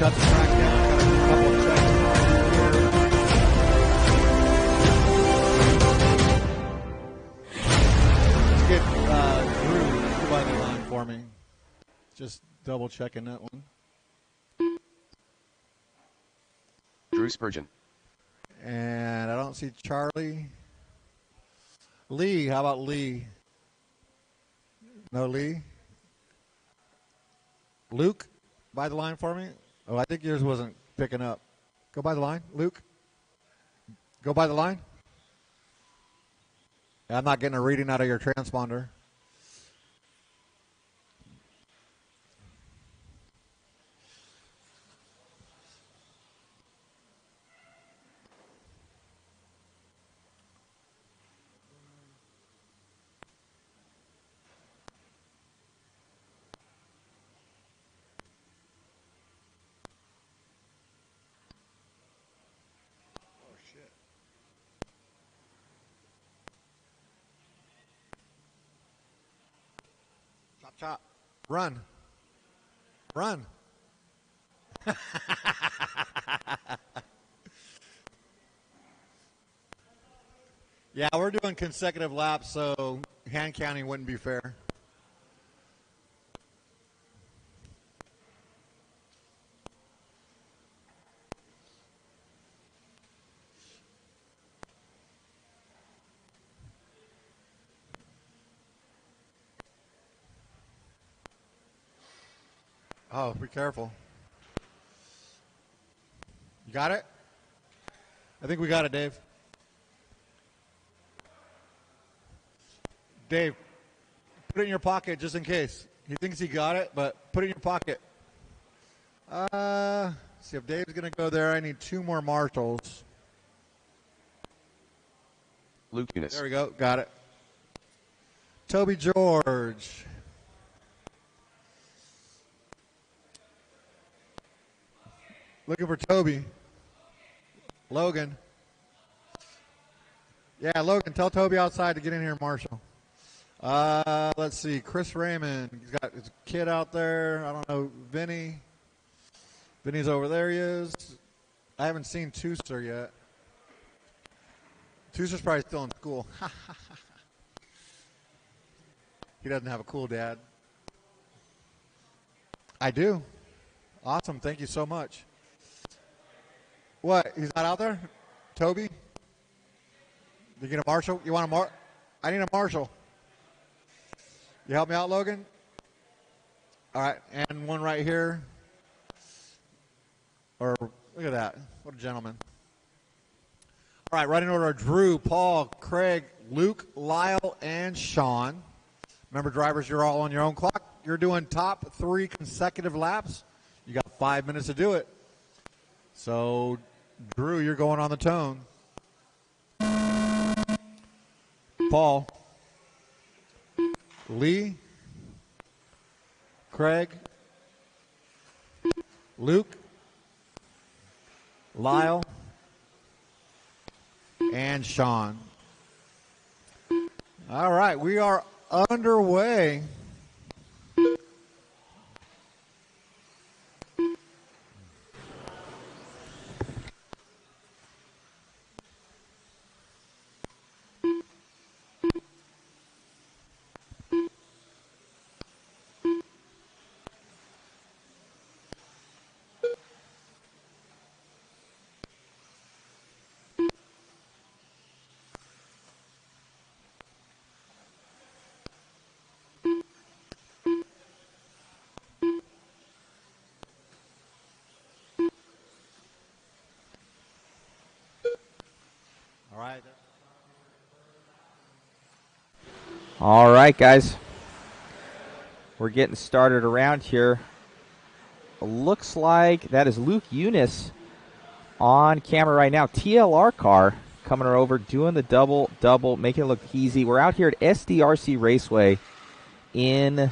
shut the track down. Got a couple of checks here. Let's get Drew by the line for me. Just double checking that one. Drew Spurgeon. And I don't see Charlie. Lee, how about Lee? No Lee? Luke, by the line for me. Oh, I think yours wasn't picking up. Go by the line, Luke. Go by the line. I'm not getting a reading out of your transponder. Chop. Run. Run. Yeah, we're doing consecutive laps, so hand counting wouldn't be fair. Oh, be careful. You got it? I think we got it, Dave. Dave, put it in your pocket just in case. He thinks he got it, but put it in your pocket. See if Dave's going to go there. I need 2 more Marshalls. Luke Eunice. There we go. Got it. Toby George. Looking for Toby. Logan. Yeah, Logan, tell Toby outside to get in here, Marshall. Let's see. Chris Raymond. He's got his kid out there. I don't know. Vinny. Vinny's over there. He is. I haven't seen Tooster yet. Tooster's probably still in school. He doesn't have a cool dad. I do. Awesome. Thank you so much. What? He's not out there? Toby? You get a Marshall? You want a I need a Marshall. You help me out, Logan? All right. And one right here. Or look at that. What a gentleman. All right. Right in order: Drew, Paul, Craig, Luke, Lyle, and Sean. Remember, drivers, you're all on your own clock. You're doing top 3 consecutive laps. You got 5 minutes to do it. So, Drew, you're going on the tone. Paul, Lee, Craig, Luke, Lyle, and Sean. All right, we are underway. All right, guys. We're getting started around here. Looks like that is Luke Eunice on camera right now. TLR car coming over, doing the double, making it look easy. We're out here at SDRC Raceway in,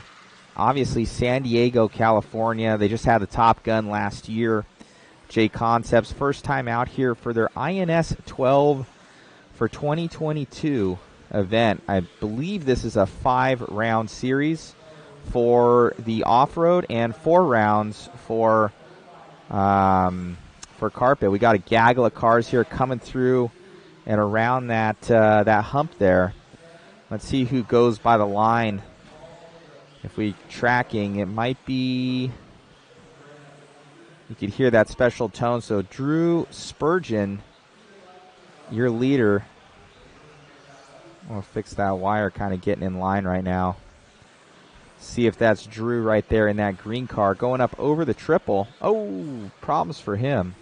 obviously, San Diego, California. They just had the Top Gun last year. JConcepts, first time out here for their INS12 for 2022 event. I believe this is a 5-round series for the off-road and 4 rounds for for carpet. We got a gaggle of cars here coming through and around that that hump there. Let's see who goes by the line. If we tracking, it might be. You could hear that special tone. So Drew Spurgeon, your leader. We'll fix that wire, kind of getting in line right now. See if that's Drew right there in that green car going up over the triple. Oh, problems for him.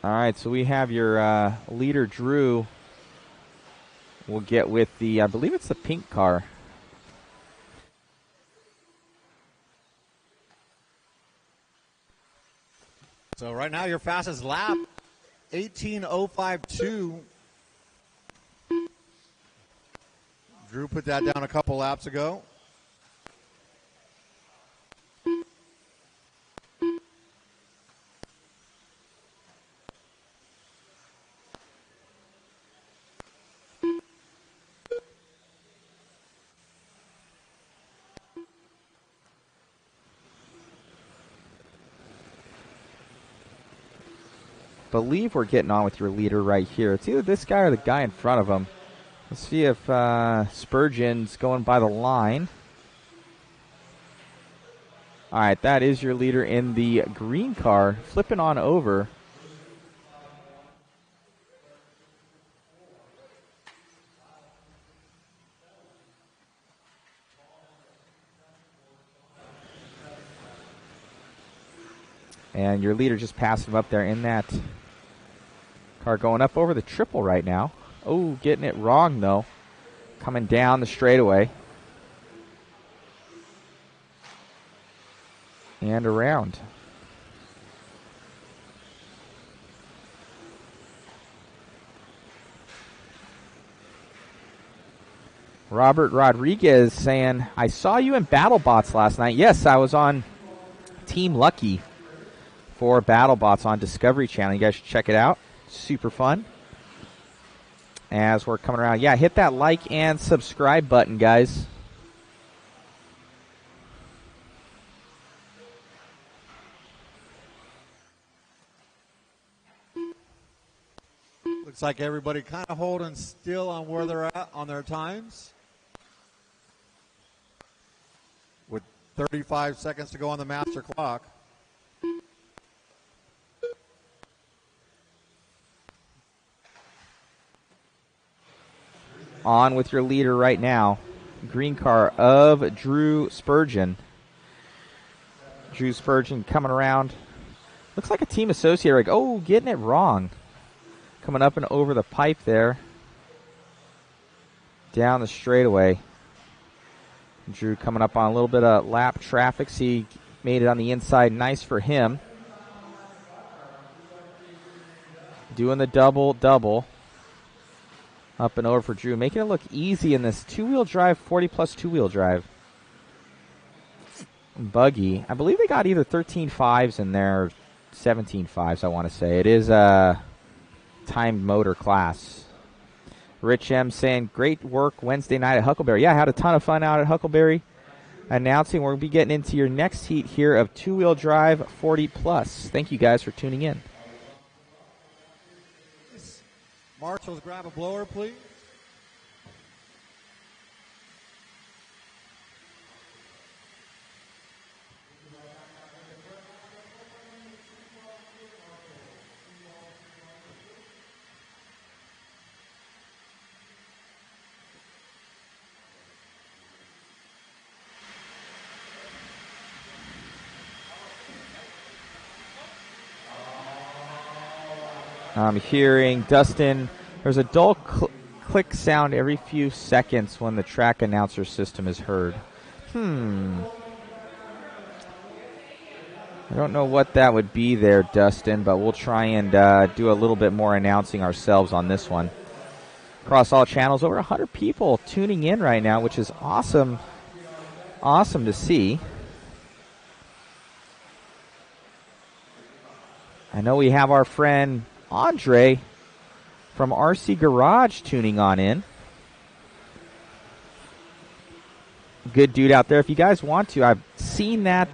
All right, so we have your leader, Drew. We'll get with the, I believe it's the pink car. So right now your fastest lap, 18:05.2. Drew put that down a couple laps ago. Believe we're getting on with your leader right here. It's either this guy or the guy in front of him. Let's see if Spurgeon's going by the line. All right, that is your leader in the green car, flipping on over. And your leader just passed him up there in that car going up over the triple right now. Oh, getting it wrong, though. Coming down the straightaway. And around. Robert Rodriguez saying, I saw you in BattleBots last night. Yes, I was on Team Lucky for BattleBots on Discovery Channel. You guys should check it out. Super fun. As we're coming around. Yeah, hit that like and subscribe button, guys. Looks like everybody kind of holding still on where they're at on their times. With 35 seconds to go on the master clock. On with your leader right now. Green car of Drew Spurgeon. Drew Spurgeon coming around. Looks like a team associate. Like, oh, getting it wrong. Coming up and over the pipe there. Down the straightaway. Drew coming up on a little bit of lap traffic. See, made it on the inside. Nice for him. Doing the double-double. Up and over for Drew. Making it look easy in this two-wheel drive, 40-plus two-wheel drive. Buggy. I believe they got either 13.5s in there or 17.5s, I want to say. It is a timed motor class. Rich M saying, great work Wednesday night at Huckleberry. Yeah, I had a ton of fun out at Huckleberry. Announcing we're going to be getting into your next heat here of two-wheel drive 40-plus. Thank you guys for tuning in. Marshals, grab a blower, please. I'm hearing Dustin. There's a dull click sound every few seconds when the track announcer system is heard. I don't know what that would be there, Dustin, but we'll try and do a little bit more announcing ourselves on this one. Across all channels, over 100 people tuning in right now, which is awesome. Awesome to see. I know we have our friend Andre from RC Garage tuning on in. good dude out there. If you guys want to, I've seen that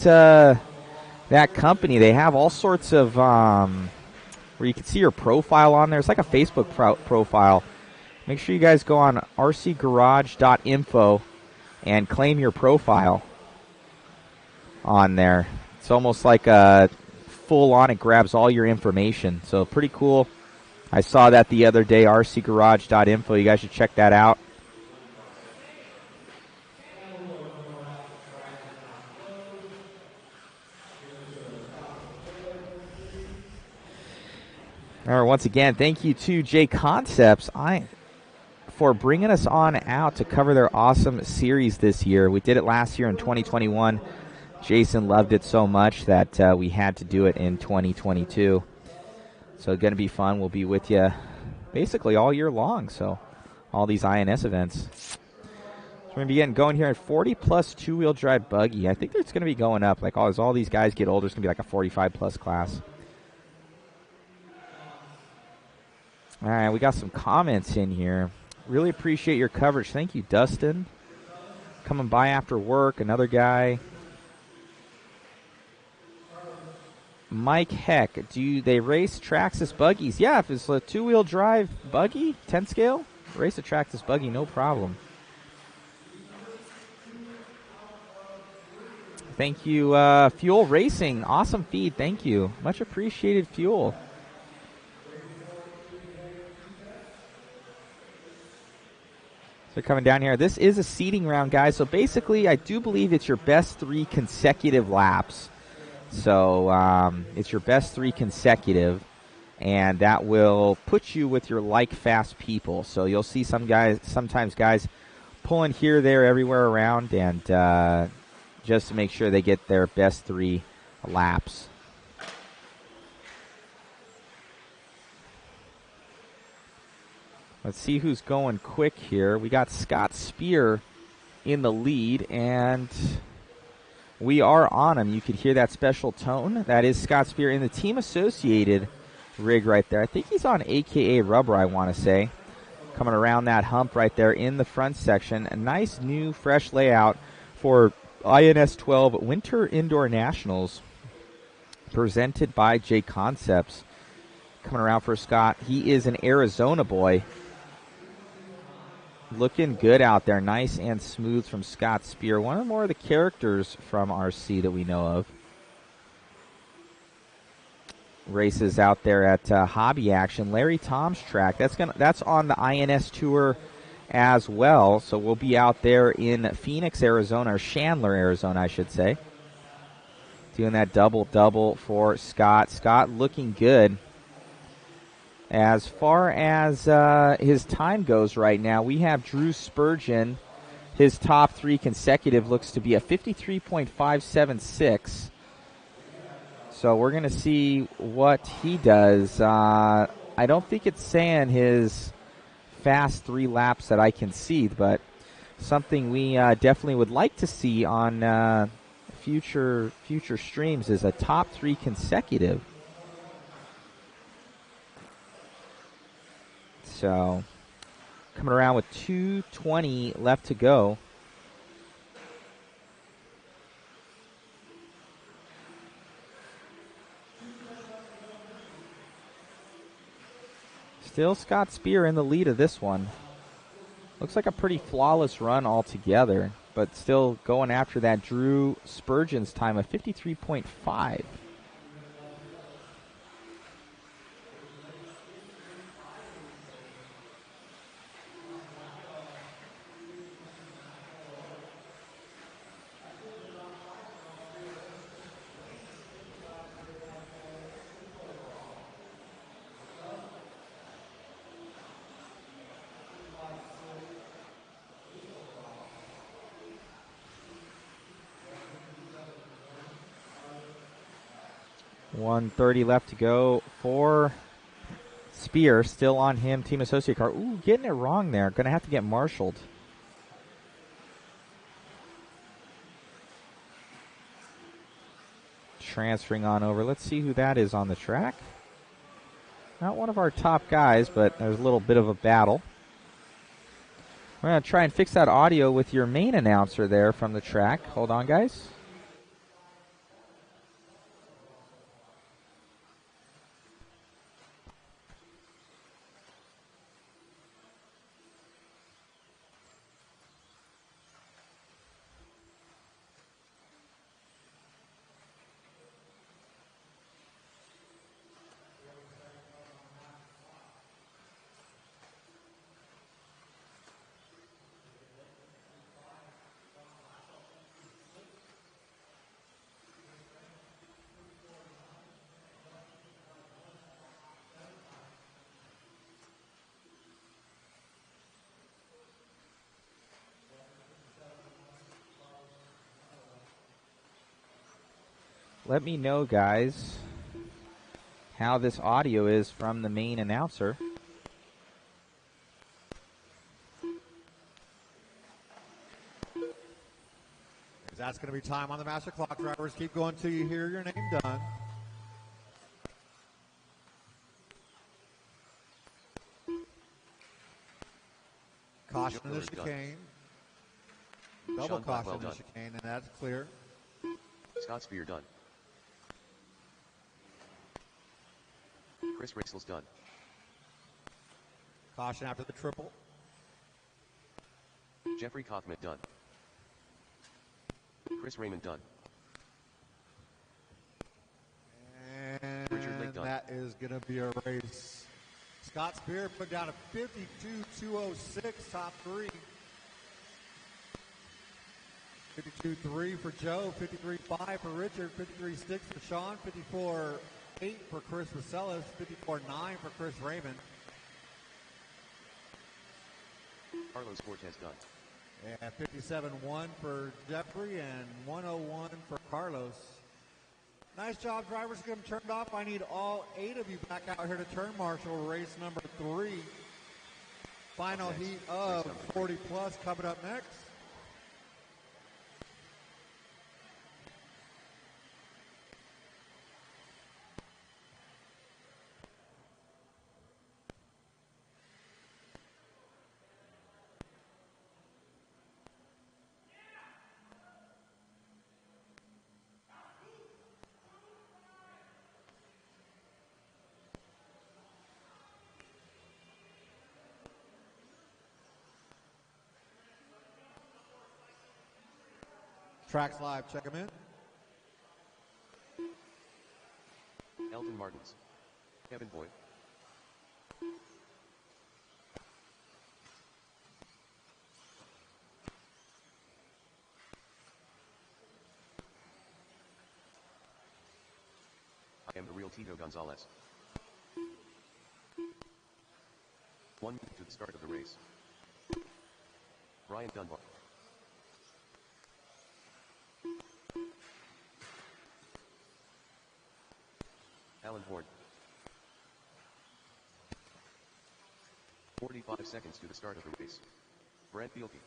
that company. They have all sorts of where you can see your profile on there. It's like a Facebook profile. Make sure you guys go on rcgarage.info and claim your profile on there. It's almost like a full-on. It grabs all your information. So pretty cool. I saw that the other day, rcgarage.info. You guys should check that out. All right, once again, thank you to JConcepts for bringing us on out to cover their awesome series this year. We did it last year in 2021. Jason loved it so much that we had to do it in 2022. So it's going to be fun. We'll be with you basically all year long. So all these INS events. So we're going to be going here at 40-plus two-wheel drive buggy. I think it's going to be going up. Like as all these guys get older, it's going to be like a 45-plus class. All right, we got some comments in here. Really appreciate your coverage. Thank you, Dustin. Coming by after work. Another guy. Mike Heck. Do they race Traxxas buggies? Yeah, if it's a two-wheel drive buggy, 10 scale, race a Traxxas buggy, no problem. Thank you, Fuel Racing. Awesome feed. Thank you. Much appreciated, Fuel. So coming down here, this is a seeding round, guys. So basically, I do believe it's your best 3 consecutive laps. So it's your best 3 consecutive, and that will put you with your like-fast people. So you'll see sometimes guys pulling here, there, everywhere around, and just to make sure they get their best 3 laps. Let's see who's going quick here. We got Scott Speer in the lead, and we are on him. You could hear that special tone. That is Scott Speer in the Team Associated rig right there. I think he's on AKA Rubber, I want to say. Coming around that hump right there in the front section. A nice new fresh layout for INS12 Winter Indoor Nationals presented by JConcepts. Coming around for Scott. He is an Arizona boy. Looking good out there. Nice and smooth from Scott Speer. One or more of the characters from RC that we know of. Races out there at Hobby Action. Larry Tom's track. That's on the INS Tour as well. So we'll be out there in Phoenix, Arizona, or Chandler, Arizona, I should say. Doing that double-double for Scott. Scott looking good. As far as his time goes right now, we have Drew Spurgeon. His top 3 consecutive looks to be a 53.576. So we're going to see what he does. I don't think it's saying his fast 3 laps that I can see, but something we definitely would like to see on future streams is a top 3 consecutive. So, coming around with 2:20 left to go. Still Scott Speer in the lead of this one. Looks like a pretty flawless run altogether, but still going after that Drew Spurgeon's time of 53.5. .130 left to go for Speer. Still on him. Team Associate car. Ooh, getting it wrong there. Going to have to get marshaled. Transferring on over. Let's see who that is on the track. Not one of our top guys, but there's a little bit of a battle. We're going to try and fix that audio with your main announcer there from the track. Hold on, guys. Let me know, guys, how this audio is from the main announcer. That's going to be time on the master clock. Drivers, keep going till you hear your name done. Caution in the chicane. Double caution in the chicane, and that's clear. Speer done. Chris Rachel's done. Caution after the triple. Jeffrey Kaufman done. Chris Raymond done. And Richard Lake done. That is going to be a race. Scott Speer put down a 52.206, top three. 52.3 for Joe, 53.5 for Richard, 53.6 for Sean, 54.8 for Chris Vaselis, 54.9 for Chris Raymond. Carlos Cortez done. And 57.1 for Jeffrey and 101 for Carlos. Nice job, drivers. Get them turned off. I need all 8 of you back out here to turn marshal race number 3. Final heat of 40 plus coming up next. Tracks live, check them in. Elton Martins. Kevin Boyd. I am the real Tito Gonzalez. 1 minute to the start of the race. Brian Dunbar. Alan Horn. 45 seconds to the start of the race. Brent Fielke.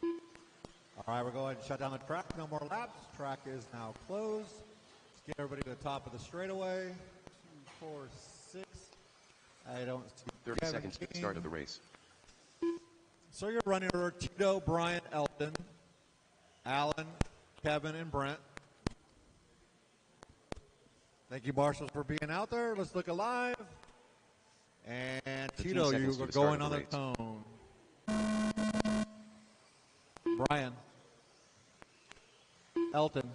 All right, we're going to shut down the track. No more laps. Track is now closed. Let's get everybody to the top of the straightaway. 2, 4, 6. I don't see 30 seconds to the start of the race. So you're running order: Tito, Brian, Elton, Alan, Kevin, and Brent. Thank you, marshals, for being out there. Let's look alive. And Tito, you are going on the tone. Brian, Elton,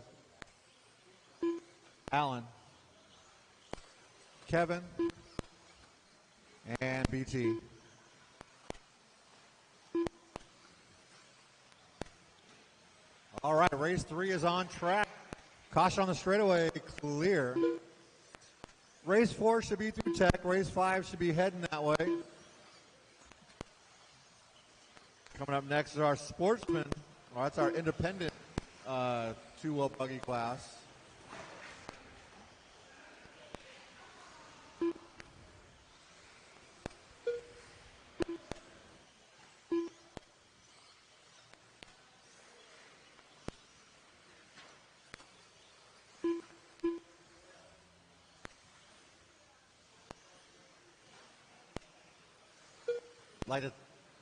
Alan, Kevin, and BT. All right, race 3 is on track. Caution on the straightaway, clear. Race 4 should be through tech. Race 5 should be heading that way. Coming up next is our Sportsman. Well, that's our independent two-wheel buggy class.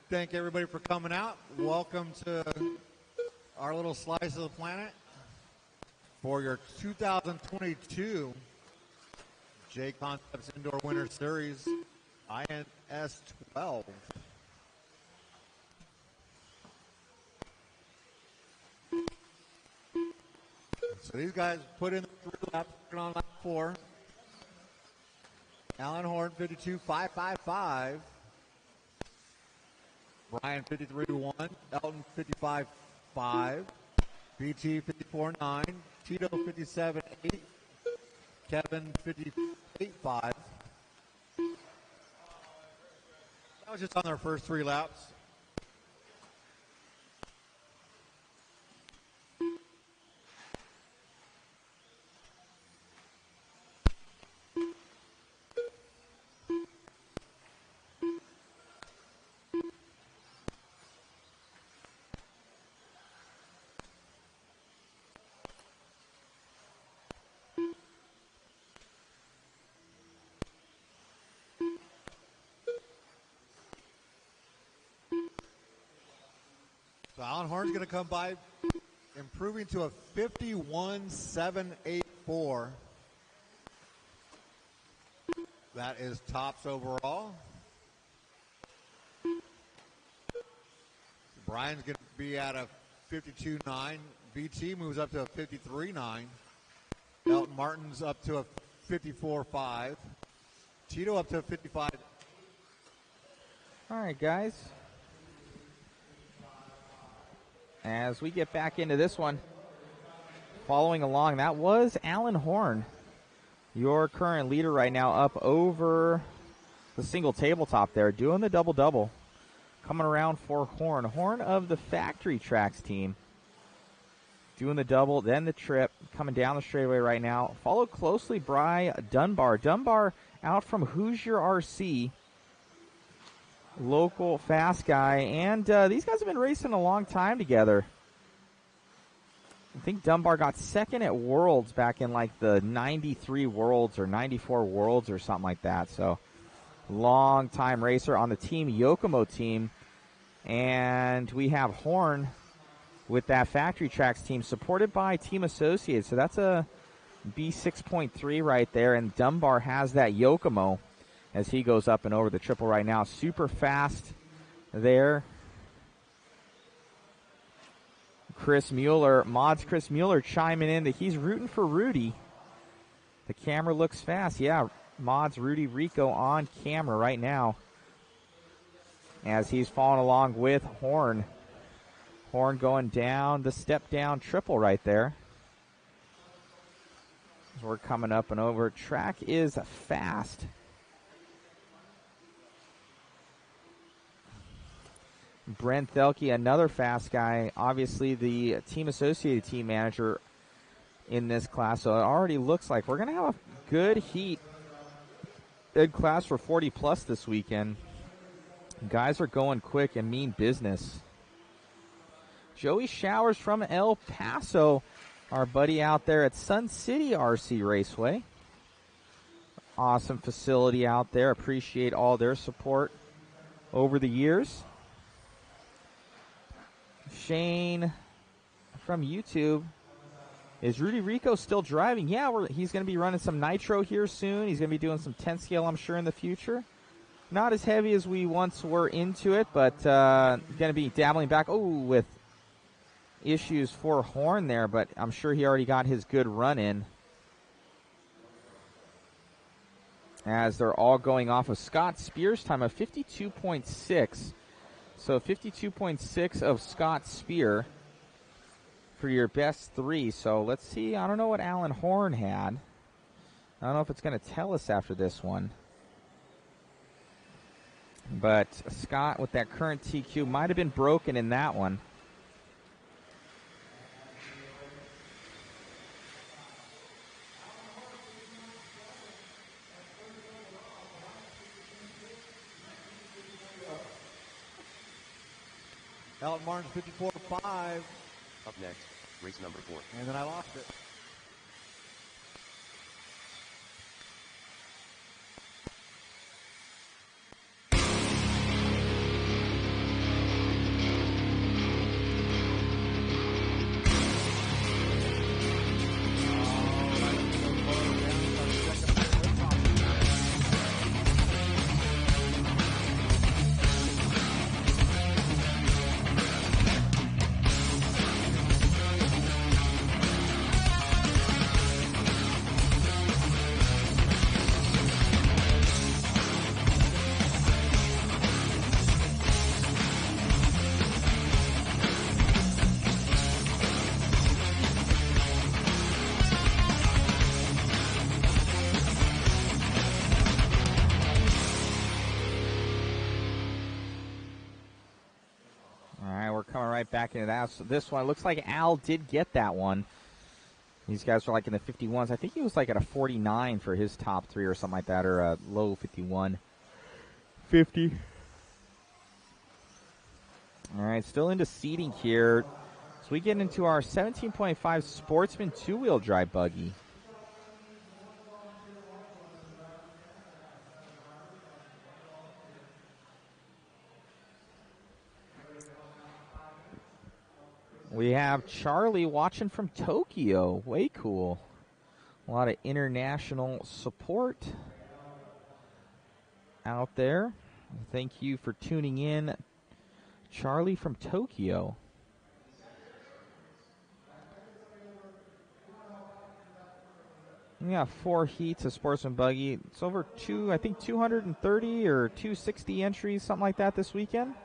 thank everybody for coming out. Welcome to our little slice of the planet for your 2022 JConcepts Indoor Winter Series INS12. So these guys put in 3 laps, working on lap 4. Alan Horn, 52.555. Brian, 53.1. Elton, 55.5. BT, 54.9. Tito, 57.8. Kevin, 58.5. That was just on their first 3 laps. So Alan Horn's going to come by, improving to a 51.784. That is tops overall. Brian's going to be at a 52.9. BT moves up to a 53.9. Elton Martin's up to a 54.5. Tito up to a 55. All right, guys. As we get back into this one, following along, that was Alan Horn, your current leader right now, up over the single tabletop there, doing the double-double. Coming around for Horn. Horn of the Factory Tracks team, doing the double, then the trip, coming down the straightaway right now. Followed closely by Dunbar. Dunbar out from Hoosier RC. Local fast guy, and these guys have been racing a long time together. I think Dunbar got second at Worlds back in like the 93 Worlds or 94 Worlds or something like that. So long time racer on the Team Yokomo team. And we have Horn with that Factory Tracks team supported by Team Associates. So that's a B6.3 right there, and Dunbar has that Yokomo as he goes up and over the triple right now. Super fast there. Chris Mueller, Mods Chris Mueller chiming in that he's rooting for Rudy. The camera looks fast. Yeah, Mods, Rudy, Rico on camera right now as he's following along with Horn. Horn going down the step down triple right there. As we're coming up and over. Track is fast. Brent Thelke, another fast guy, obviously the Team Associated team manager in this class. So it already looks like we're going to have a good heat, good class for 40 plus this weekend. Guys are going quick and mean business. Joey Showers from El Paso, our buddy out there at Sun City RC Raceway. Awesome facility out there. Appreciate all their support over the years. Shane from YouTube. Is Rudy Rico still driving? Yeah, he's going to be running some nitro here soon. He's going to be doing some 10 scale, I'm sure, in the future. Not as heavy as we once were into it, but going to be dabbling back. Oh, with issues for Horn there, but I'm sure he already got his good run in. As they're all going off of Scott Speer's time of 52.6. So 52.6 of Scott Speer for your best 3. So let's see. I don't know what Alan Horn had. I don't know if it's going to tell us after this one. But Scott with that current TQ might have been broken in that one. Elton Martin's 54.5. Up next, race number 4. And then I lost it. right back into that. So this one, looks like Al did get that one. These guys are like in the 51s. I think he was like at a 49 for his top 3 or something like that, or a low 51. 50. All right, still into seating here. So we get into our 17.5 Sportsman two-wheel drive buggy. We have Charlie watching from Tokyo. Way cool. A lot of international support out there. Thank you for tuning in, Charlie from Tokyo. We got 4 heats of Sportsman Buggy. It's over 230 or 260 entries, something like that this weekend.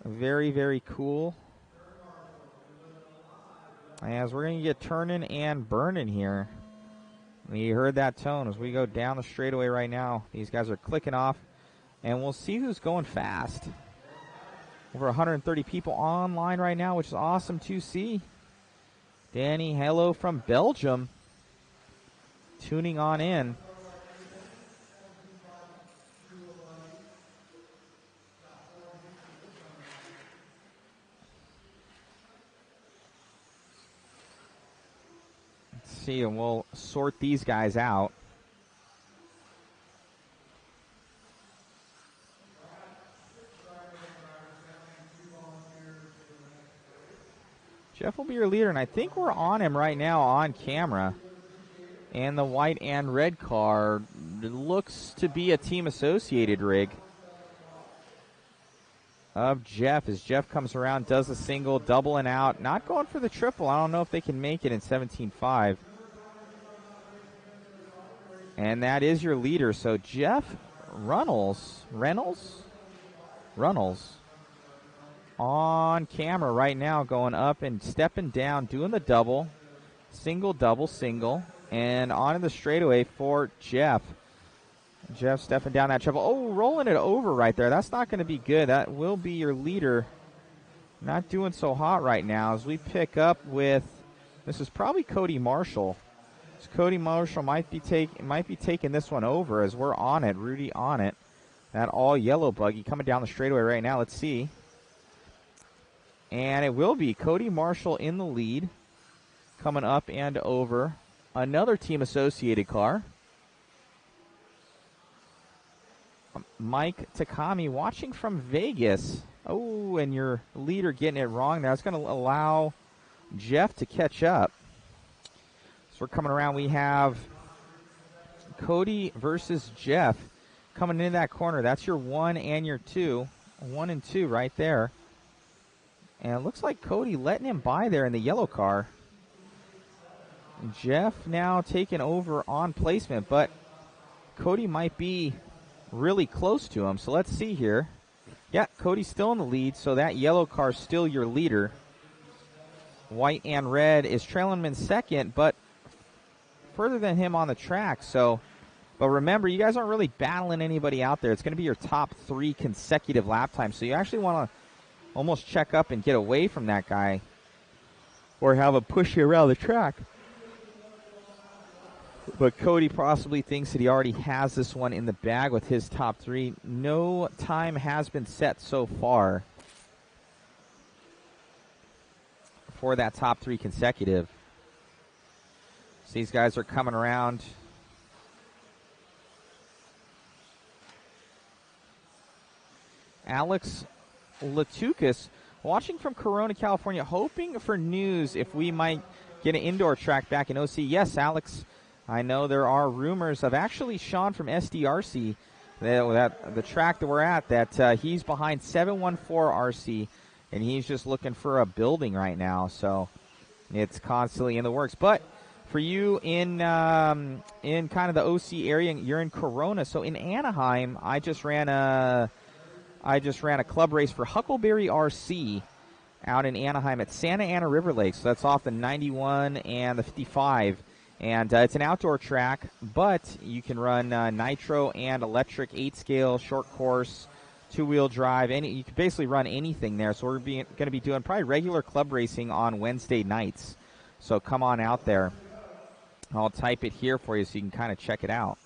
Very, very cool. As we're going to get turning and burning here. You heard that tone as we go down the straightaway right now. These guys are clicking off, and we'll see who's going fast. Over 130 people online right now, which is awesome to see. Danny, hello from Belgium. Tuning on in. Let's see, and we'll sort these guys out. Jeff will be your leader, and I think we're on him right now on camera. And the white and red car looks to be a team associated rig of Jeff as Jeff comes around, does a single, double and out. Not going for the triple. I don't know if they can make it in 17.5. And that is your leader. So Jeff Runnels on camera right now, going up and stepping down, doing the double, single, double, single. And on the straightaway for Jeff. Jeff stepping down that triple. Oh, rolling it over right there. That's not going to be good. That will be your leader. Not doing so hot right now as we pick up with, this is probably Cody Marshall. So Cody Marshall might be taking this one over as we're on it. Rudy on it. That all yellow buggy coming down the straightaway right now. Let's see. And it will be Cody Marshall in the lead. Coming up and over. Another team associated car. Mike Takami watching from Vegas. Oh, and your leader getting it wrong. That's going to allow Jeff to catch up. So we're coming around. We have Cody versus Jeff coming into that corner. That's your 1 and your 2. 1 and 2 right there. And it looks like Cody letting him by there in the yellow car. Jeff now taking over on placement, but Cody might be really close to him. So let's see here. Yeah, Cody's still in the lead, so that yellow car is still your leader. White and red is trailing him in second, but further than him on the track. So, but remember, you guys aren't really battling anybody out there. It's going to be your top 3 consecutive lap times. So you actually want to almost check up and get away from that guy or have him push you around the track. But Cody possibly thinks that he already has this one in the bag with his top 3. No time has been set so far for that top 3 consecutive. So these guys are coming around. Alex Latukas watching from Corona, California, hoping for news if we might get an indoor track back in OC. Yes, Alex. I know there are rumors of actually Sean from SDRC, that the track that we're at, that he's behind 714 RC, and he's just looking for a building right now. So it's constantly in the works. But for you in kind of the OC area, you're in Corona. So in Anaheim, I just ran a club race for Huckleberry RC out in Anaheim at Santa Ana River Lake. So that's off the 91 and the 55. And it's an outdoor track, but you can run nitro and electric 8-scale, short course, two-wheel drive. You can basically run anything there. So we're going to be doing probably regular club racing on Wednesday nights. So come on out there. I'll type it here for you so you can kind of check it out.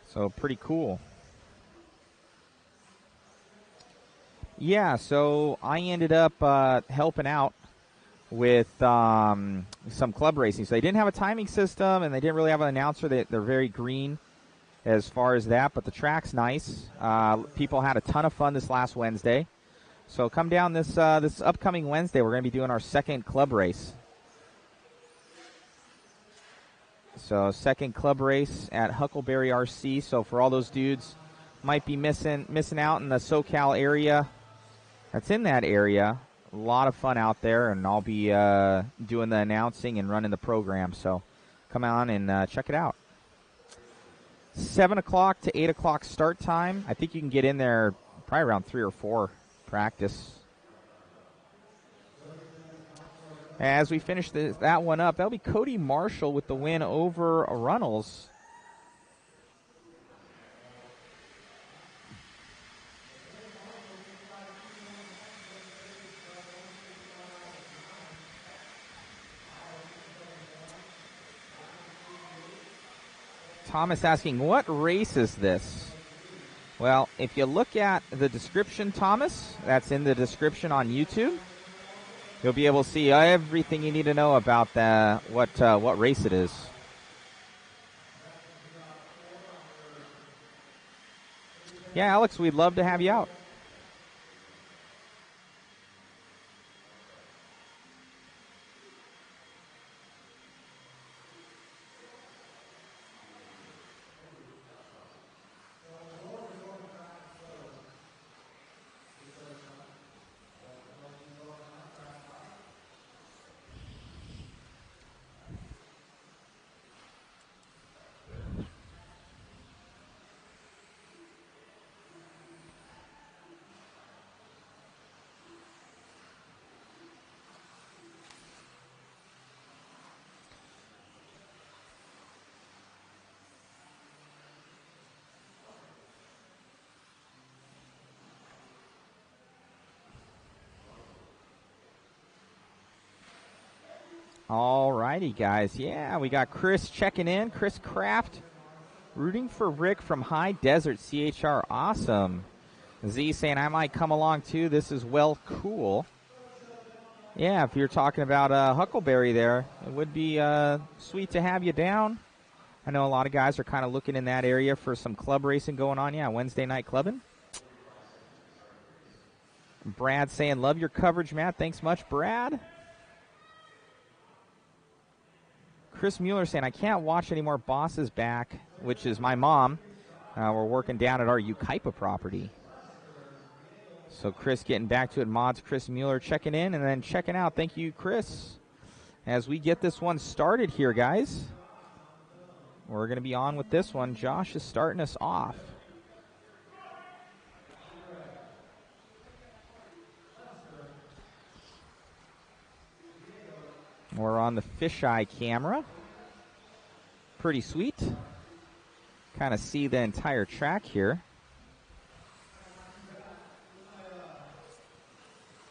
So pretty cool. Yeah, so I ended up helping out with some club racing. So they didn't have a timing system, and they didn't really have an announcer. They're very green as far as that, but the track's nice. People had a ton of fun this last Wednesday. So come down this upcoming Wednesday. We're going to be doing our second club race. So second club race at Huckleberry RC. So for all those dudes might be missing out in the SoCal area, that's in that area. A lot of fun out there, and I'll be doing the announcing and running the program. So come on and check it out. 7 o'clock to 8 o'clock start time. I think you can get in there probably around 3 or 4 practice. As we finish that one up, that'll be Cody Marshall with the win over Runnels. Thomas asking, what race is this? Well, if you look at the description, Thomas, that's in the description on YouTube, you'll be able to see everything you need to know about what race it is. Yeah, Alex, we'd love to have you out. All righty, guys. Yeah, we got Chris checking in. Chris Kraft rooting for Rick from High Desert CHR. Awesome. Z saying I might come along too. This is well cool. Yeah, if you're talking about Huckleberry there, it would be sweet to have you down. I know a lot of guys are kind of looking in that area for some club racing going on. Yeah, Wednesday night clubbing. Brad saying, love your coverage, Matt. Thanks much, Brad. Chris Mueller saying, I can't watch any more Bosses Back, which is my mom. We're working down at our Ukaipa property. So Chris getting back to it. Mods Chris Mueller checking in and then checking out. Thank you, Chris. As we get this one started here, guys, we're going to be on with this one. Josh is starting us off. We're on the fisheye camera. Pretty sweet. Kind of see the entire track here.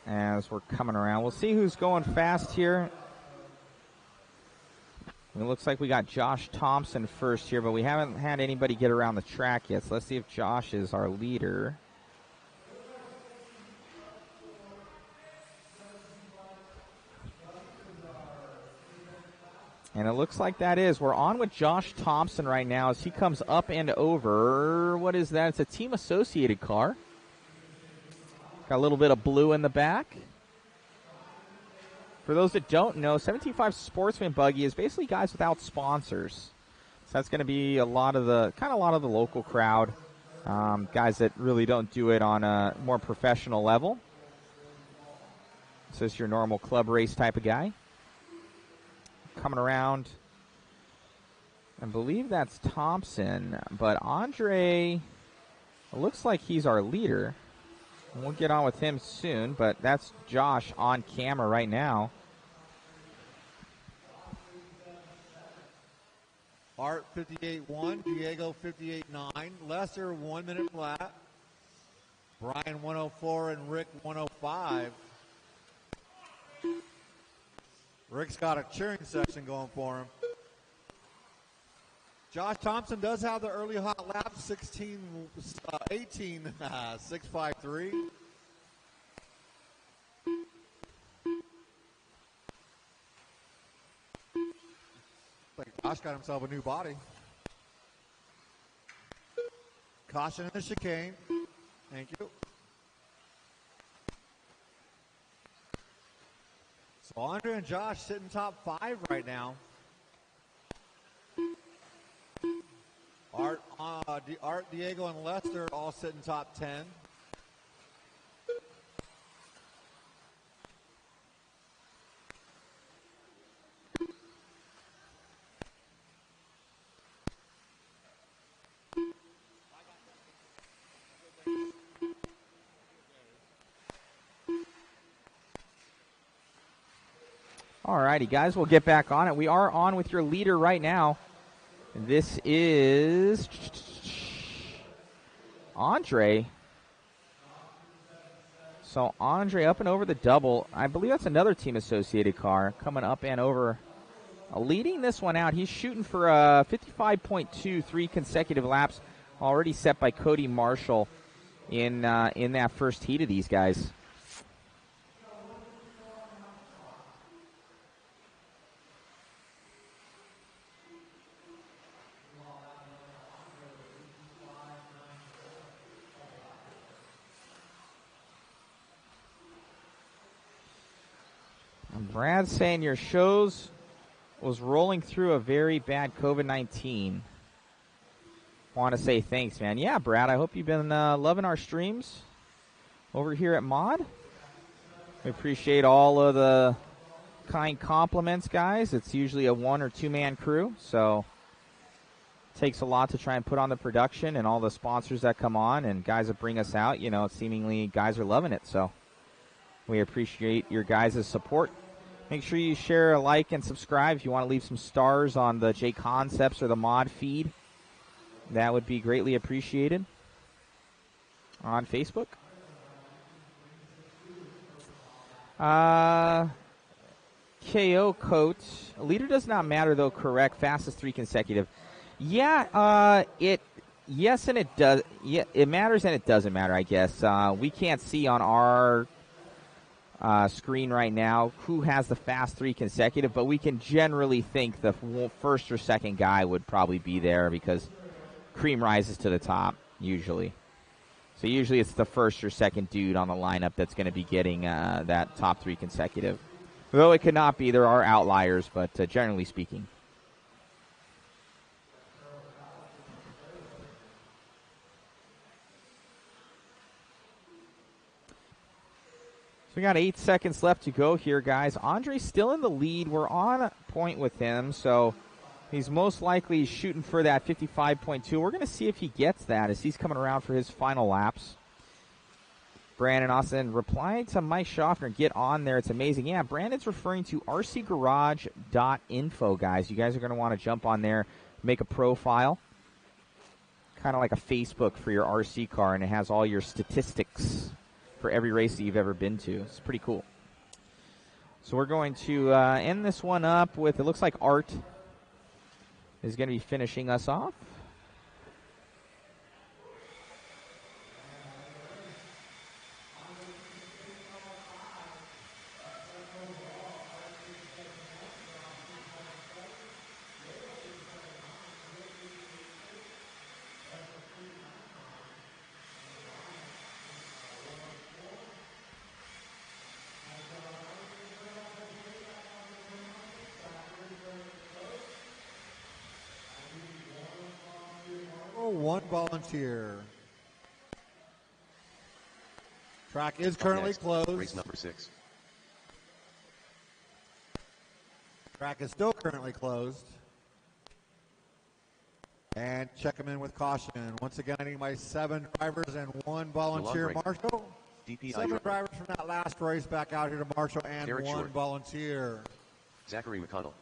As we're coming around. We'll see who's going fast here. It looks like we got Josh Thompson first here, but we haven't had anybody get around the track yet. So let's see if Josh is our leader. And it looks like that is. We're on with Josh Thompson right now as he comes up and over. What is that? It's a team associated car. Got a little bit of blue in the back. For those that don't know, 725 Sportsman buggy is basically guys without sponsors. So that's going to be a lot of the local crowd, guys that really don't do it on a more professional level. So it's your normal club race type of guy. coming around. I believe that's Thompson, but Andre, it looks like he's our leader. We'll get on with him soon, but that's Josh on camera right now. Art 58.1, Diego 58.9, Lester 1 minute flat, Brian 104, and Rick 105. Rick's got a cheering section going for him. Josh Thompson does have the early hot lap, 18, 653. Like Josh got himself a new body. Caution in the chicane. Thank you. So Andre and Josh sitting top 5 right now. Art, Diego, and Lester all sitting top 10. All righty, guys, we'll get back on it. We are on with your leader right now. This is Andre. So Andre up and over the double. I believe that's another team associated car coming up and over. Leading this one out. He's shooting for 55.2, 3 consecutive laps, already set by Cody Marshall in that first heat of these guys. Brad's saying your shows was rolling through a very bad COVID-19. Want to say thanks, man. Yeah, Brad, I hope you've been loving our streams over here at Mod. We appreciate all of the kind compliments, guys. It's usually a 1 or 2 man crew, so it takes a lot to try and put on the production and all the sponsors that come on and guys that bring us out. You know, seemingly guys are loving it, so we appreciate your guys' support. Make sure you share, like, and subscribe if you want to leave some stars on the JConcepts or the Mod feed. That would be greatly appreciated on Facebook. KO coat. Leader does not matter, though, correct. Fastest 3 consecutive. Yeah, yes, and it does. Yeah, it matters and it doesn't matter, I guess. We can't see on our screen right now who has the fast 3 consecutive, but we can generally think the first or second guy would probably be there because cream rises to the top usually. So usually it's the first or second dude on the lineup that's going to be getting that top 3 consecutive. Though it could not be, there are outliers, but generally speaking. We got 8 seconds left to go here, guys. Andre's still in the lead. We're on point with him, so he's most likely shooting for that 55.2. We're going to see if he gets that as he's coming around for his final laps. Brandon Austin replying to Mike Schaffner, get on there. It's amazing. Yeah, Brandon's referring to rcgarage.info, guys. You guys are going to want to jump on there, make a profile. Kind of like a Facebook for your RC car, and it has all your statistics for every race that you've ever been to. It's pretty cool. So we're going to end this one up with, it looks like Art is going to be finishing us off. One volunteer. Track is currently closed. Race number 6. Track is still currently closed. And check them in with caution. Once again, I need my 7 drivers and 1 volunteer marshal. DPI 7 drivers from that last race back out here to marshal and Derek 1 Short. volunteer. Zachary McConnell.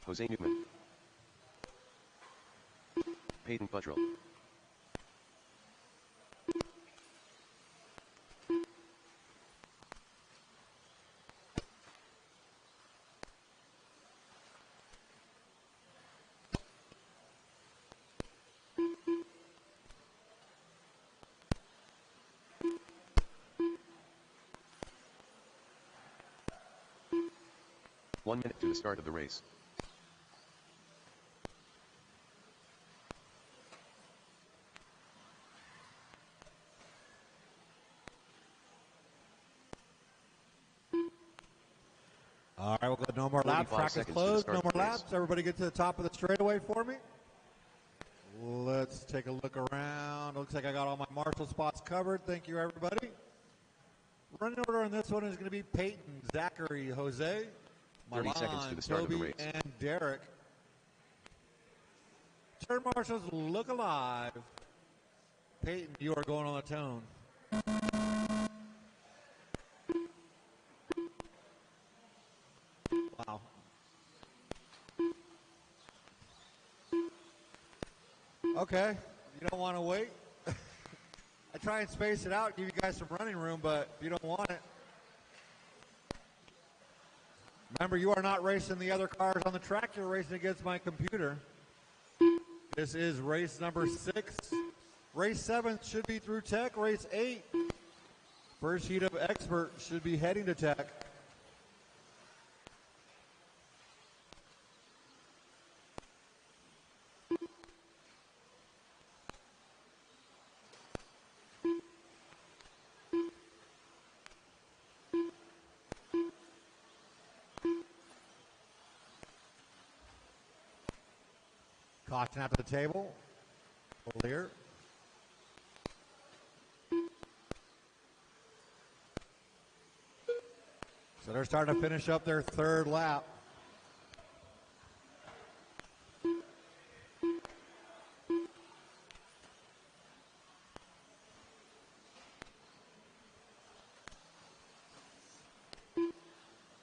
Jose Newman. Peyton Buttrell. One minute to the start of the race. All right, we'll go no more laps. Track is closed. No more laps. Everybody get to the top of the straightaway for me. Let's take a look around. Looks like I got all my marshal spots covered. Thank you, everybody. Running order on this one is going to be Peyton, Zachary, Jose, 30 seconds to the start Toby, of the race. and Derek. Turn marshals, look alive. Peyton, you are going on the tone. Wow. Okay, you don't want to wait. I try and space it out, give you guys some running room, but if you don't want it. Remember, you are not racing the other cars on the track, you're racing against my computer. This is race number 6. Race 7 should be through tech. Race 8, first heat of expert, should be heading to tech. Caution out to the table. Clear. So they're starting to finish up their 3rd lap.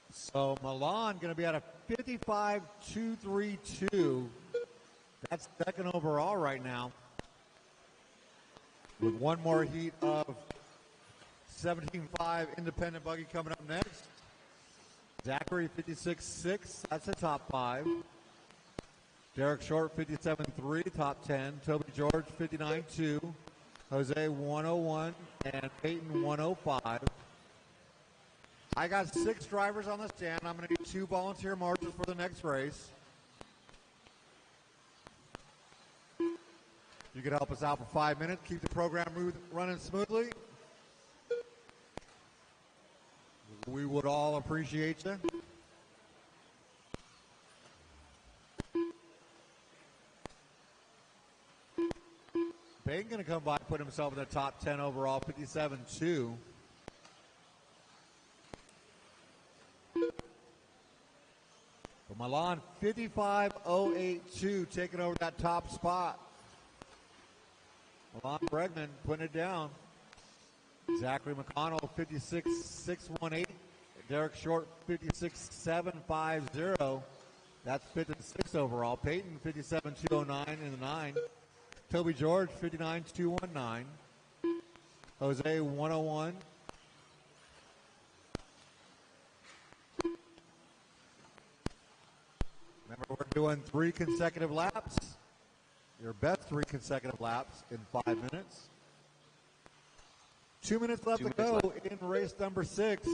So Milan going to be at a 55.232. That's second overall right now. With one more heat of 17.5 independent buggy coming up next. Zachary 56.6, that's the top 5. Derek Short 57.3, top 10. Toby George 59.2. Jose 101 and Peyton 105. I got 6 drivers on the stand. I'm going to do 2 volunteer marshals for the next race. You can help us out for 5 minutes. Keep the program running smoothly. We would all appreciate you. Payne going to come by and put himself in the top 10 overall, 57.2. But Milan, 55.082, taking over that top spot. Milan Bregman putting it down. Zachary McConnell, 56.618. Derek Short, 56.750. That's 5th and 6th overall. Peyton, 57.209 in the 9. Toby George, 59.219. Jose, 101. Remember, we're doing 3 consecutive laps. Your best 3 consecutive laps in 5 minutes. 2 minutes left to go in race number 6.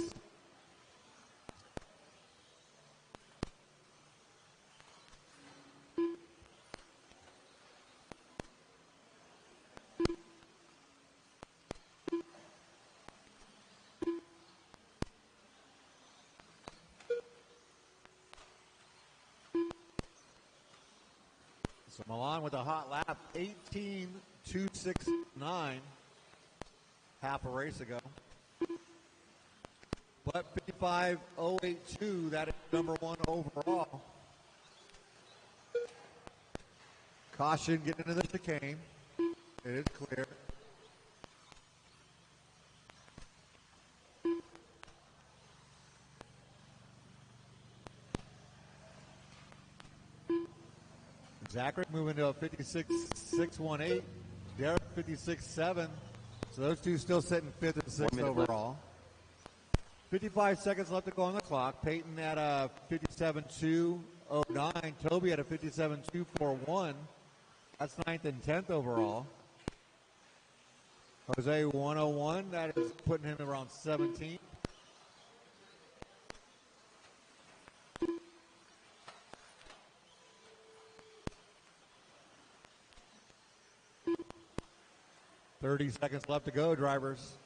So Milan with a hot lap, 18.269, half a race ago. But 55.082, that is number one overall. Caution getting into the chicane. It is clear. Zachary moving to a 56.618. Derek 56.7. So those two still sitting fifth and sixth overall. 55 seconds left to go on the clock. Peyton at a 57.209. Toby at a 57.241. That's ninth and 10th overall. Jose 101. That is putting him around 17th. .30 seconds left to go, drivers.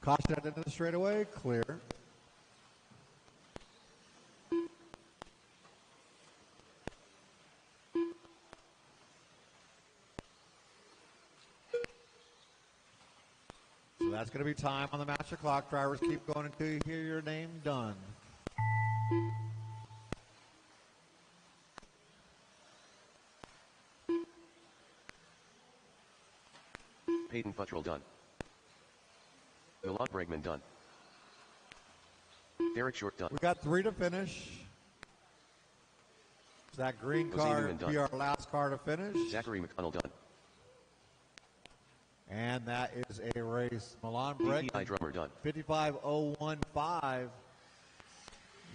Caution at the end of the straightaway, clear. So that's going to be time on the master clock. Drivers keep going until you hear your name done. Peyton Buttrell done. Milan Bregman done. Derek Short done. We got 3 to finish. That green car will be our last car to finish. Zachary McConnell done. And that is a race. Milan Bregman, drummer done. 55.015.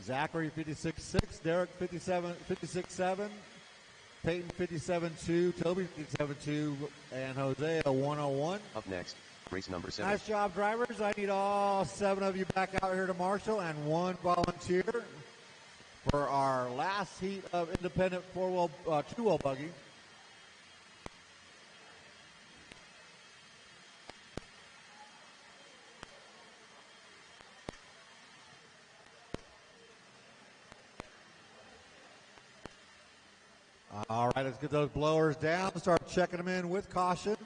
Zachary 56.6. Derek 56.7. Peyton 57.2. Toby 57.2. And Jose a 101. Up next, race number 7. Nice job, drivers. I need all 7 of you back out here to Marshall and 1 volunteer for our last heat of independent 2-wheel buggy. All right, let's get those blowers down. Start checking them in with caution.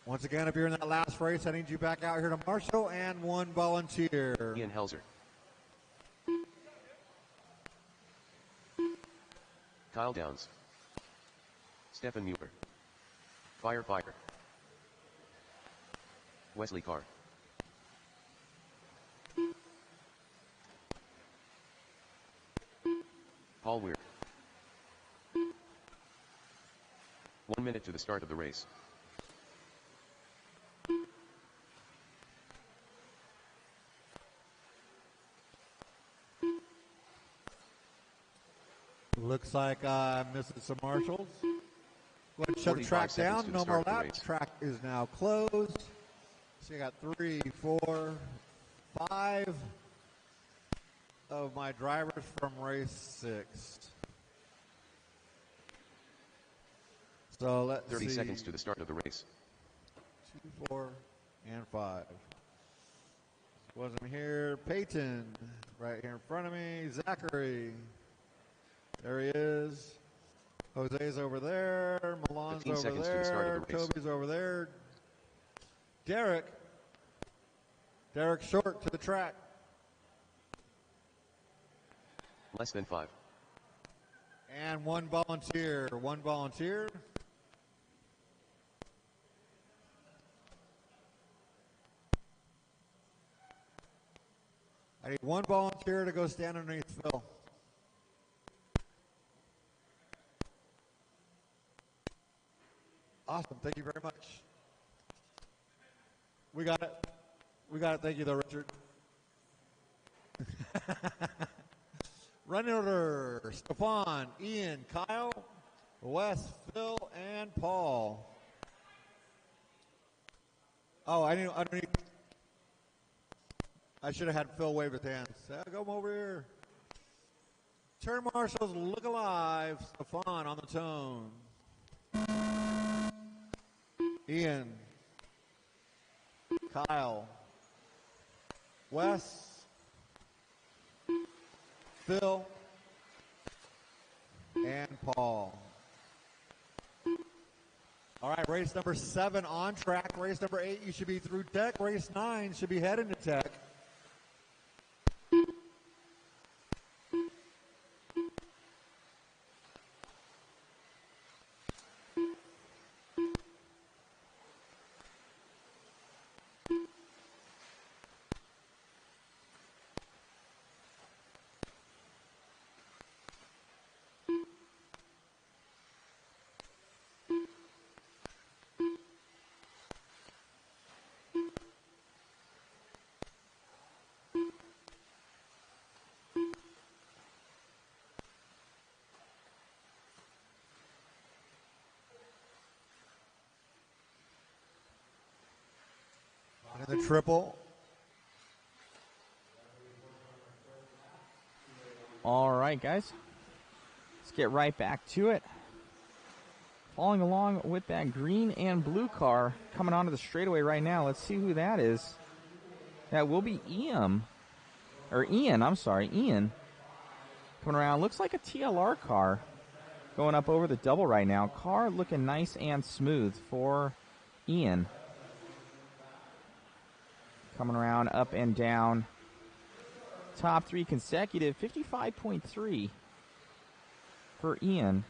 Once again, if you're in that last race, I need you back out here to Marshall and 1 volunteer. Ian Helzer. Kyle Downs. Stefan Mueller. Firefighter. Wesley Carr. Paul Weir. 1 minute to the start of the race. Looks like I'm missing some marshals. Go ahead and shut the track down. No more laps. Track is now closed. So you got 3, 4, 5 of my drivers from race 6. So let's 30 see. seconds to the start of the race. 2, 4, and 5. Wasn't here. Peyton, right here in front of me. Zachary. There he is. Jose's over there. Milan's over there. Toby's over there. Derek Short to the track. Less than 5. And 1 volunteer. 1 volunteer. I need 1 volunteer to go stand underneath Phil. Awesome. Thank you very much. We got it. We got it. Thank you, though, Richard. Running order: Stefan, Ian, Kyle, Wes, Phil, and Paul. Oh, I should have had Phil wave his hands. Come over here. Turn marshals, look alive. Stefan on the tone. Ian, Kyle, Wes, Phil, and Paul. All right, race number 7 on track. Race number 8, you should be through tech. Race 9 should be heading to tech. And the triple. All right, guys. Let's get right back to it. Following along with that green and blue car coming onto the straightaway right now. Let's see who that is. That will be Ian. Ian. Coming around. Looks like a TLR car going up over the double right now. Car looking nice and smooth for Ian. Coming around up and down. Top 3 consecutive. 55.3 for Ian.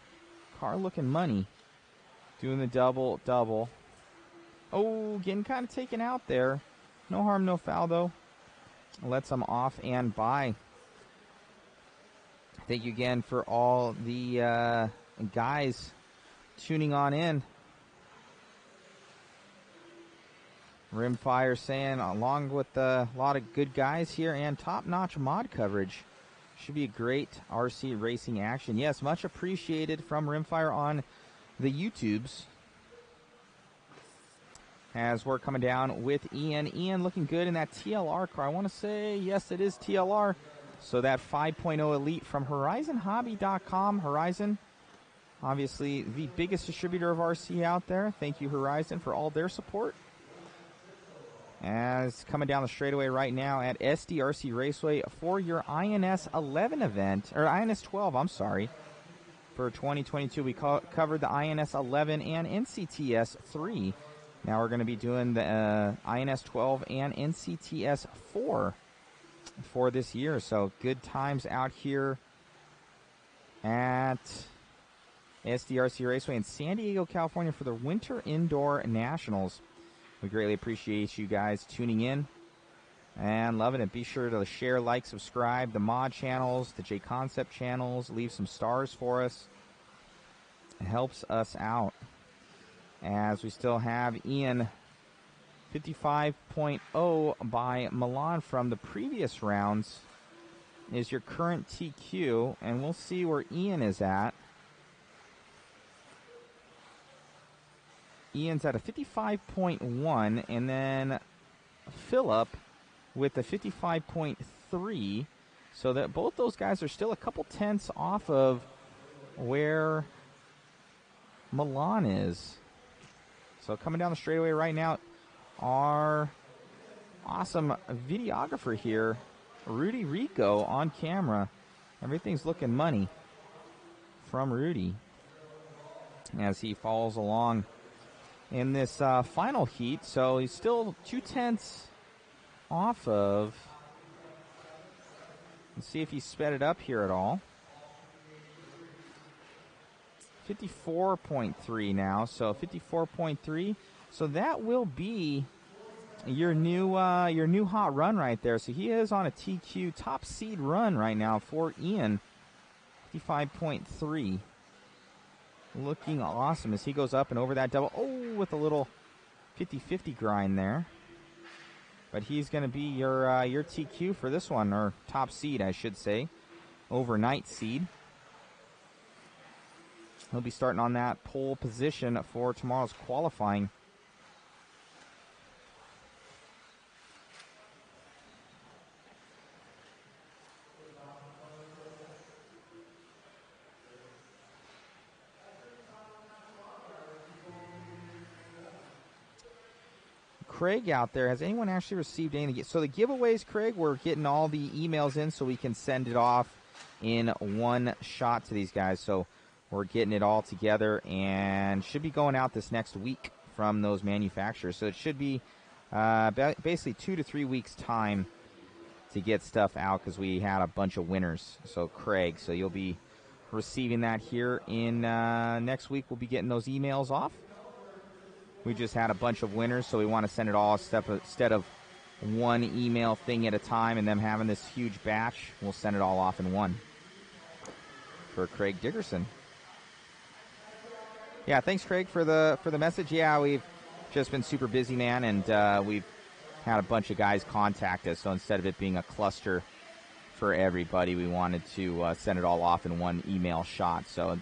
Car looking money. Doing the double. Oh, getting kind of taken out there. No harm, no foul, though. Lets them off and by. Thank you again for all the guys tuning on in. Rimfire saying, along with a lot of good guys here and top-notch mod coverage. Should be a great RC racing action. Yes, much appreciated from Rimfire on the YouTubes. As we're coming down with Ian. Ian looking good in that TLR car. I want to say, yes, it is TLR. So that 5.0 Elite from HorizonHobby.com. Horizon, obviously the biggest distributor of RC out there. Thank you, Horizon, for all their support. As coming down the straightaway right now at SDRC Raceway for your INS11 event, or INS12, I'm sorry, for 2022. We covered the INS11 and NCTS 3. Now we're going to be doing the INS12 and NCTS 4 for this year. So good times out here at SDRC Raceway in San Diego, California for the Winter Indoor Nationals. We greatly appreciate you guys tuning in and loving it. Be sure to share, like, subscribe, the mod channels, the JConcepts channels. Leave some stars for us. It helps us out. As we still have Ian 55.0 by Milan from the previous rounds is your current TQ. And we'll see where Ian is at. Ian's at a 55.1, and then Phillip with a 55.3. So that both those guys are still a couple tenths off of where Milan is. So coming down the straightaway right now, our awesome videographer here, Rudy Rico, on camera. Everything's looking money from Rudy as he follows along in this final heat. So he's still 2 tenths off of. Let's see if he sped it up here at all. 54.3 now, so 54.3. So that will be your new hot run right there. So he is on a TQ top seed run right now for Ian. 55.3. Looking awesome as he goes up and over that double. Oh, with a little 50-50 grind there. But he's going to be your TQ for this one, or top seed, I should say. Overnight seed. He'll be starting on that pole position for tomorrow's qualifying. Craig out there, has anyone actually received anything? So the giveaways, Craig, we're getting all the emails in so we can send it off in one shot to these guys. So we're getting it all together and should be going out this next week from those manufacturers. So it should be basically 2 to 3 weeks' time to get stuff out because we had a bunch of winners. So Craig, so you'll be receiving that here in next week. We'll be getting those emails off. We just had a bunch of winners, so we want to send it all instead of one email thing at a time and them having this huge batch. We'll send it all off in one. For Craig Dickerson. Yeah, thanks, Craig, for the message. Yeah, we've just been super busy, man, and we've had a bunch of guys contact us. So instead of it being a cluster for everybody, we wanted to send it all off in one email shot. So it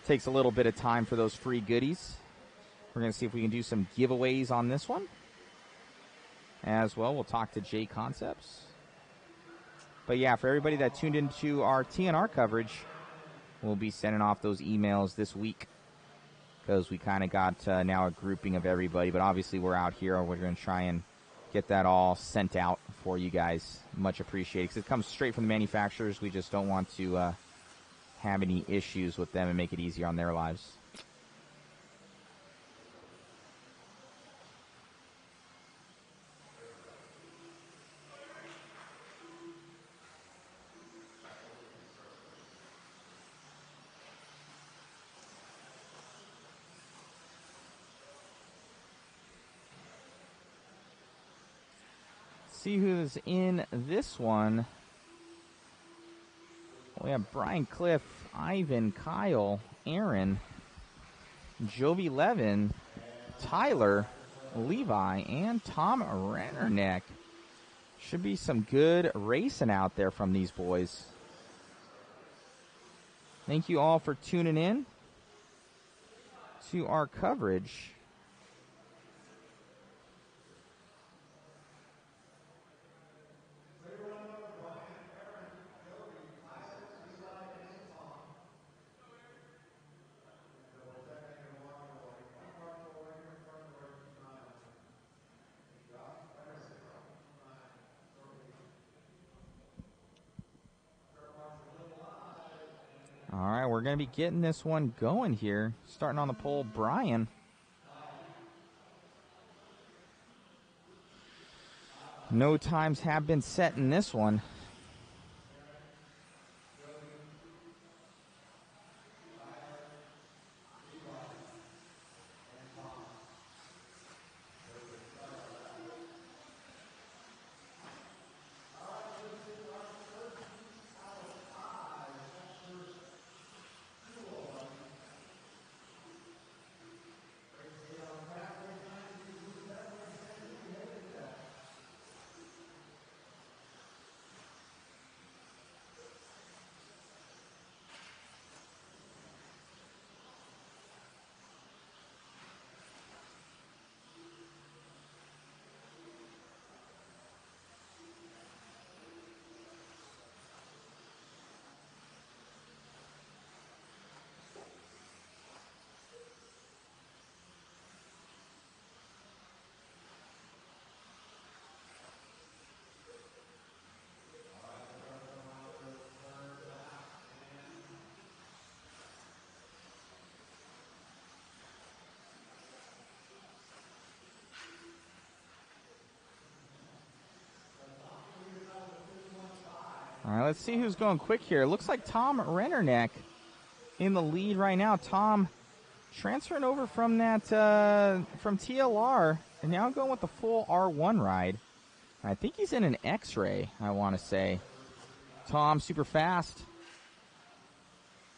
takes a little bit of time for those free goodies. We're going to see if we can do some giveaways on this one. As well, we'll talk to JConcepts. But yeah, for everybody that tuned into our TNR coverage, we'll be sending off those emails this week because we kind of got now a grouping of everybody. But obviously we're out here. We're going to try and get that all sent out for you guys. Much appreciated because it comes straight from the manufacturers. We just don't want to have any issues with them and make it easier on their lives. See who's in this one. We have Brian Cliff, Ivan, Kyle, Aaron, Jovi Levin, Tyler, Levi, and Tom Rennerneck. Should be some good racing out there from these boys. Thank you all for tuning in to our coverage. All right, we're going to be getting this one going here. Starting on the pole, Brian. No times have been set in this one. All right, let's see who's going quick here. It looks like Tom Rennerneck in the lead right now. Tom transferring over from that from TLR and now going with the full R1 ride. I think he's in an X-Ray, I want to say. Tom, super fast.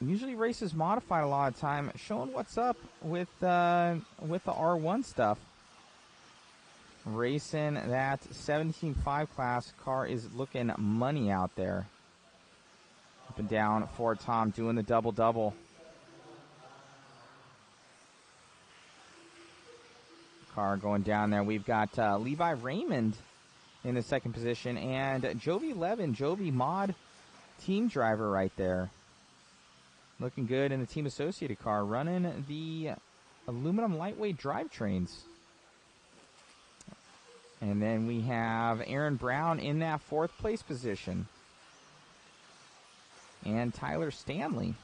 Usually races modified a lot of time, showing what's up with the R1 stuff. Racing that 17.5 class car is looking money out there. Up and down for Tom, doing the double-double. Car going down there. We've got Levi Raymond in the second position, and Jovi Levin, Jovi Mod team driver right there. Looking good in the team associated car, running the aluminum lightweight drivetrains. And then we have Aaron Brown in that 4th place position. And Tyler Stanley.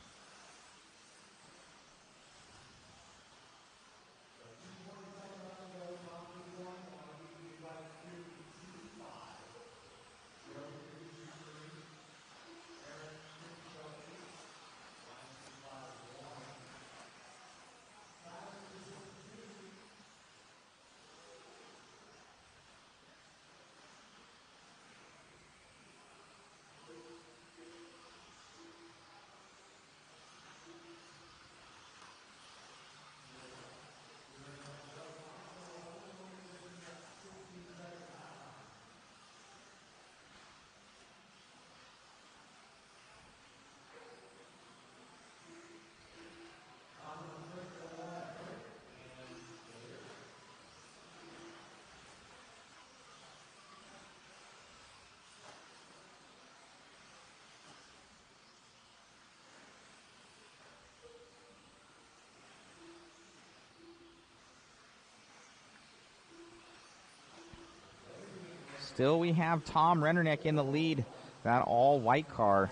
Still, we have Tom Rennerneck in the lead. That all-white car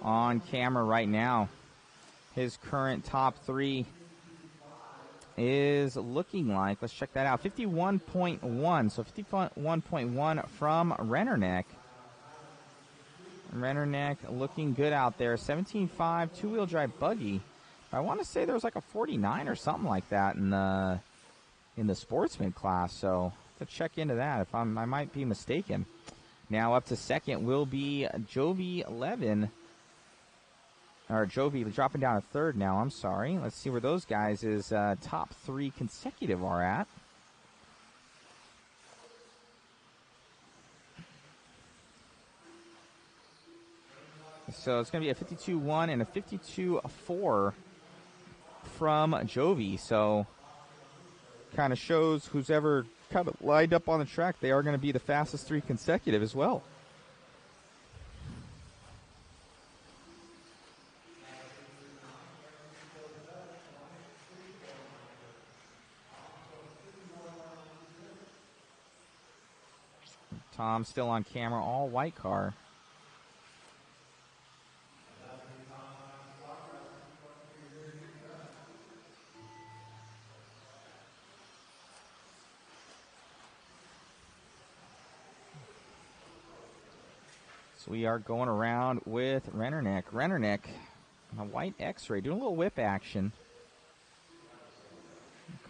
on camera right now. His current top 3 is looking like, let's check that out, 51.1. So 51.1 from Rennerneck. Rennerneck looking good out there. 17.5 two-wheel drive buggy. I want to say there was like a 49 or something like that in the Sportsman class. So to check into that if I might be mistaken. Now up to second will be Jovi Levin. Or Jovi dropping down to third now, I'm sorry. Let's see where those guys' top 3 consecutive are at. So it's going to be a 52.1 and a 52.4 from Jovi. So kind of shows who's ever kind of lined up on the track, they are going to be the fastest 3 consecutive as well. Tom still on camera, all white car. So we are going around with Rennerneck. Rennerneck, a white X-ray, doing a little whip action.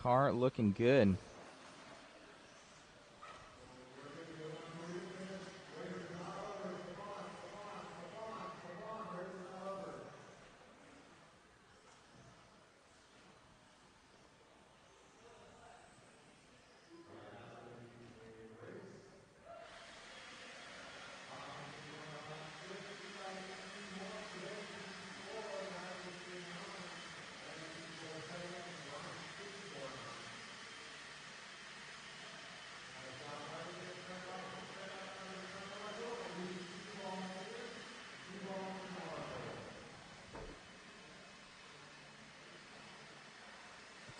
Car looking good.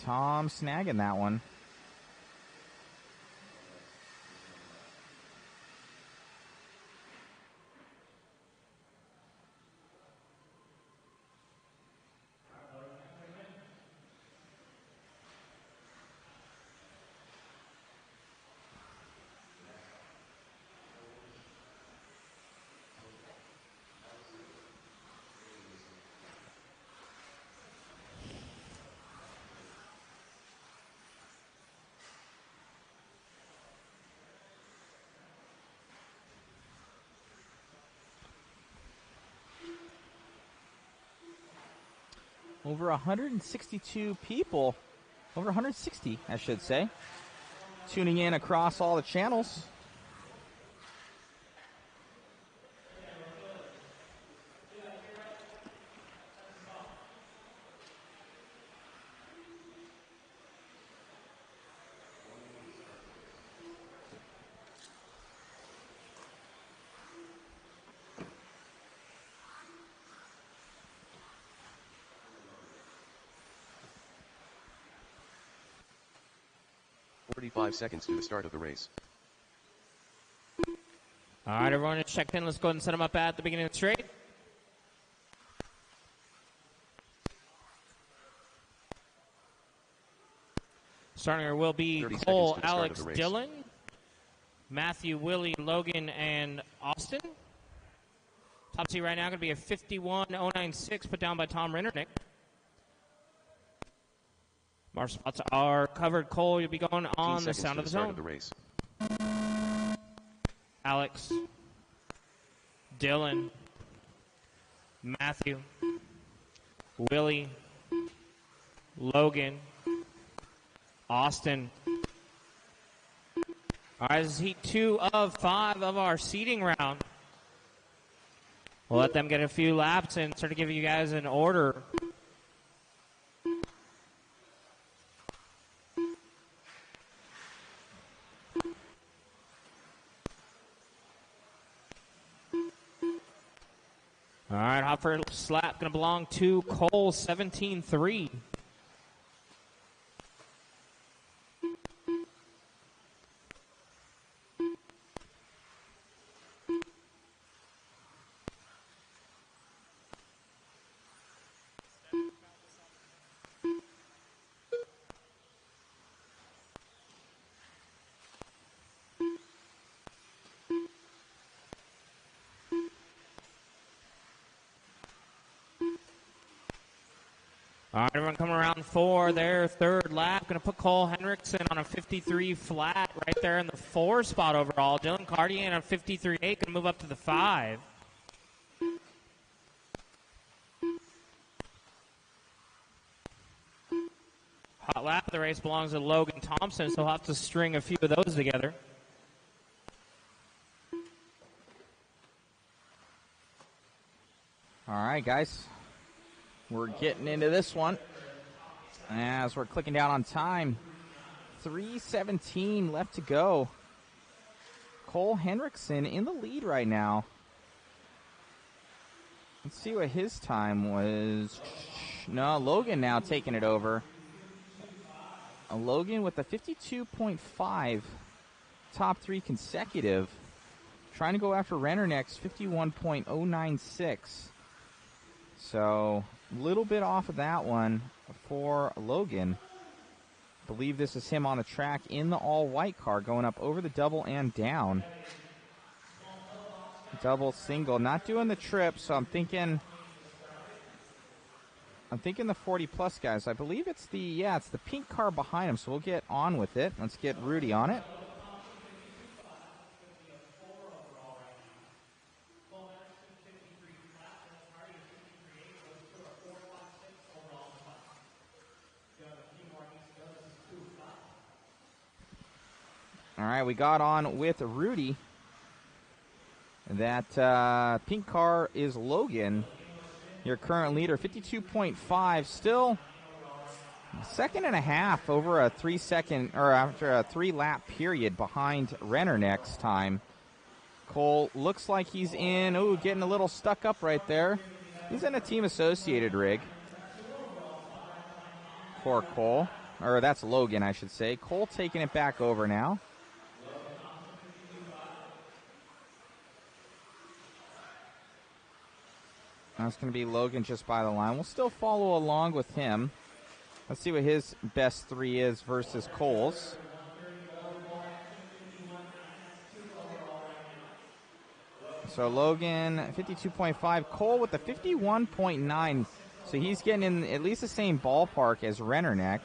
Tom snagging that one. Over 162 people, over 160, I should say, tuning in across all the channels. 35 seconds to the start of the race. All right, everyone is checked in. Let's go ahead and set them up at the beginning of the straight. Starting here will be Cole, Alex, Dylan, Matthew, Willie, Logan, and Austin. Top seat right now going to be a 51.096 put down by Tom Rennerneck. Our spots are covered. Cole, you'll be going on the sound of the zone. Of the race. Alex, Dylan, Matthew, Willie, Logan, Austin. All right, this is heat 2 of 5 of our seating round. We'll let them get a few laps and start to give you guys an order. All right, hot first lap going to belong to Cole, 17.3. All right, everyone coming around for their third lap. Going to put Cole Henriksen on a 53 flat right there in the 4 spot overall. Dylan Cartier on a 53.8. Going to move up to the 5. Hot lap of the race belongs to Logan Thompson, so he'll have to string a few of those together. All right, guys. We're getting into this one as we're clicking down on time. 3:17 left to go. Cole Henriksen in the lead right now. Let's see what his time was. No, Logan now taking it over. Logan with a 52.5, top 3 consecutive. Trying to go after Rennerneck's 51.096. So, a little bit off of that one for Logan. I believe this is him on the track in the all-white car, going up over the double and down. Double, single, not doing the trip, so I'm thinking the 40-plus guys. I believe it's the pink car behind him, so we'll get on with it. Let's get Rudy on it. All right, we got on with Rudy. That pink car is Logan, your current leader, 52.5. Still second and a half over a 3-second, or after a 3-lap period behind Rennerneck's time. Cole looks like he's in, getting a little stuck up right there. He's in a team associated rig for Cole. Or that's Logan, I should say. Cole taking it back over now. That's going to be Logan just by the line. We'll still follow along with him. Let's see what his best 3 is versus Cole's. So Logan, 52.5. Cole with the 51.9. So he's getting in at least the same ballpark as Rennerneck.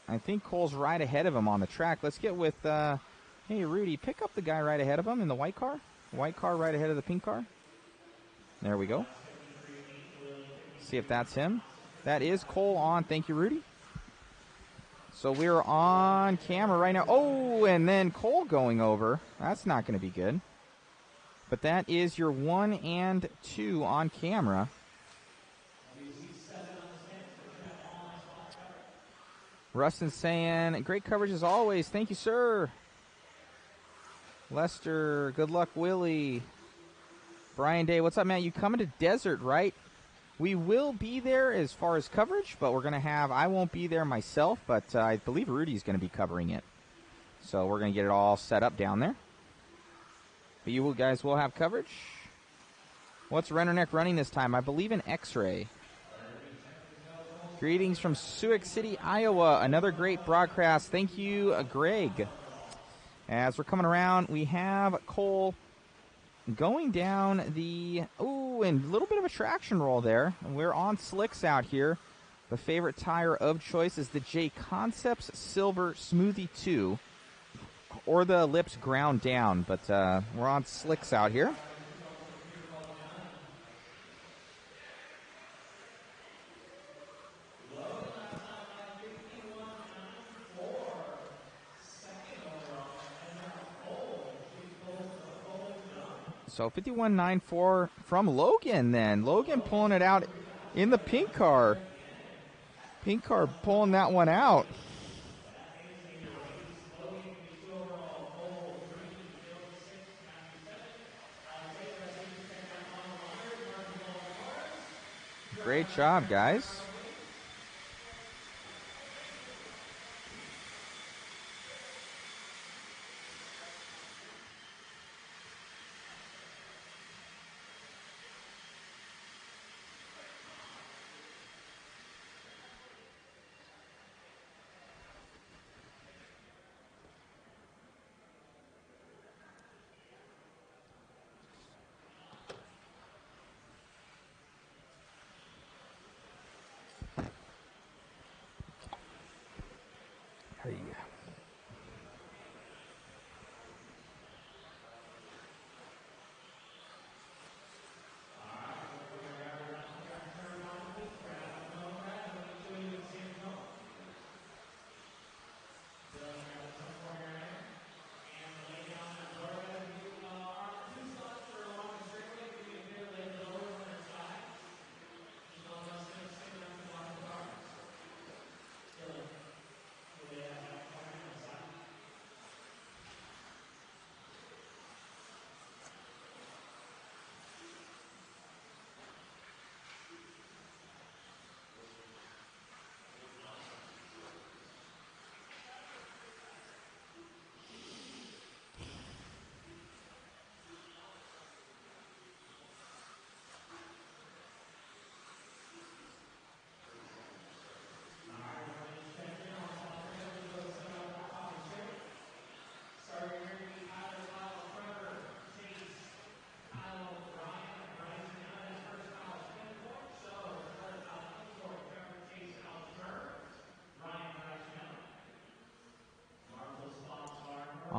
I think Cole's right ahead of him on the track. Let's get with, hey, Rudy, pick up the guy right ahead of him in the white car. White car right ahead of the pink car. There we go. See if that's him. That is Cole on. Thank you, Rudy. So we're on camera right now. Oh, and then Cole going over. That's not going to be good. But that is your 1 and 2 on camera. Rustin saying, great coverage as always. Thank you, sir. Lester, good luck, Willie. Brian Day, what's up, man? You coming to Desert, right? We will be there as far as coverage, but we're going to have, I won't be there myself, but I believe Rudy's going to be covering it. So we're going to get it all set up down there. But you guys will have coverage. What's Rennerneck running this time? I believe an X-ray. Greetings from Sioux City, Iowa. Another great broadcast. Thank you, Greg. As we're coming around, we have Cole going down the, and a little bit of a traction roll there. We're on slicks out here. The favorite tire of choice is the JConcepts Silver Smoothie 2, or the Ellipse ground down, but we're on slicks out here. So 51.94 from Logan then. Logan pulling it out in the pink car. Pink car pulling that one out. Great job, guys.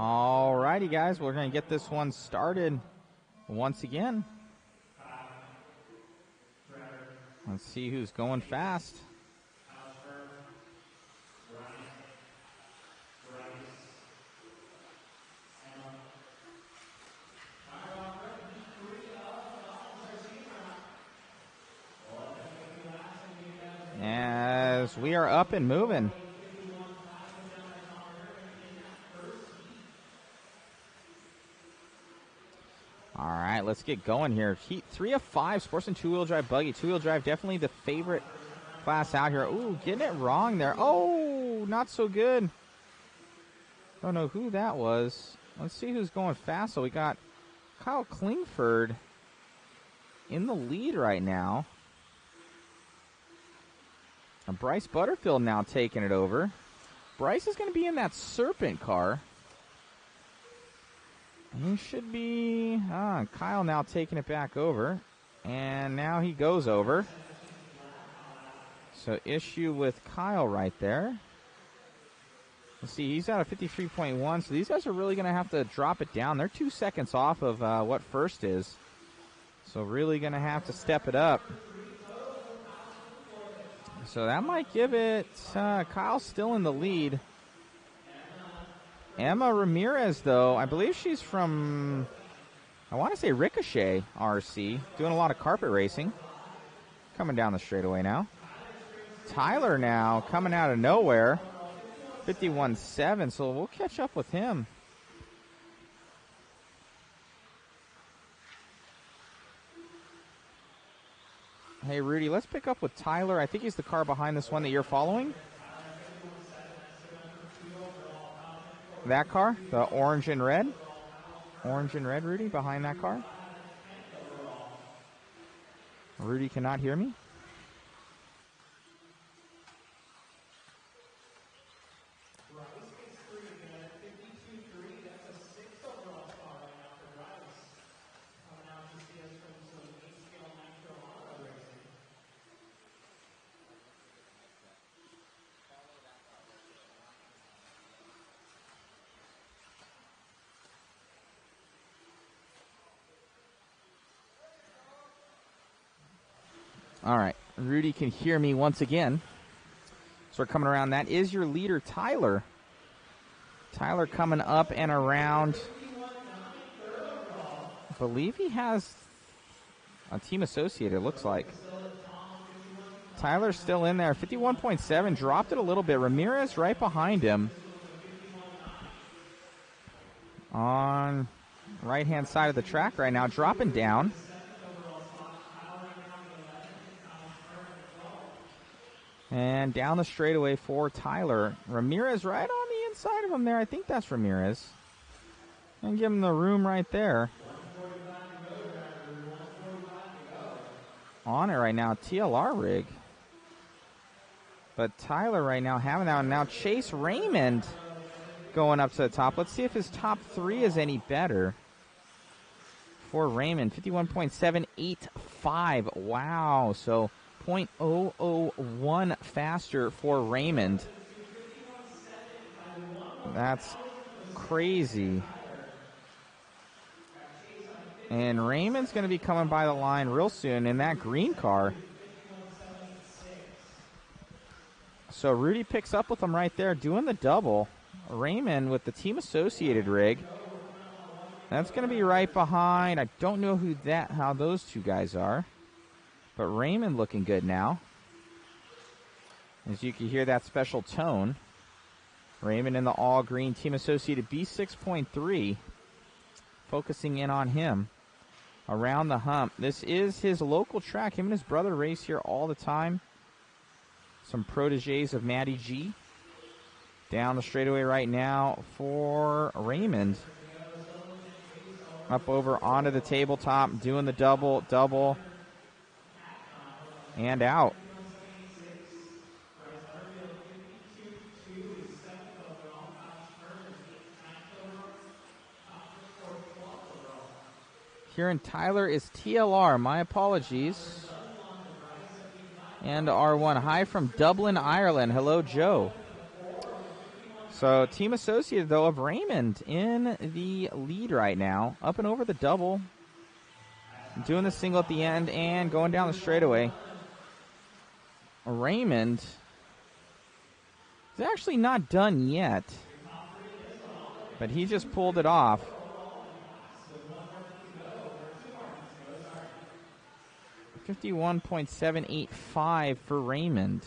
All righty, guys. We're going to get this one started once again. Let's see who's going fast. As we are up and moving. All right, let's get going here. Heat 3 of 5, Sportsman two-wheel drive buggy. Two-wheel drive, definitely the favorite class out here. Ooh, getting it wrong there. Oh, not so good. Don't know who that was. Let's see who's going fast. So we got Kyle Klingford in the lead right now. And Bryce Butterfield now taking it over. Bryce is going to be in that Serpent car. He should be, Kyle now taking it back over. And now he goes over. So issue with Kyle right there. Let's see, he's at a 53.1. So these guys are really going to have to drop it down. They're 2 seconds off of what first is. So really going to have to step it up. So that might give it, Kyle's still in the lead. Emma Ramirez, though, I believe she's from, I want to say Ricochet RC, doing a lot of carpet racing. Coming down the straightaway now. Tyler now coming out of nowhere, 51.7, so we'll catch up with him. Hey, Rudy, let's pick up with Tyler. I think he's the car behind this one that you're following. That car, the orange and red. Orange and red, Rudy, behind that car. Rudy cannot hear me. All right, Rudy can hear me once again. So we're coming around. That is your leader, Tyler. Tyler coming up and around. I believe he has a team associate, it looks like. Tyler's still in there. 51.7, dropped it a little bit. Ramirez right behind him. On right-hand side of the track right now, dropping down. And down the straightaway for Tyler. Ramirez right on the inside of him there. I think that's Ramirez. And give him the room right there. On it right now, TLR rig. But Tyler right now having that one. Now Chase Raymond going up to the top. Let's see if his top three is any better. For Raymond, 51.785. Wow, so 0.001 faster for Raymond. That's crazy. And Raymond's going to be coming by the line real soon in that green car. So Rudy picks up with him right there, doing the double. Raymond with the team associated rig. That's going to be right behind. I don't know how those two guys are. But Raymond looking good now. As you can hear that special tone. Raymond in the all-green team associated B6.3. Focusing in on him. Around the hump. This is his local track. Him and his brother race here all the time. Some proteges of Matty G. Down the straightaway right now for Raymond. Up over onto the tabletop. Doing the double. And out. Here in Tyler is TLR. My apologies. And R1. Hi from Dublin, Ireland. Hello, Joe. So team associated, though, of Raymond in the lead right now. Up and over the double. Doing the single at the end and going down the straightaway. Raymond is actually not done yet, but he just pulled it off. .785 for Raymond.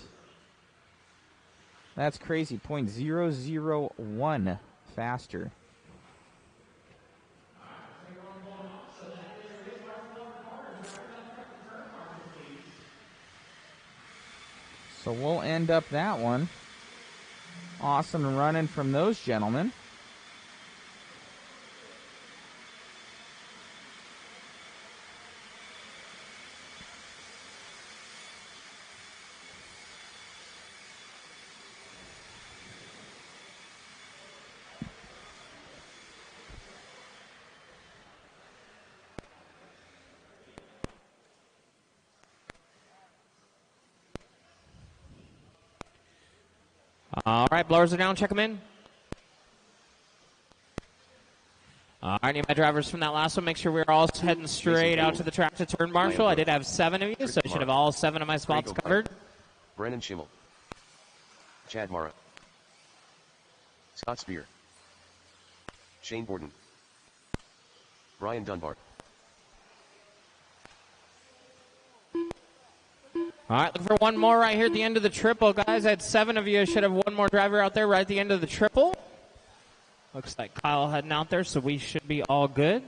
That's crazy. 0.001 faster. So we'll end up that one. Awesome running from those gentlemen. All right, blowers are down. Check them in. All right, need my drivers from that last one. Make sure we're all heading straight out to the track to turn Marshall. I did have 7 of you, so I should have all 7 of my spots Rico, covered. Brennan Schimmel. Chad Mara. Scott Speer. Shane Borden. Brian Dunbar. All right, look for one more right here at the end of the triple, guys. I had 7 of you. I should have one more driver out there right at the end of the triple. Looks like Kyle heading out there, so we should be all good.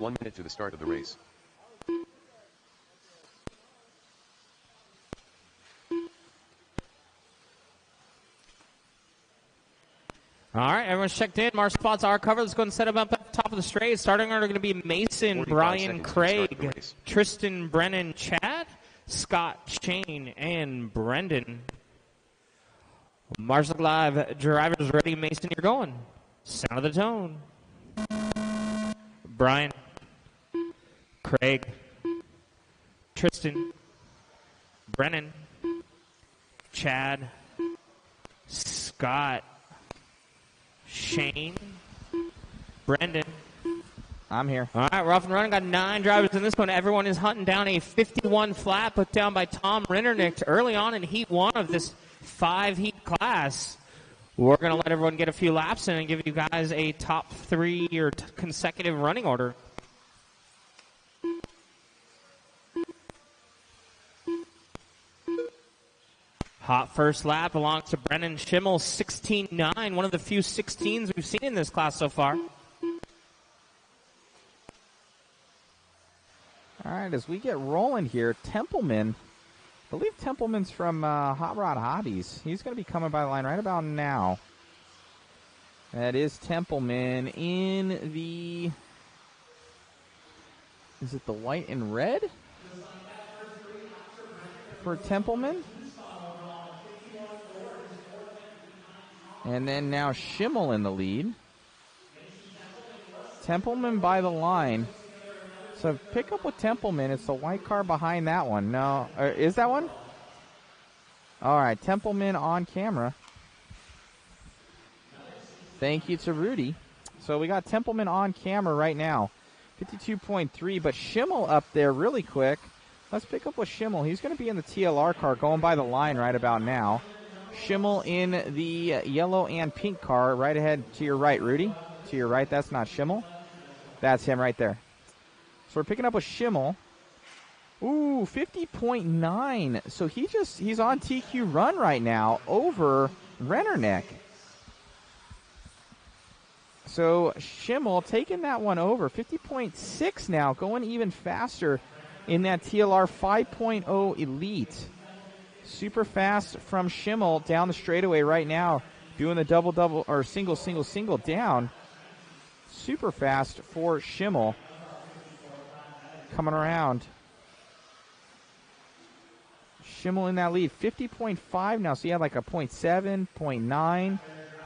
1 minute to the start of the race. All right, everyone's checked in. Mark spots are covered. Let's go and set them up at the top of the straight. Starting order going to be Mason, Brian, Craig, Tristan, Brennan, Chad, Scott, Shane, and Brendan. Marshall Live, drivers ready. Mason, you're going. Sound of the tone. Brian, Craig, Tristan, Brennan, Chad, Scott, Shane, Brendan. I'm here. All right, we're off and running. Got 9 drivers in this one. Everyone is hunting down a 51 flat put down by Tom Rennerneck early on in Heat 1 of this 5-heat class. We're going to let everyone get a few laps in and give you guys a top 3 or consecutive running order. Hot first lap belongs to Brennan Schimmel, 16.9, one of the few 16s we've seen in this class so far. All right, as we get rolling here, Templeman, I believe Templeman's from Hot Rod Hobbies. He's going to be coming by the line right about now. That is Templeman in the, is it the white and red for Templeman? And then now Schimmel in the lead. Templeman by the line. So pick up with Templeman. It's the white car behind that one. No, is that one? All right, Templeman on camera. Thank you to Rudy. So we got Templeman on camera right now. 52.3, but Schimmel up there really quick. Let's pick up with Schimmel. He's going to be in the TLR car going by the line right about now. Schimmel in the yellow and pink car right ahead to your right, Rudy. To your right, that's not Schimmel. That's him right there. So we're picking up with Schimmel. Ooh, 50.9. So he's on TQ run right now over Rennerneck. So Schimmel taking that one over. 50.6 now, going even faster in that TLR 5.0 Elite. Super fast from Schimmel down the straightaway right now, doing the double-double or single down. Super fast for Schimmel coming around. Schimmel in that lead, 50.5 now, so he had like a 0.7, 0.9.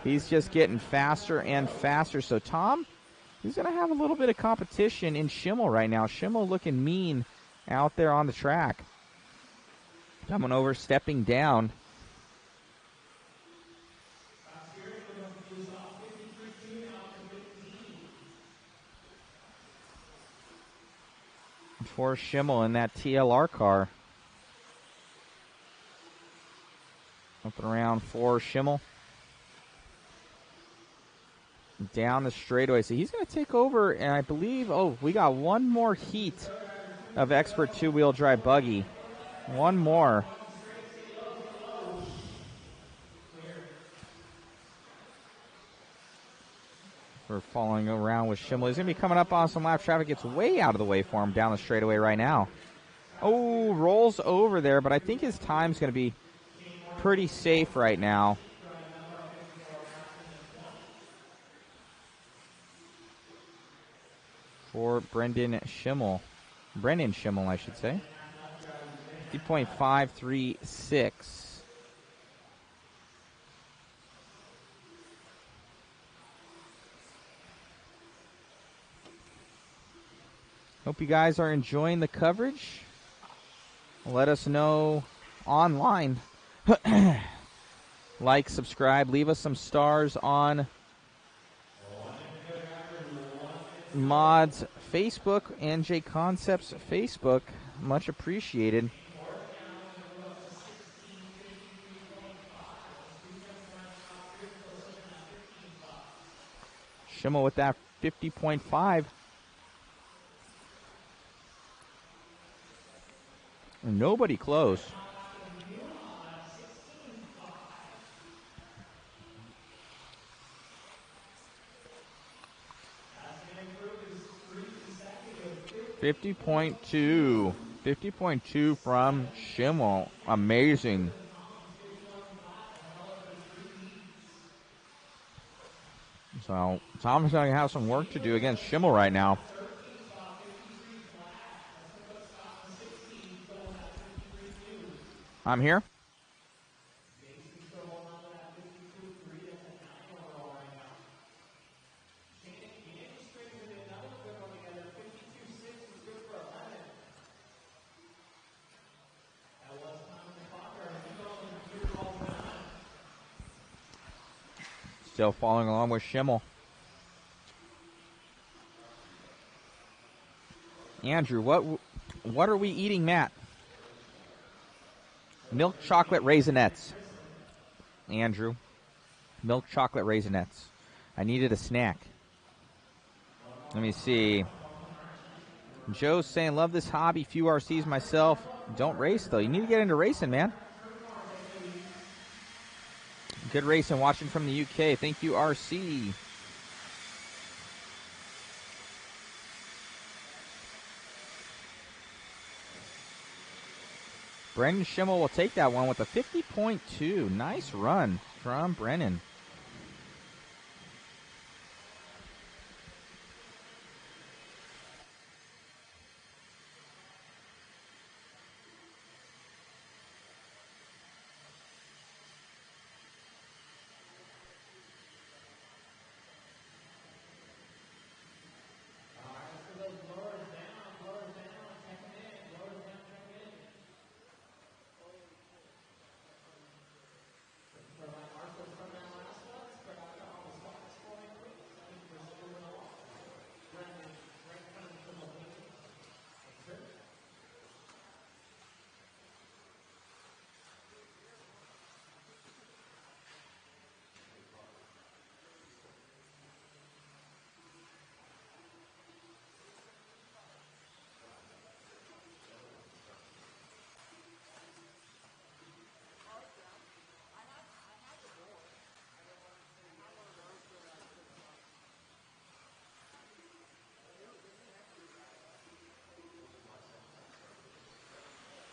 He's just getting faster and faster. So Tom, he's going to have a little bit of competition in Schimmel right now. Schimmel looking mean out there on the track. Coming over, stepping down. For Schimmel in that TLR car. Up and around for Schimmel. Down the straightaway. So he's going to take over, and I believe, we got one more heat of Expert two-wheel drive buggy. One more. We're following around with Schimmel. He's going to be coming up on some lap traffic. Gets way out of the way for him down the straightaway right now. Oh, rolls over there, but I think his time's going to be pretty safe right now. For Brendan Schimmel. Brennan Schimmel, I should say. 50.536. Hope you guys are enjoying the coverage. Let us know online. Like, subscribe, leave us some stars on Mods Facebook and JConcepts Facebook. Much appreciated. Schimmel with that 50.5. Nobody close. 50.2. 50.2 from Schimmel. Amazing. So Thompson's going to have some work to do against Schimmel right now. I'm here. Still following along with Schimmel. Andrew, what are we eating, Matt? Milk chocolate raisinets. Andrew, milk chocolate raisinets. I needed a snack. Let me see. Joe's saying, love this hobby. Few RCs myself. Don't race, though. You need to get into racing, man. Good racing, watching from the UK. Thank you, RC. Brendan Schimmel will take that one with a 50.2. Nice run from Brennan.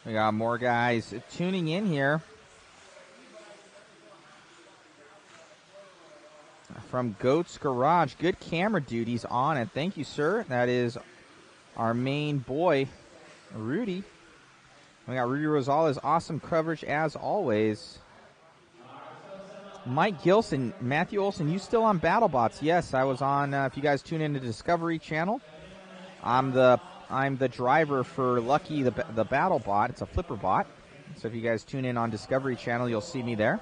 We got more guys tuning in here from Goat's Garage. Good camera duties on it. Thank you, sir. That is our main boy, Rudy. We got Rudy Rosales. Awesome coverage as always. Mike Gilson, Matthew Olson, you still on BattleBots? Yes, I was on. If you guys tune in to the Discovery Channel, I'm the driver for Lucky, the BattleBot. It's a flipper bot. So if you guys tune in on Discovery Channel, you'll see me there.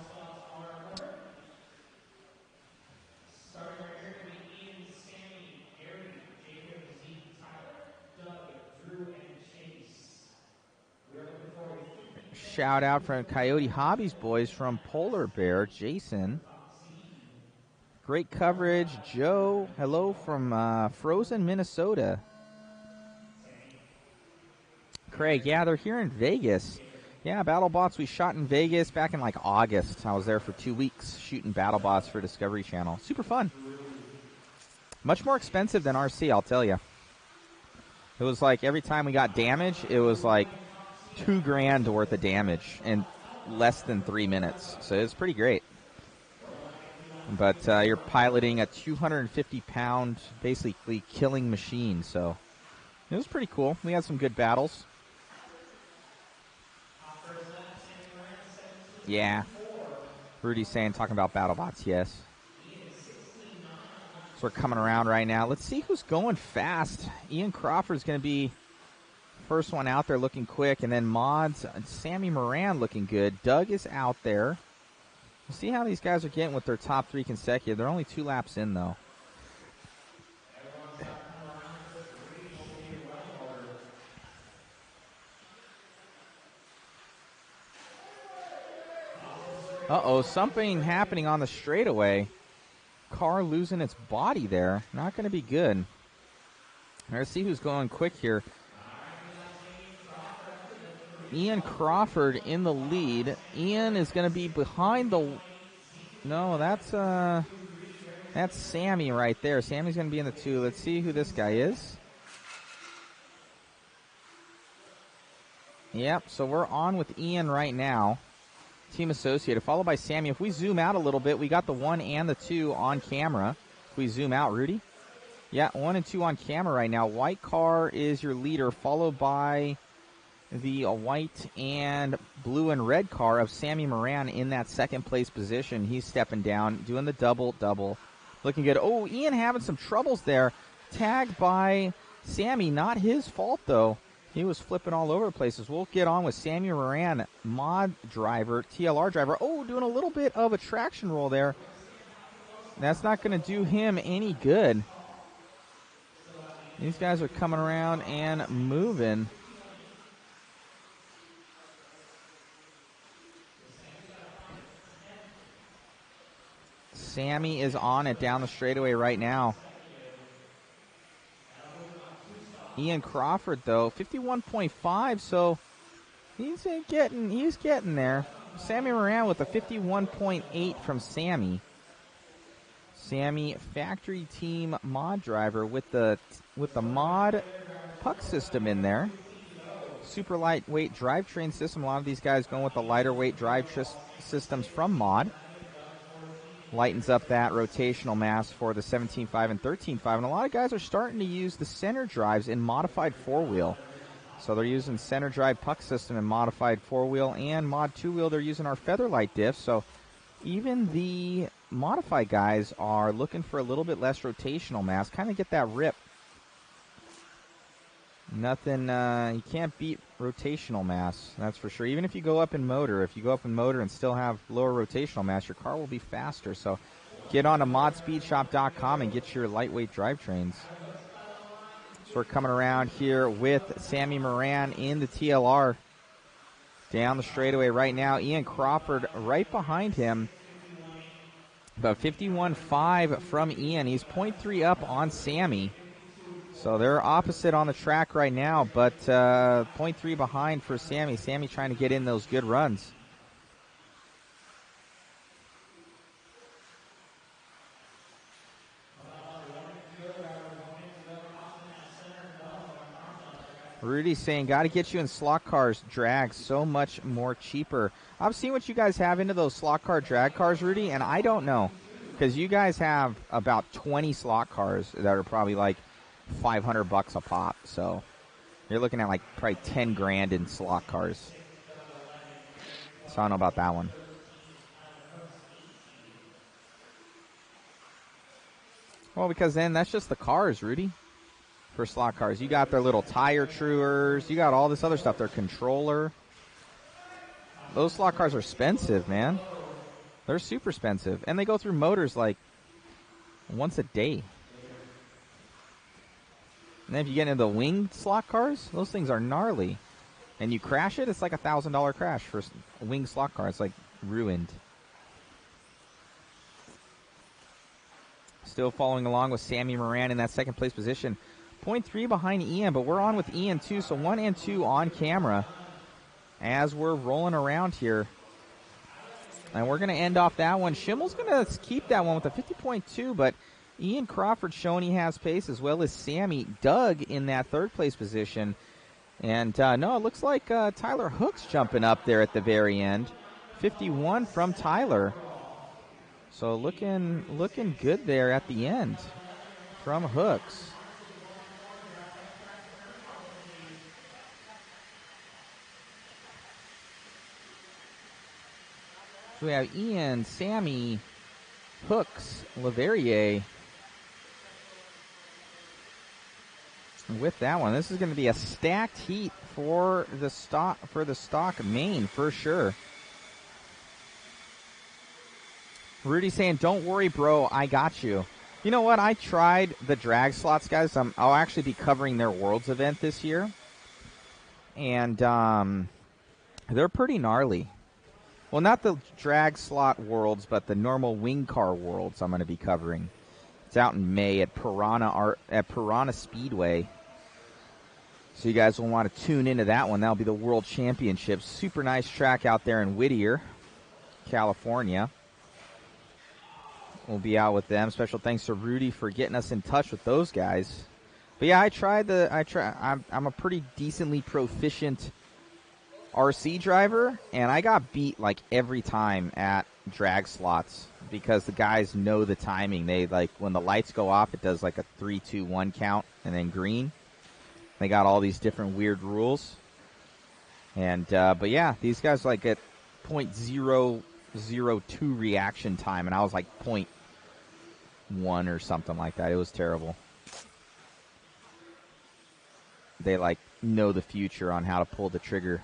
Shout out from Coyote Hobbies boys from Polar Bear, Jason. Great coverage, Joe. Hello from Frozen, Minnesota. Craig, yeah, they're here in Vegas. Yeah, BattleBots we shot in Vegas back in like August. I was there for 2 weeks shooting BattleBots for Discovery Channel. Super fun. Much more expensive than RC, I'll tell you. It was like every time we got damage, it was like $2,000 worth of damage in less than 3 minutes. So it's pretty great. But you're piloting a 250-pound, basically killing machine. So it was pretty cool. We had some good battles. Yeah. Rudy's saying, talking about BattleBots, yes. So we're coming around right now. Let's see who's going fast. Ian Crawford's going to be first one out there looking quick, and then Mods and Sammy Moran looking good. Doug is out there. We'll see how these guys are getting with their top 3 consecutive. They're only 2 laps in, though. Uh-oh, something happening on the straightaway. Car losing its body there. Not going to be good. Let's see who's going quick here. Ian Crawford in the lead. Ian is going to be behind the... No, that's Sammy right there. Sammy's going to be in the 2. Let's see who this guy is. Yep, so we're on with Ian right now, team associated, followed by Sammy. If we zoom out a little bit, we got the 1 and the 2 on camera. If we zoom out, Rudy? Yeah, 1 and 2 on camera right now. White car is your leader, followed by the white and blue and red car of Sammy Moran in that second place position. He's stepping down, doing the double. Looking good. Oh, Ian having some troubles there. Tagged by Sammy. Not his fault, though. He was flipping all over the places. We'll get on with Sammy Moran, mod driver, TLR driver. Oh, doing a little bit of a traction roll there. That's not going to do him any good. These guys are coming around and moving. Sammy is on it down the straightaway right now. Ian Crawford, though, 51.5, so he's getting there. Sammy Moran with a 51.8 from Sammy. Sammy, factory team mod driver with the mod puck system in there. Super lightweight drivetrain system. A lot of these guys going with the lighter weight drive systems from mod. Lightens up that rotational mass for the 17.5 and 13.5. And a lot of guys are starting to use the center drives in modified four-wheel. So they're using center drive puck system in modified four-wheel and mod two-wheel. They're using our Featherlight diff. So even the modified guys are looking for a little bit less rotational mass. Kind of get that rip. Nothing, you can't beat rotational mass, that's for sure. Even if you go up in motor, and still have lower rotational mass, your car will be faster. So get on to modspeedshop.com and get your lightweight drivetrains. So we're coming around here with Sammy Moran in the TLR. Down the straightaway right now. Ian Crawford right behind him. About 51.5 from Ian. He's 0.3 up on Sammy. So they're opposite on the track right now, but 0.3 behind for Sammy. Sammy trying to get in those good runs. Rudy saying, got to get you in slot cars, drag, so much more cheaper. I've seen what you guys have into those slot car drag cars, Rudy, and I don't know. Because you guys have about 20 slot cars that are probably like $500 a pop, so you're looking at like probably 10 grand in slot cars. So I don't know about that one. Well, because then that's just the cars, Rudy, for slot cars. You got their little tire truers, you got all this other stuff, their controller. Those slot cars are expensive, man. They're super expensive, and they go through motors like once a day. And then if you get into the winged slot cars, those things are gnarly. And you crash it, it's like $1,000 crash for a winged slot car. It's like ruined. Still following along with Sammy Moran in that second place position. 0.3 behind Ian, but we're on with Ian too. So 1 and 2 on camera as we're rolling around here. And we're going to end off that one. Schimmel's going to keep that one with a 50.2, but Ian Crawford showing he has pace, as well as Sammy. Doug in that third place position. And no, it looks like Tyler Hooks jumping up there at the very end. 51 from Tyler. So looking good there at the end from Hooks. So we have Ian, Sammy, Hooks, Leverrier. With that one, this is going to be a stacked heat for the stock main for sure. Rudy saying, "Don't worry, bro, I got you." You know what? I tried the drag slots, guys. I'll actually be covering their Worlds event this year, and they're pretty gnarly. Well, not the drag slot Worlds, but the normal wing car Worlds. I'm going to be covering. It's out in May at Piranha Speedway. So you guys will want to tune into that one. That'll be the World Championships. Super nice track out there in Whittier, California. We'll be out with them. Special thanks to Rudy for getting us in touch with those guys. But yeah, I'm a pretty decently proficient RC driver, and I got beat like every time at drag slots because the guys know the timing. They like when the lights go off, it does like a 3, 2, 1 count, and then green. They got all these different weird rules. And but yeah, these guys like at 0.002 reaction time, and I was like 0.1 or something like that. It was terrible. They like know the future on how to pull the trigger.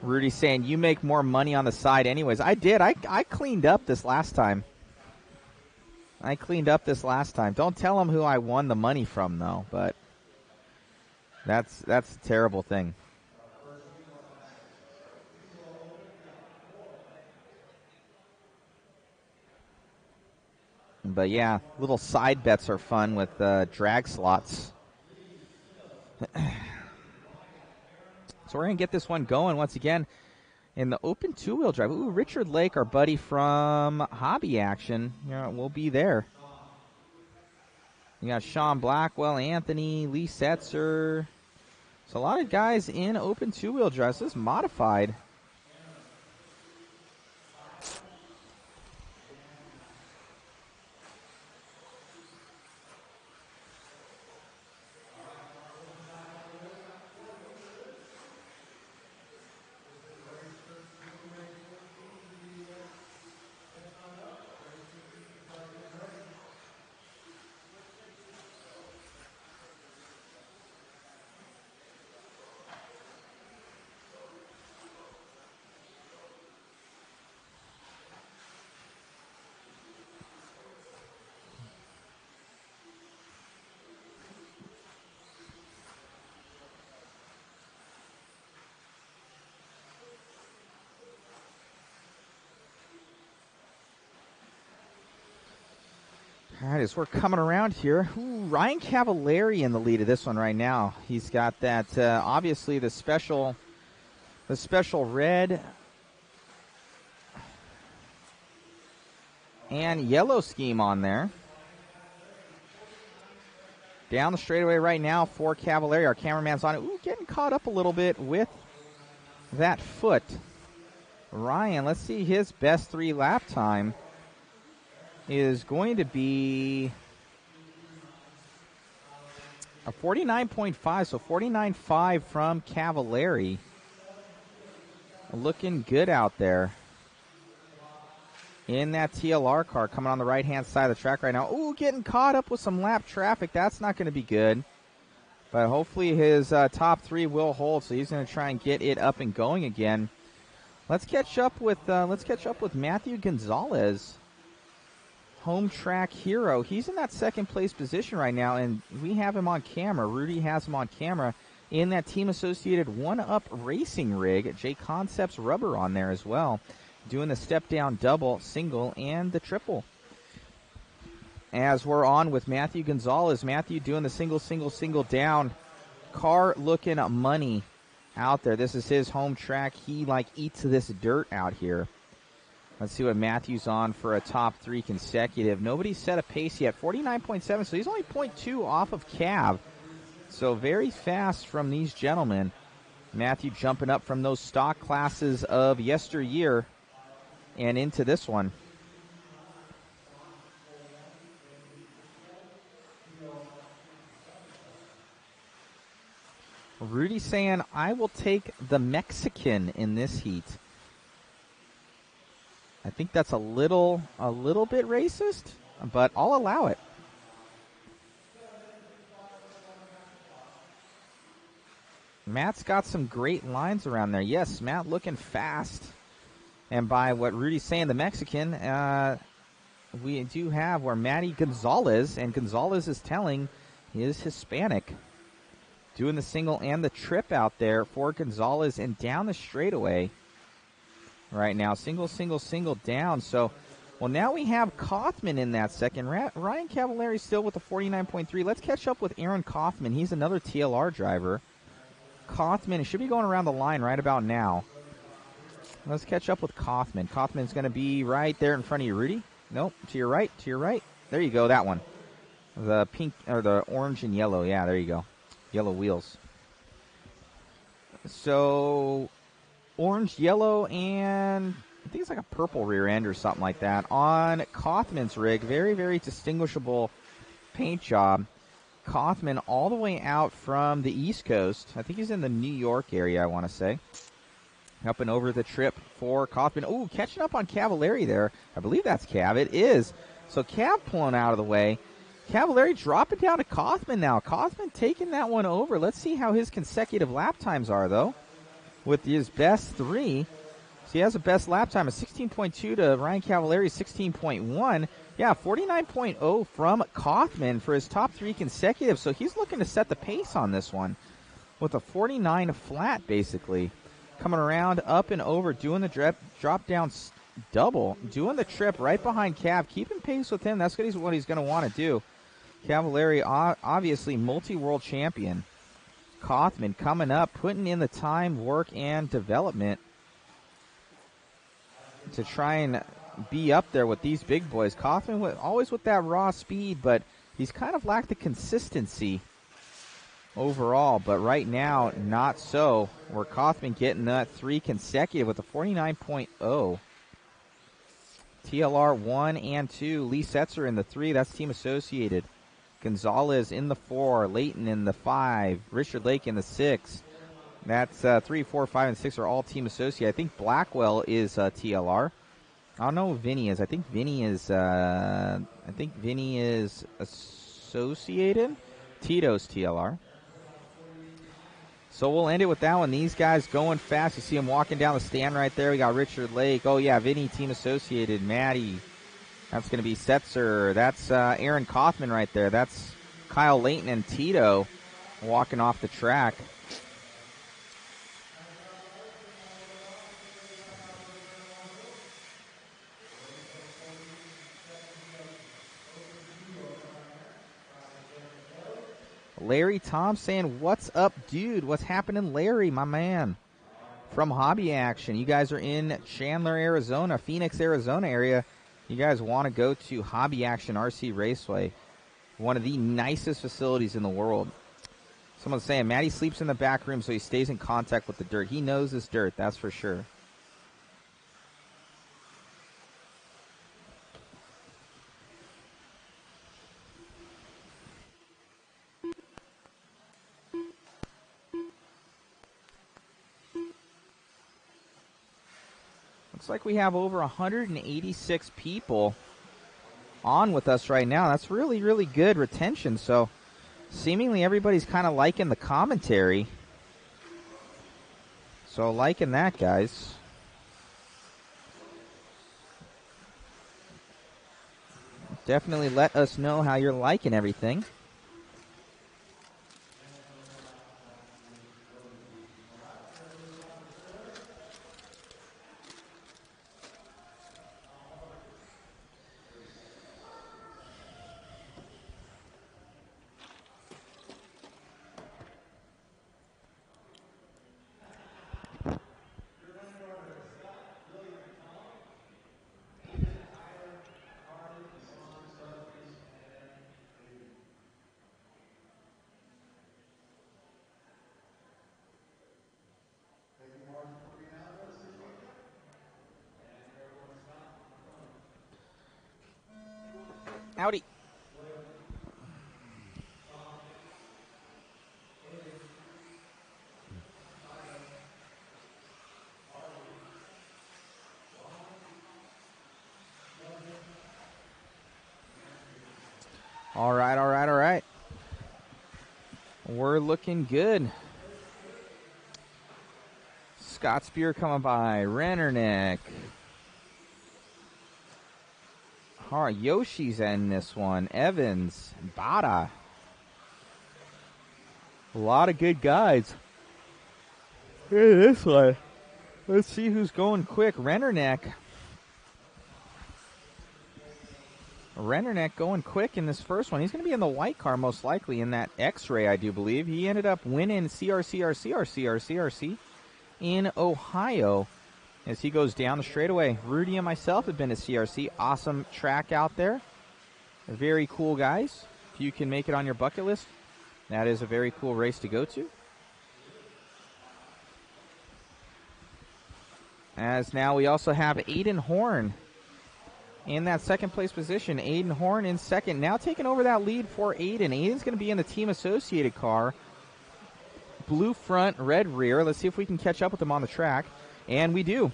Rudy saying, you make more money on the side anyways. I did. I cleaned up this last time. Don't tell them who I won the money from, though. But that's a terrible thing. But, yeah, little side bets are fun with drag slots. So we're going to get this one going once again in the open two-wheel drive. Ooh, Richard Lake, our buddy from Hobby Action, will be there. You got Sean Blackwell, Anthony, Lee Setzer. So a lot of guys in open two-wheel drive. So this is modified. All right, as we're coming around here, Ryan Cavalieri in the lead of this one right now. He's got that, obviously, the special red and yellow scheme on there. Down the straightaway right now for Cavalieri. Our cameraman's on it. Ooh, getting caught up a little bit with that foot. Ryan, let's see his best 3 lap time. Is going to be a 49.5, so 49.5 from Cavalieri. Looking good out there in that TLR car coming on the right-hand side of the track right now. Ooh, getting caught up with some lap traffic. That's not going to be good. But hopefully his top 3 will hold, so he's going to try and get it up and going again. Let's catch up with Matthew Gonzalez. Home track hero. He's in that second place position right now, and we have him on camera. Rudy has him on camera in that team associated 1-up racing rig. JConcepts rubber on there as well. Doing the step down double, single, and the triple. As we're on with Matthew Gonzalez. Matthew doing the single down. Car looking money out there. This is his home track. He eats this dirt out here. Let's see what Matthew's on for a top 3 consecutive. Nobody's set a pace yet. 49.7, so he's only 0.2 off of Cav. So very fast from these gentlemen. Matthew jumping up from those stock classes of yesteryear and into this one. Rudy saying, I will take the Mexican in this heat. I think that's a little bit racist, but I'll allow it. Matt's got some great lines around there. Yes, Matt looking fast. And by what Rudy's saying, the Mexican, we do have where Matty Gonzalez, and Gonzalez is telling, is Hispanic. Doing the single and the trip out there for Gonzalez and down the straightaway. Right now, single down. So, well, now we have Kaufman in that second. Ryan Cavalieri still with the 49.3. Let's catch up with Aaron Kaufman. He's another TLR driver. Kaufman should be going around the line right about now. Let's catch up with Kaufman. Kaufman's going to be right there in front of you, Rudy. Nope, to your right. There you go, that one. The pink, or the orange and yellow. Yeah, there you go. Yellow wheels. So, orange, yellow, and I think it's like a purple rear end or something like that on Kaufman's rig. Very, very distinguishable paint job. Kaufman all the way out from the East Coast. I think he's in the New York area, I want to say. Up and over the trip for Kaufman. Oh, catching up on Cavalieri there. I believe that's Cav. It is. So Cav pulling out of the way. Cavalieri dropping down to Kaufman now. Kaufman taking that one over. Let's see how his consecutive lap times are, though, with his best 3. So he has a best lap time of 16.2 to Ryan Cavalieri's 16.1. Yeah, 49.0 from Kaufman for his top 3 consecutive. So he's looking to set the pace on this one with a 49 flat, basically. Coming around, up and over, doing the drop down double, doing the trip right behind Cav, keeping pace with him. That's what he's going to want to do. Cavalieri, obviously multi-world champion. Kaufman coming up, putting in the time, work, and development to try and be up there with these big boys. Kaufman always with that raw speed, but he's kind of lacked the consistency overall. But right now, not so. Where Kaufman getting that 3 consecutive with a 49.0. TLR 1 and 2. Lee Setzer in the 3. That's team associated. Gonzalez in the 4. Layton in the 5. Richard Lake in the 6. That's 3, 4, 5, and 6 are all team associated. I think Blackwell is TLR. I don't know who Vinny is. I think Vinny is associated. Tito's TLR. So we'll end it with that one. These guys going fast. You see them walking down the stand right there. We got Richard Lake. Oh, yeah, Vinny, team associated. Maddie. That's going to be Setzer. That's Aaron Kaufman right there. That's Kyle Layton and Tito walking off the track. Larry Thompson, what's up, dude? What's happening, Larry, my man? From Hobby Action. You guys are in Chandler, Arizona, Phoenix, Arizona area. You guys want to go to Hobby Action RC Raceway, one of the nicest facilities in the world. Someone's saying Matty sleeps in the back room so he stays in contact with the dirt. He knows this dirt, that's for sure. Looks like we have over 186 people on with us right now. That's really, really good retention. So seemingly everybody's kind of liking the commentary. So liking that, guys. Definitely let us know how you're liking everything. Howdy. All right. We're looking good. Scott Speer coming by. Rennerneck. Yoshi's in this one. Evans. Bada. A lot of good guys. Here, this one. Let's see who's going quick. Rennerneck going quick in this first one. He's going to be in the white car most likely in that X-Ray, I do believe. He ended up winning CRC in Ohio as he goes down the straightaway. Rudy and myself have been to CRC. Awesome track out there. Very cool guys. If if you can make it on your bucket list, that is a very cool race to go to. As now we also have Aiden Horn in that second place position. Aiden Horn in second, now taking over that lead for Aiden. Aiden's going to be in the team associated car. Blue front, red rear. Let's see if we can catch up with him on the track. And we do.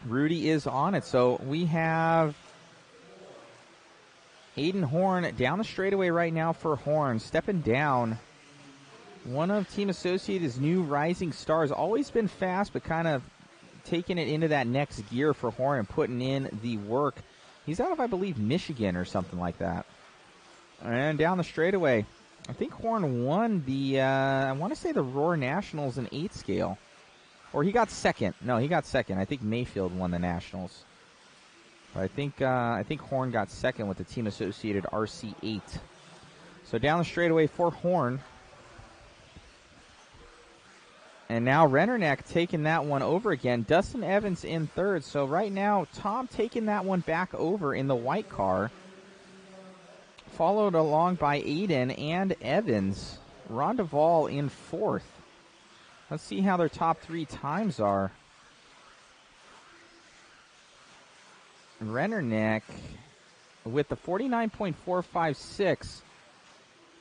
Rudy is on it. So we have Aiden Horn down the straightaway right now for Horn. Stepping down. One of Team Associated's new rising stars. Always been fast, but kind of taking it into that next gear for Horn and putting in the work. He's out of, I believe, Michigan or something like that. And down the straightaway, I think Horn won the, I want to say the Roar Nationals in 8 scale. Or he got second. No, he got second. I think Mayfield won the Nationals. But I think Horn got second with the Team Associated RC8. So down the straightaway for Horn. And now Rennerneck taking that one over again. Dustin Evans in third. So right now, Tom taking that one back over in the white car. Followed along by Aiden and Evans. Ron Duvall in fourth. Let's see how their top 3 times are. Rennerneck with the 49.456.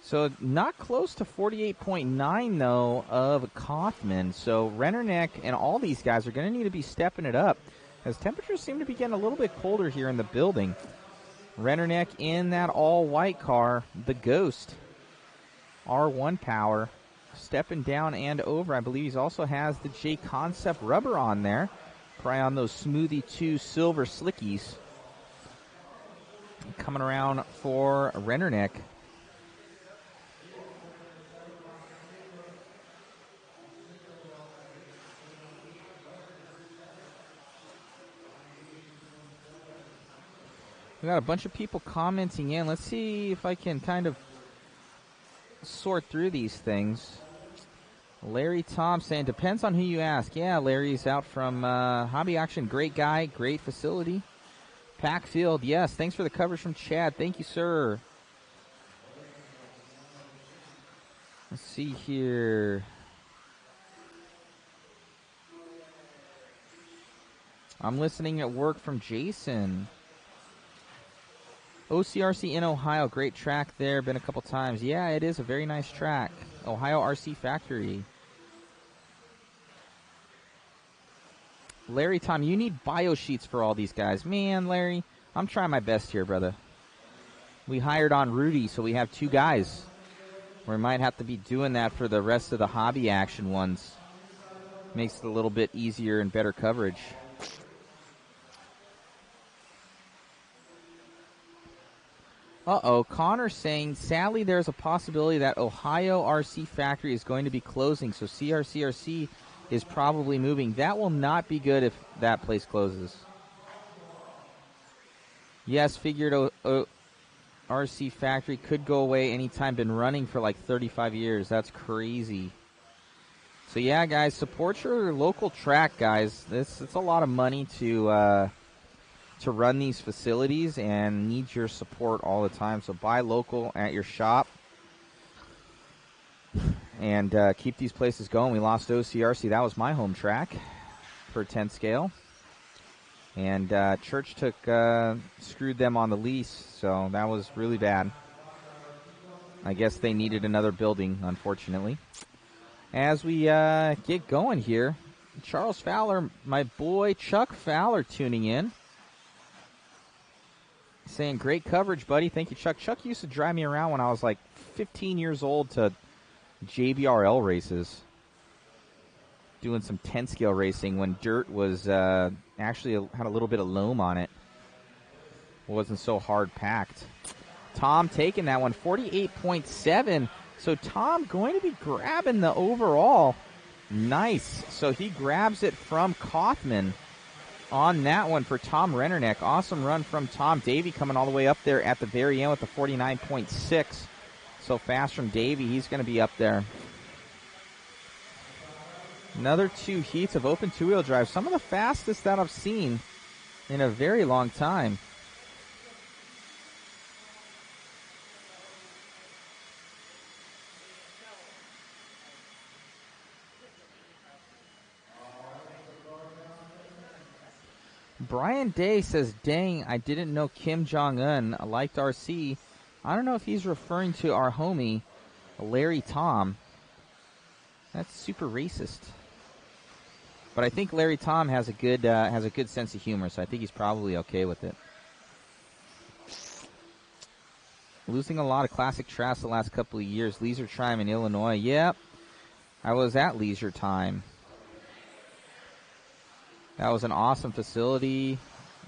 So not close to 48.9, though, of Kaufman. So Rennerneck and all these guys are going to need to be stepping it up as temperatures seem to be getting a little bit colder here in the building. Rennerneck in that all-white car, the Ghost, R1 power, stepping down and over. I believe he also has the JConcepts rubber on there. Try on those Smoothie 2 silver slickies. Coming around for Rennerneck. We got a bunch of people commenting in. Let's see if I can kind of sort through these things. Larry Thompson, depends on who you ask. Yeah, Larry's out from Hobby Action. Great guy, great facility. Packfield, yes, thanks for the coverage from Chad. Thank you, sir. Let's see here. I'm listening at work from Jason. OCRC in Ohio, great track there, been a couple times. Yeah, it is a very nice track. Ohio RC Factory. Larry, Tom, you need bio sheets for all these guys. Man, Larry, I'm trying my best here, brother. We hired on Rudy, so we have 2 guys. We might have to be doing that for the rest of the Hobby Action ones. Makes it a little bit easier and better coverage. Uh-oh, Connor's saying, sadly, there's a possibility that Ohio RC Factory is going to be closing, so CRCRC is probably moving. That will not be good if that place closes. Yes, figured RC Factory could go away anytime. Been running for like 35 years. That's crazy. So, yeah, guys, support your local track, guys. It's a lot of money to run these facilities and need your support all the time. So buy local at your shop and keep these places going. We lost OCRC. That was my home track for 10 scale. And Church screwed them on the lease, so that was really bad. I guess they needed another building, unfortunately. As we get going here, Charles Fowler, my boy Chuck Fowler tuning in. Saying, great coverage, buddy. Thank you, Chuck. Chuck used to drive me around when I was like 15 years old to JBRL races. Doing some 10-scale racing when dirt was actually had a little bit of loam on it. It wasn't so hard packed. Tom taking that one, 48.7. So Tom going to be grabbing the overall. Nice. So he grabs it from Kaufman on that one for Tom Rennerneck. Awesome run from Tom. Davey coming all the way up there at the very end with the 49.6. So fast from Davey. He's going to be up there. Another 2 heats of open 2-wheel drive. Some of the fastest that I've seen in a very long time. Brian Day says, dang, I didn't know Kim Jong-un liked RC. I don't know if he's referring to our homie, Larry Tom. That's super racist. But I think Larry Tom has a good sense of humor, so I think he's probably okay with it. Losing a lot of classic tracks the last couple of years. Leisure Time in Illinois. Yep, I was at Leisure Time. That was an awesome facility.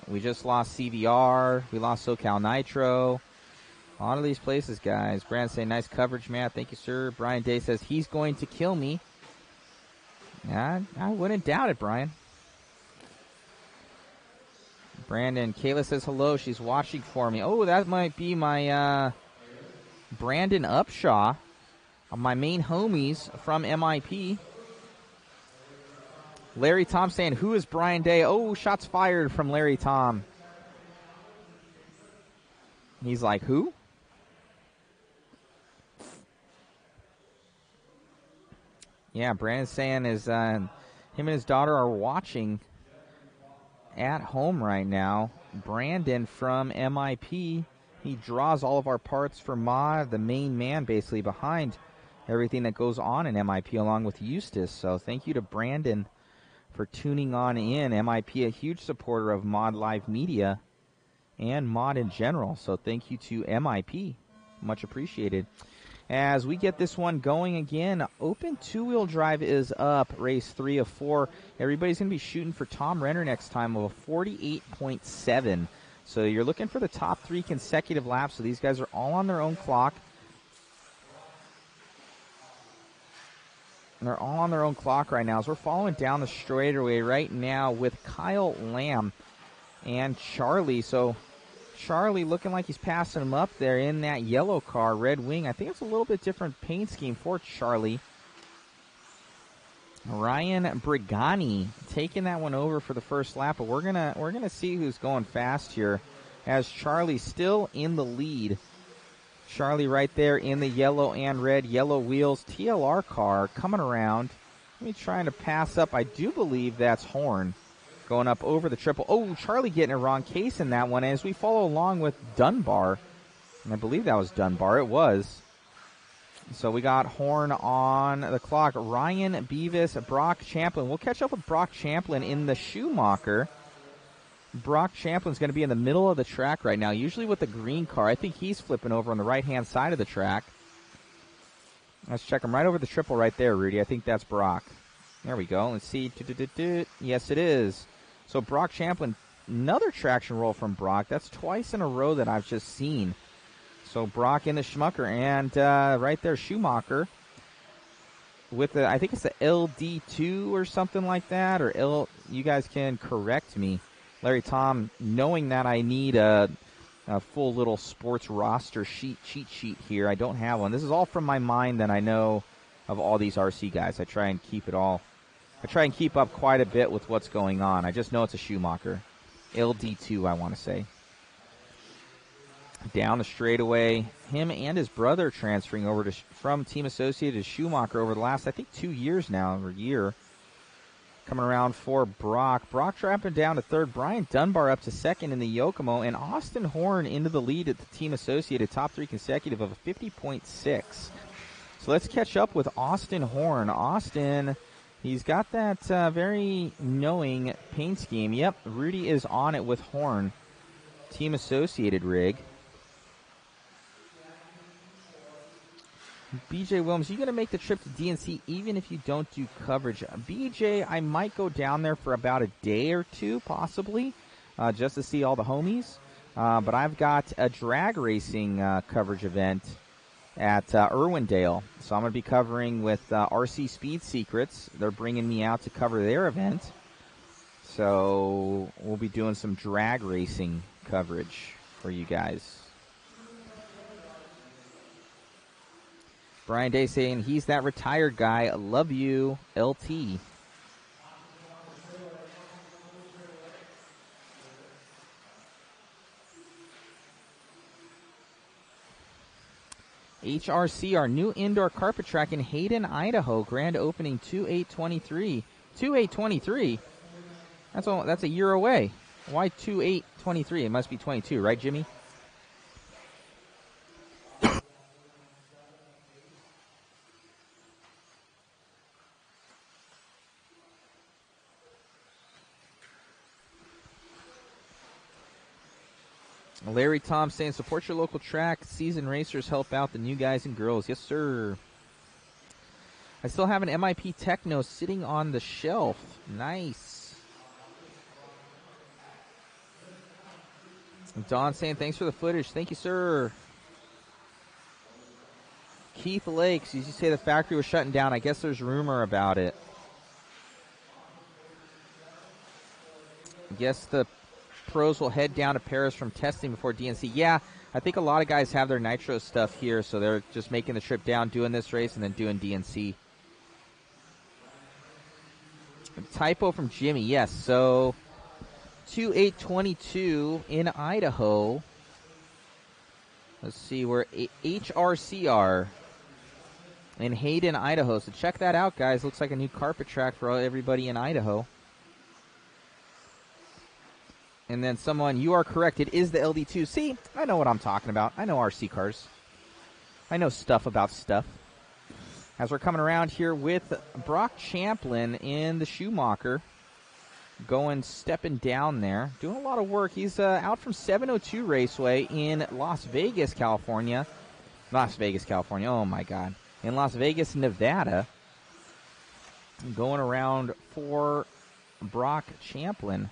We just lost CVR. We lost SoCal Nitro. A lot of these places, guys. Brand saying, nice coverage, Matt. Thank you, sir. Brian Day says, he's going to kill me. Yeah, I wouldn't doubt it, Brian. Brandon, Kayla says hello. She's watching for me. Oh, that might be my Brandon Upshaw, my main homies from MIP. Larry Tom saying, who is Brian Day? Oh, shots fired from Larry Tom. He's like, who? Yeah, Brandon's saying him and his daughter are watching at home right now. Brandon from MIP, he draws all of our parts for Mod, the main man basically behind everything that goes on in MIP along with Eustace. So thank you to Brandon for tuning on in. MIP, a huge supporter of Mod Live Media and Mod in general. So thank you to MIP. Much appreciated. As we get this one going again, open two-wheel drive is up, race 3 of 4. Everybody's going to be shooting for Tom Rennerneck's time of a 48.7. So you're looking for the top 3 consecutive laps. So these guys are all on their own clock. They're all on their own clock right now. As we're following down the straightaway right now with Kyle Lamb and Charlie. So Charlie looking like he's passing him up there in that yellow car, Red Wing. I think it's a little bit different paint scheme for Charlie. Ryan Brigani taking that one over for the first lap, but we're gonna see who's going fast here, as Charlie still in the lead. Charlie right there in the yellow and red, yellow wheels, TLR car coming around. Let me trying to pass up. I do believe that's Horn going up over the triple. Oh, Charlie getting a wrong case in that one as we follow along with Dunbar. And I believe that was Dunbar. It was. So we got Horn on the clock. Ryan Beavis, Brock Champlin. We'll catch up with Brock Champlin in the Schumacher. Brock Champlin's going to be in the middle of the track right now, usually with the green car. I think he's flipping over on the right-hand side of the track. Let's check him right over the triple right there, Rudy. I think that's Brock. There we go. Let's see. Yes, it is. So Brock Champlin, another traction roll from Brock. That's twice in a row that I've just seen. So Brock in the Schumacher, and right there Schumacher with the, I think it's the LD2 or something like that, or you guys can correct me. Larry Tom, knowing that I need a full little sports roster cheat sheet here. I don't have one. This is all from my mind that I know of all these RC guys. I try and keep it all. I try and keep up quite a bit with what's going on. I just know it's a Schumacher. LD2, I want to say. Down the straightaway, him and his brother transferring over from Team Associated to Schumacher over the last, I think, 2 years now, or year. Coming around for Brock. Brock dropping down to third. Brian Dunbar up to second in the Yokomo. And Austin Horn into the lead at the Team Associated. Top 3 consecutive of a 50.6. So let's catch up with Austin Horn. Austin, he's got that very knowing paint scheme. Yep, Rudy is on it with Horn. Team Associated rig. BJ Williams, you going to make the trip to DNC even if you don't do coverage? BJ, I might go down there for about a day or two, possibly, just to see all the homies. But I've got a drag racing coverage event at Irwindale. So I'm going to be covering with RC Speed Secrets. They're bringing me out to cover their event. So we'll be doing some drag racing coverage for you guys. Brian Day saying he's that retired guy. Love you, LT. HRC, our new indoor carpet track in Hayden, Idaho. Grand opening 2/8/23. 2/8/23? That's a year away. Why 2-8-23? It must be 22, right, Jimmy? Larry Tom saying, support your local track. Seasoned racers help out the new guys and girls. Yes, sir. I still have an MIP Techno sitting on the shelf. Nice. Don saying, thanks for the footage. Thank you, sir. Keith Lakes, you say the factory was shutting down. I guess there's rumor about it. I guess the pros will head down to Paris from testing before DNC. Yeah, I think a lot of guys have their nitro stuff here, so they're just making the trip down, doing this race, and then doing DNC. Typo from Jimmy, yes. So 2-8-22 in Idaho. Let's see, we're HRCR in Hayden, Idaho. So check that out, guys. Looks like a new carpet track for everybody in Idaho. And then someone, you are correct, it is the LD2. See, I know what I'm talking about. I know RC cars. I know stuff about stuff. As we're coming around here with Brock Champlin in the Schumacher. Stepping down there. Doing a lot of work. He's out from 702 Raceway in Las Vegas, California. Oh, my God. In Las Vegas, Nevada. Going around for Brock Champlin.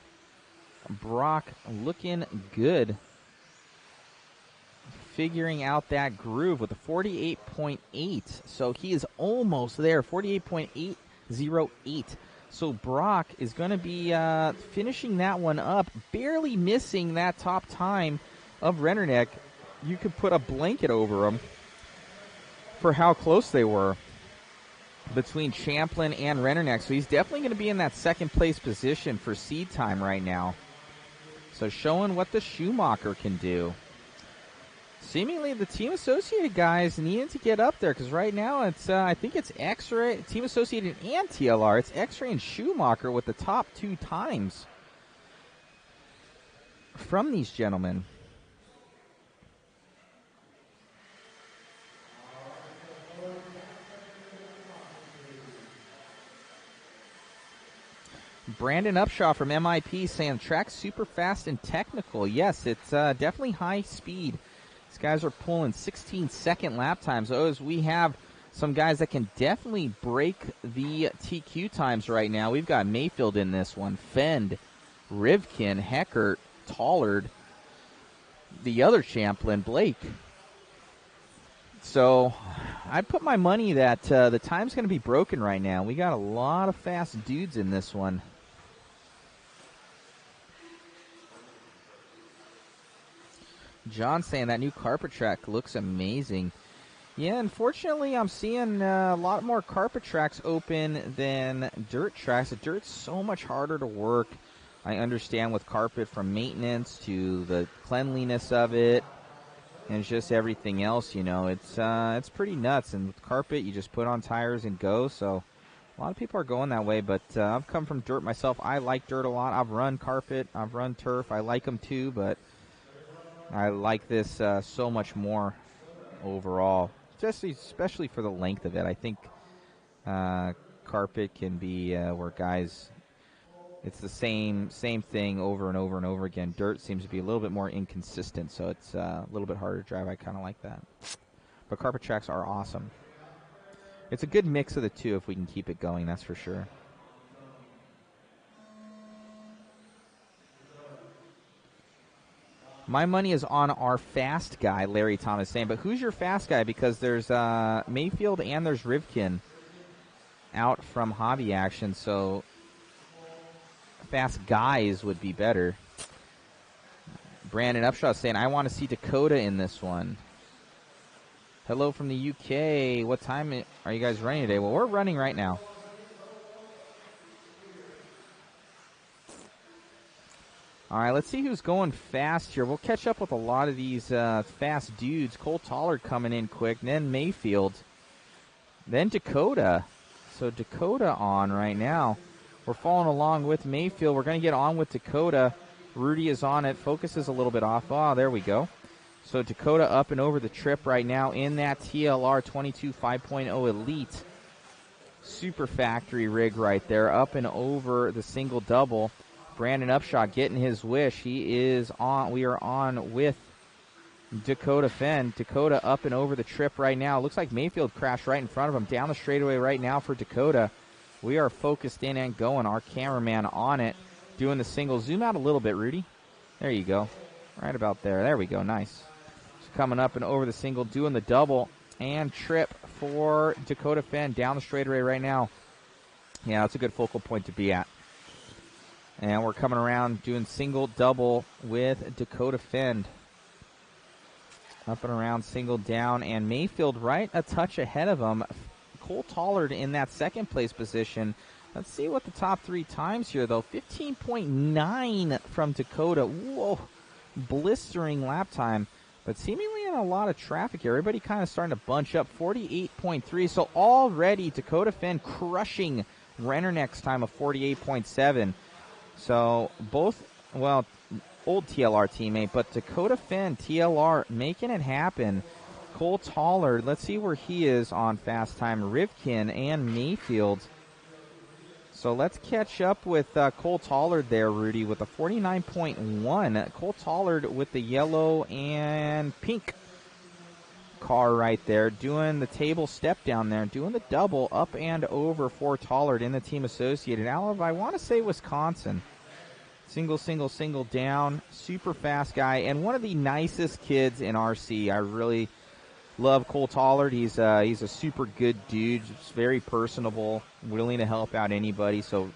Brock looking good. Figuring out that groove with a 48.8. So he is almost there. 48.808. So Brock is going to be finishing that one up. Barely missing that top time of Rennerneck. You could put a blanket over him for how close they were between Champlin and Rennerneck. So he's definitely going to be in that second place position for seed time right now. So showing what the Schumacher can do. Seemingly the Team Associated guys needing to get up there because right now it's I think it's X-Ray, Team Associated and TLR. It's X-Ray and Schumacher with the top two times from these gentlemen. Brandon Upshaw from MIP saying track super fast and technical. Yes, it's definitely high speed. These guys are pulling 16-second lap times. As we have some guys that can definitely break the TQ times right now. We've got Mayfield in this one, Fend, Rivkin, Heckert, Tollard, the other Champlin, Blake. So I'd put my money that the time's going to be broken right now. We got a lot of fast dudes in this one. John saying that new carpet track looks amazing. Yeah, unfortunately, I'm seeing a lot more carpet tracks open than dirt tracks. The dirt's so much harder to work. I understand with carpet from maintenance to the cleanliness of it and just everything else, you know. It's pretty nuts. And with carpet, you just put on tires and go. So a lot of people are going that way, but I've come from dirt myself. I like dirt a lot. I've run carpet. I've run turf. I like them too, but I like this so much more overall, especially for the length of it. I think carpet can be where guys, it's the same thing over and over and over again. Dirt seems to be a little bit more inconsistent, so it's a little bit harder to drive. I kind of like that. But carpet tracks are awesome. It's a good mix of the two if we can keep it going, that's for sure. My money is on our fast guy, Larry Thomas saying. But who's your fast guy? Because there's Mayfield and there's Rivkin out from hobby action. So fast guys would be better. Brandon Upshaw saying, I want to see Dakota in this one. Hello from the UK. What time are you guys running today? Well, we're running right now. All right, let's see who's going fast here. We'll catch up with a lot of these fast dudes. Cole Tollard coming in quick, then Mayfield, then Dakota. So Dakota on right now. We're following along with Mayfield. We're going to get on with Dakota. Rudy is on it. Focus is a little bit off. Oh, there we go. So Dakota up and over the trip right now in that TLR 22 5.0 Elite. Super factory rig right there. Up and over the single double. Brandon Upshot getting his wish. He is on. We are on with Dakota Fenn. Dakota up and over the trip right now. Looks like Mayfield crashed right in front of him. Down the straightaway right now for Dakota. We are focused in and going. Our cameraman on it. Doing the single. Zoom out a little bit, Rudy. There you go. Right about there. There we go. Nice. Just coming up and over the single. Doing the double and trip for Dakota Fenn. Down the straightaway right now. Yeah, that's a good focal point to be at. And we're coming around doing single double with Dakota Fenn. Up and around, single down, and Mayfield right a touch ahead of him. Cole Tollard in that second place position. Let's see what the top three times here, though. 15.9 from Dakota. Whoa, blistering lap time. But seemingly in a lot of traffic here. Everybody kind of starting to bunch up. 48.3. So already Dakota Fenn crushing Rennerneck's time of 48.7. So both, well, old TLR teammate, but Dakota Fenn, TLR, making it happen. Cole Tollard, let's see where he is on fast time. Rivkin and Mayfield. So let's catch up with Cole Tollard there, Rudy, with a 49.1. Cole Tollard with the yellow and pink car right there, doing the table step down there, doing the double up and over for Tollard in the Team Associated. Out of, I want to say, Wisconsin. Single, single, single down. Super fast guy and one of the nicest kids in RC. I really love Cole Tollard. He's a super good dude. Just very personable, willing to help out anybody. So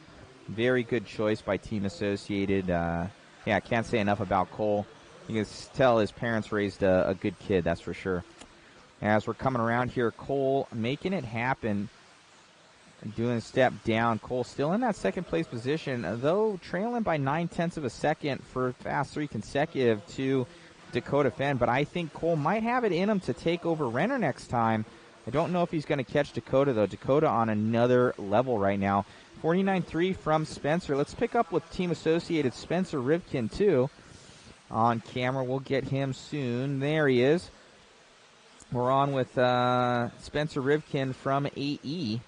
very good choice by Team Associated. Yeah, I can't say enough about Cole. You can tell his parents raised a good kid, that's for sure. As we're coming around here, Cole making it happen. Doing a step down. Cole still in that second place position, though trailing by 9/10 of a second for fast three consecutive to Dakota Fenn. But I think Cole might have it in him to take over Renner next time. I don't know if he's going to catch Dakota, though. Dakota on another level right now. 49.3 from Spencer. Let's pick up with Team Associated Spencer Rivkin, too. On camera, we'll get him soon. There he is. We're on with Spencer Rivkin from AE.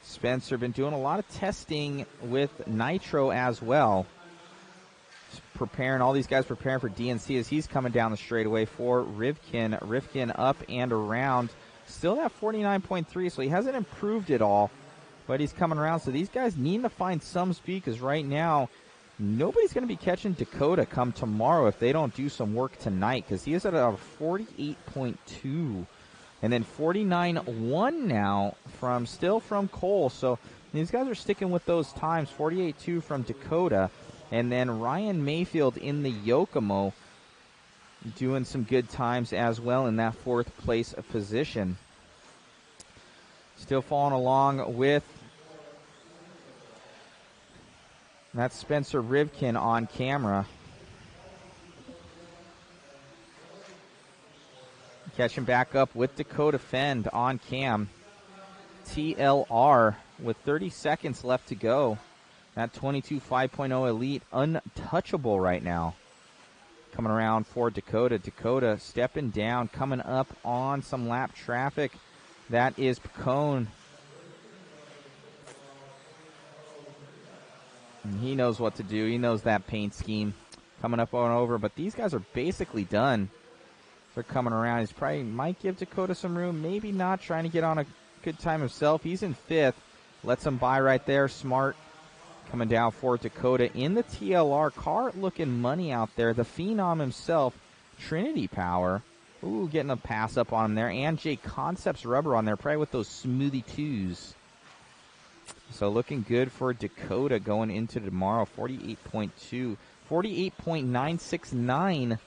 Spencer been doing a lot of testing with Nitro as well. Preparing, all these guys preparing for DNC as he's coming down the straightaway for Rivkin. Rivkin up and around. Still at 49.3, so he hasn't improved at all, but he's coming around. So these guys need to find some speed because right now nobody's going to be catching Dakota come tomorrow if they don't do some work tonight, because he is at a 48.2. And then 49.1 now from Cole. So these guys are sticking with those times. 48.2 from Dakota. And then Ryan Mayfield in the Yokomo doing some good times as well in that fourth place position. Still following along with, that's Spencer Rivkin on camera. Catching back up with Dakota Fenn on cam. TLR with 30 seconds left to go. That 22 5.0 Elite untouchable right now. Coming around for Dakota. Dakota stepping down, coming up on some lap traffic. That is Picone. And he knows what to do. He knows that paint scheme. Coming up on over, but these guys are basically done. They're coming around. He's probably might give Dakota some room, maybe not. Trying to get on a good time himself. He's in fifth. Lets him by right there. Smart coming down for Dakota in the TLR car. Looking money out there. The Phenom himself, Trinity Power. Ooh, getting a pass up on him there. And JConcepts rubber on there, probably with those Smoothie 2s. So looking good for Dakota going into tomorrow. 48.2. 48.969.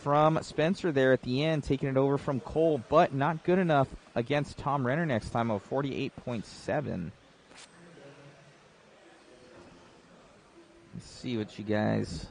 From Spencer there at the end, taking it over from Cole, but not good enough against Tom Renner next time of 48.7. Let's see what you guys...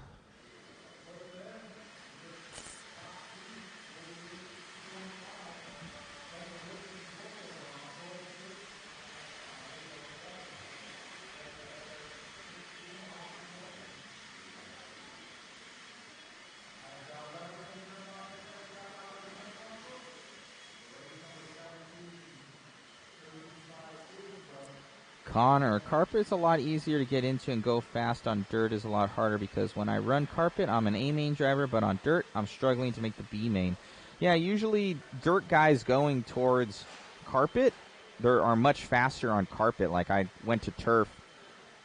Connor, carpet's a lot easier to get into and go fast. On dirt is a lot harder because when I run carpet, I'm an A main driver, but on dirt, I'm struggling to make the B main. Yeah, usually dirt guys going towards carpet, they are much faster on carpet. Like I went to turf.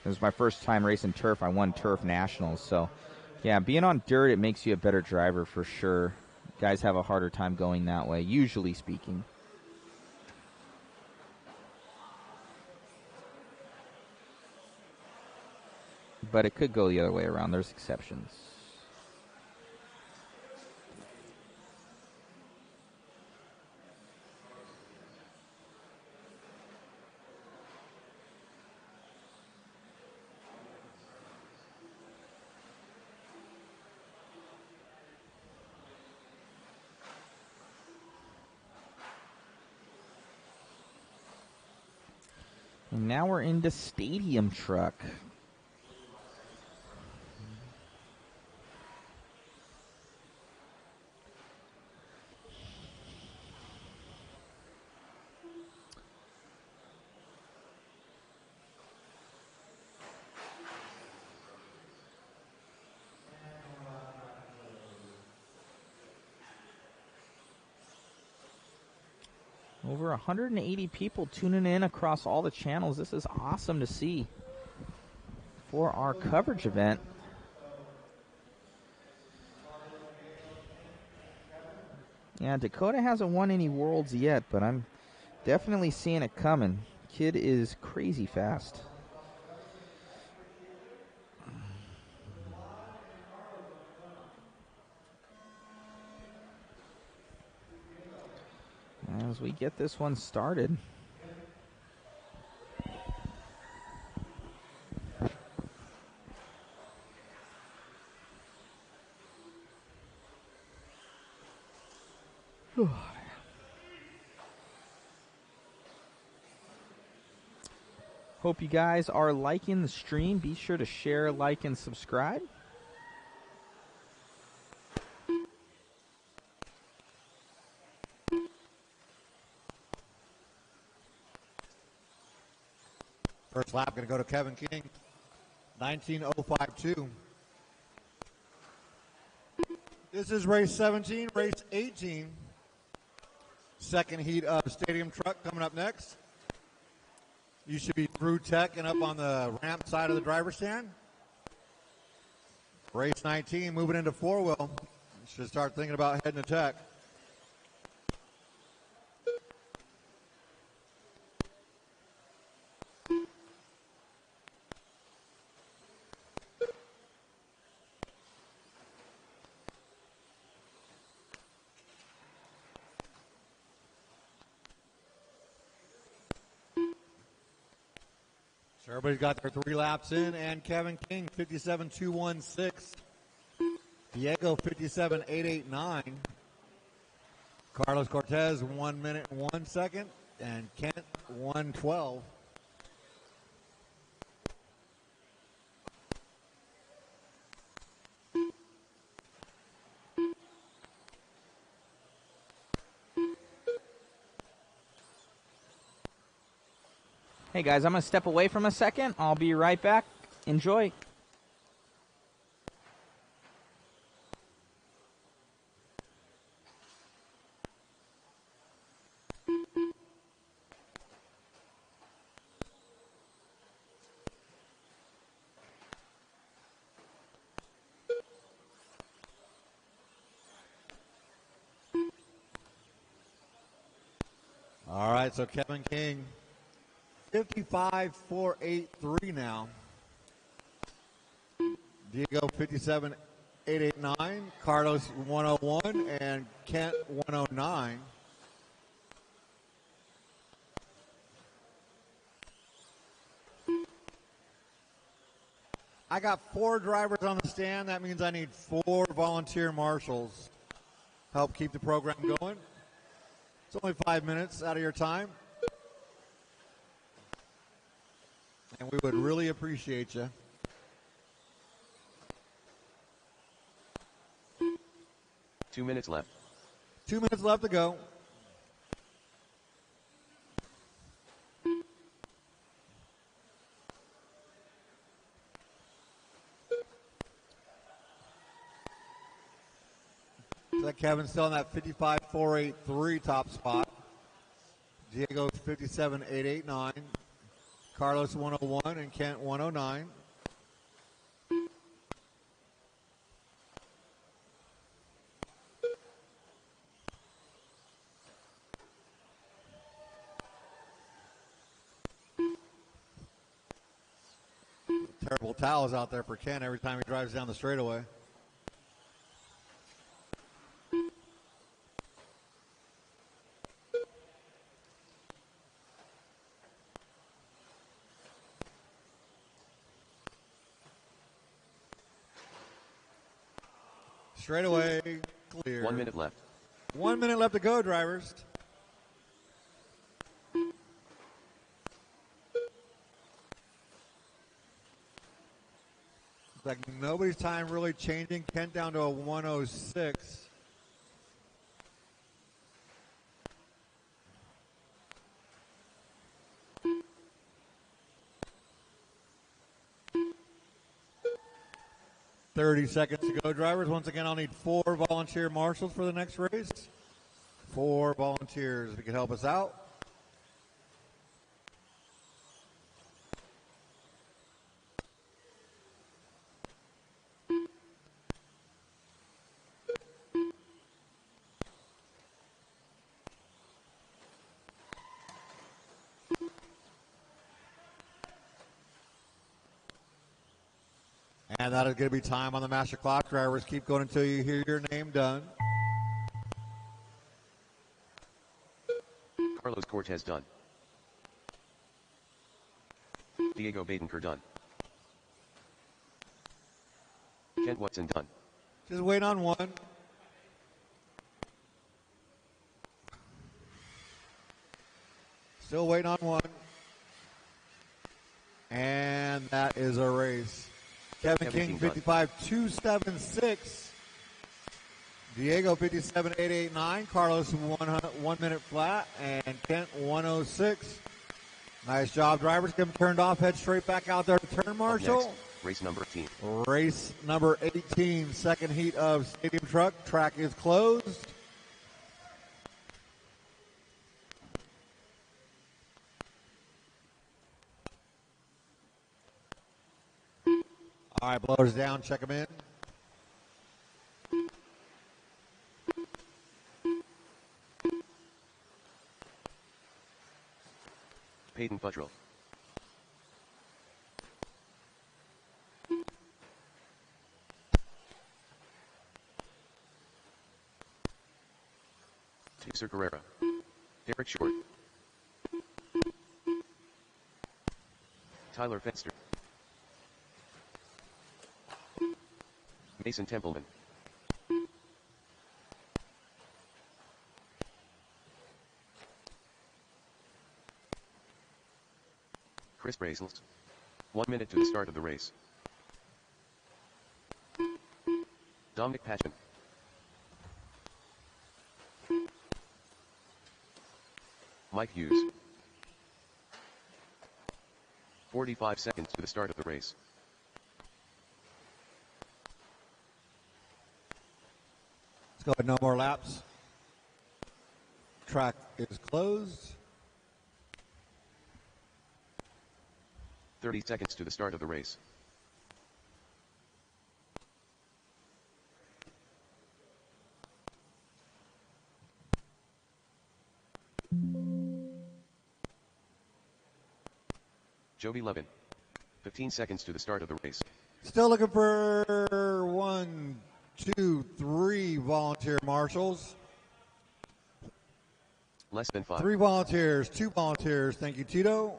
It was my first time racing turf. I won turf nationals. So, yeah, being on dirt, it makes you a better driver for sure. Guys have a harder time going that way, usually speaking. But it could go the other way around. There's exceptions. And now we're into stadium truck. Over 180 people tuning in across all the channels. This is awesome to see for our coverage event. Yeah, Dakota hasn't won any worlds yet, but I'm definitely seeing it coming. Kid is crazy fast. As we get this one started. Hope you guys are liking the stream. Be sure to share, like, and subscribe. First lap going to go to Kevin King, 19.052. This is race 17, race 18. Second heat of stadium truck coming up next. You should be through tech and up on the ramp side of the driver's stand. Race 19, moving into four-wheel. You should start thinking about heading to tech. So everybody's got their 3 laps in, and Kevin King, 57.216. Diego, 57.889. Carlos Cortez, 1 minute and 1 second. And Kent, 1:12. Hey guys, I'm going to step away from a second. I'll be right back. Enjoy. All right, so Kevin King, 55.483 now. Diego, 57.889. Carlos, 101. And Kent, 109. I got 4 drivers on the stand. That means I need 4 volunteer marshals. Help keep the program going. It's only 5 minutes out of your time. And we would really appreciate you. 2 minutes left. 2 minutes left to go. That Kevin's still in that 55.483 top spot. Diego's 57.889. Carlos 101 and Kent 109. Terrible towels out there for Ken every time he drives down the straightaway. Straightaway clear. 1 minute left. 1 minute left to go, drivers. Like nobody's time really changing. Kent down to a 106. $30 seconds to go, drivers. Once again, I'll need 4 volunteer marshals for the next race. 4 volunteers, if you could help us out. And that is going to be time on the master clock. Drivers, keep going until you hear your name done. Carlos Cortez done. Diego Badenker done. Kent Watson done. Just wait on one. Still waiting on one. And that is a race. Kevin King, 55.276. Diego, 57.889. Carlos, 1 minute flat. And Kent, 106. Nice job, drivers. Get them turned off. Head straight back out there to turn, Marshall. Next, race number 18. Race number 18. Second heat of Stadium Truck. Track is closed. All right, blowers down. Check them in. Peyton Buttrell. Texer Carrera. Derek Short. Tyler Fenster. Mason Templeman. Chris Brazels. 1 minute to the start of the race. Dominic Patchen. Mike Hughes. 45 seconds to the start of the race. Let's go ahead, no more laps. Track is closed. 30 seconds to the start of the race. Joby Levin. 15 seconds to the start of the race. Still looking for 1, 2, 3 volunteer marshals. Less than 5. 3 volunteers, 2 volunteers. Thank you, Tito.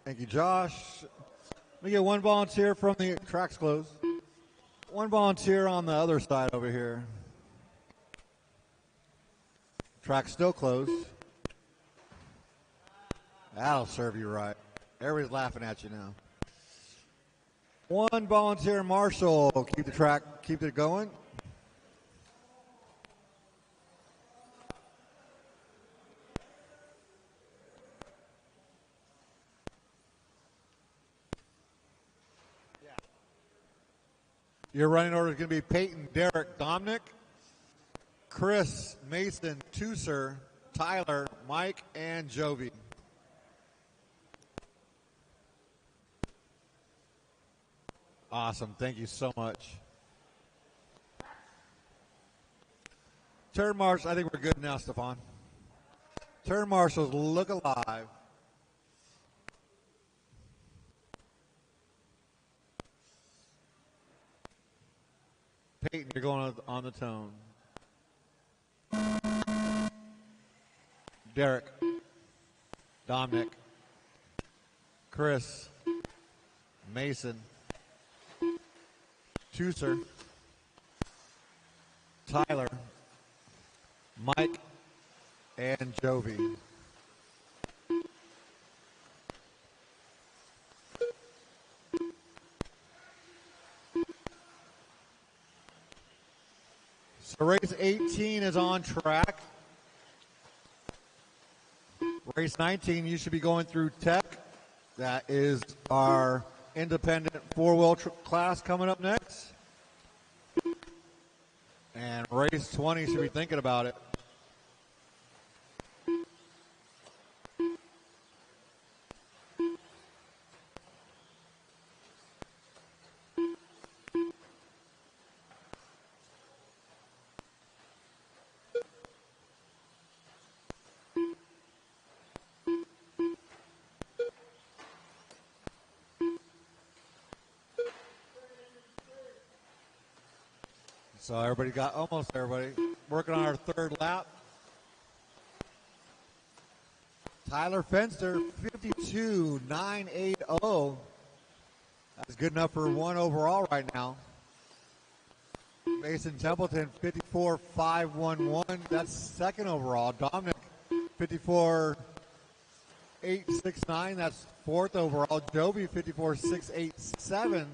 Thank you, Josh. Let me get 1 volunteer from the track's closed. 1 volunteer on the other side over here. Track's still closed. That'll serve you right. Everybody's laughing at you now. 1 volunteer marshal. Keep the track, keep it going. Your running order is going to be Peyton, Derek, Dominic, Chris, Mason, Tusser, Tyler, Mike, and Jovi. Awesome. Thank you so much. Turn marshals, I think we're good now, Stefan. Turn marshals, look alive. Peyton, you're going on the tone. Derek, Dominic, Chris, Mason, Tusser, Tyler, Mike, and Jovi. So race 18 is on track. Race 19, you should be going through Tech. That is our independent four-wheel class coming up next. And race 20 should be thinking about it. So everybody got, almost everybody, working on our third lap. Tyler Fenster, 52.980. That's good enough for one overall right now. Mason Templeton, 54.511. That's second overall. Dominic, 54.869. That's fourth overall. Jovi, 54.687.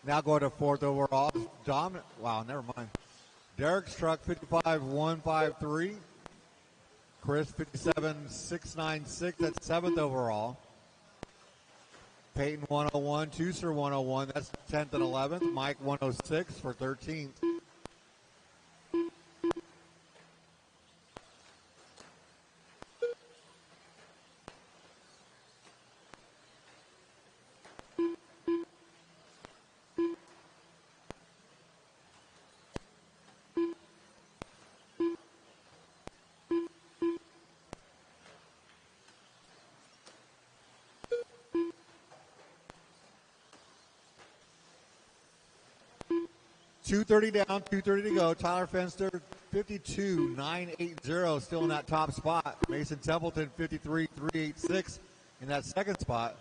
Now going to fourth overall. Dominic, wow, never mind. Derek Struck, 55.153. Chris, 57.696. That's seventh overall. Peyton, 101. Tusser, 101. That's 10th and 11th. Mike, 106 for 13th. .230 down, 2:30 to go. Tyler Fenster, 52.980, still in that top spot. Mason Templeton, 53.386 in that second spot.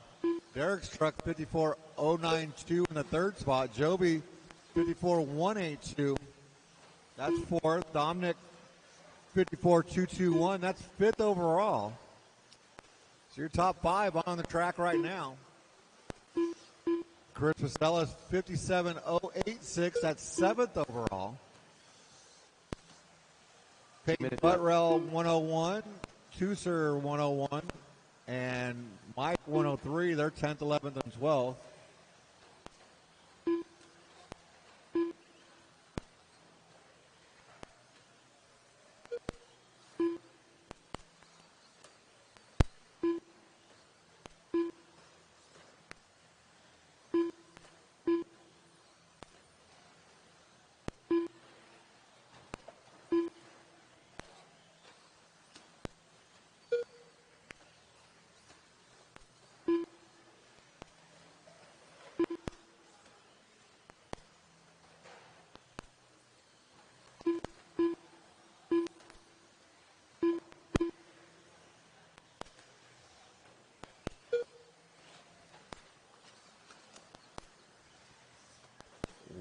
Derek Struck, 54.092 in the third spot. Joby, 54.182. That's fourth. Dominic, 54.221. That's fifth overall. So your top five on the track right now. Chris Vastella's 57.086. That's seventh overall. Peyton Buttrell, 101. Tusser, 101. And Mike, 103. They're 10th, 11th, and 12th.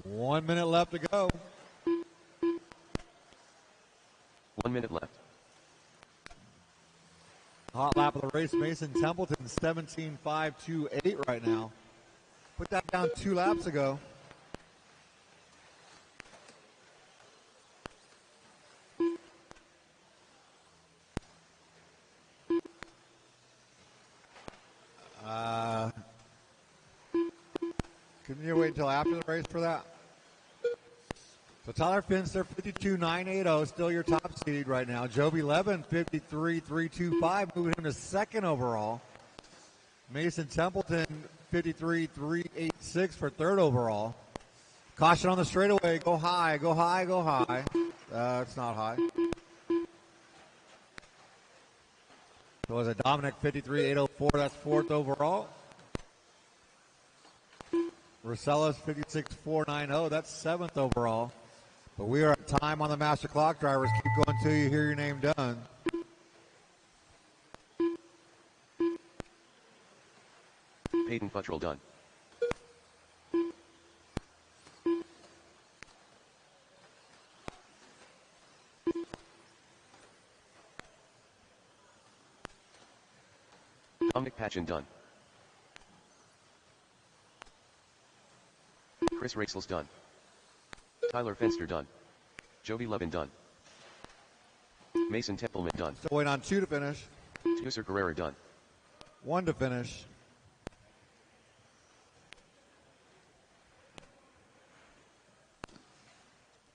One minute left to go. 1 minute left. Hot lap of the race. Mason Templeton, 17.528 right now. Put that down 2 laps ago. Couldn't you wait until after the race for that? So Tyler Finster, 52.980, still your top seed right now. Joby Levin, 53.325, moving him to second overall. Mason Templeton, 53.386 for third overall. Caution on the straightaway. Go high, go high, go high. It's not high. So was it Dominic, 53.804, that's fourth overall. Rosellas, 56.490, that's seventh overall. But we are at time on the master clock, drivers. Keep going until you hear your name done. Peyton Futtrell done. Dominic Patchen done. Chris Raixels done. Tyler Fenster done. Joby Levin done. Mason Templeman done. Still waiting on 2 to finish. Tuser Carrera done. 1 to finish.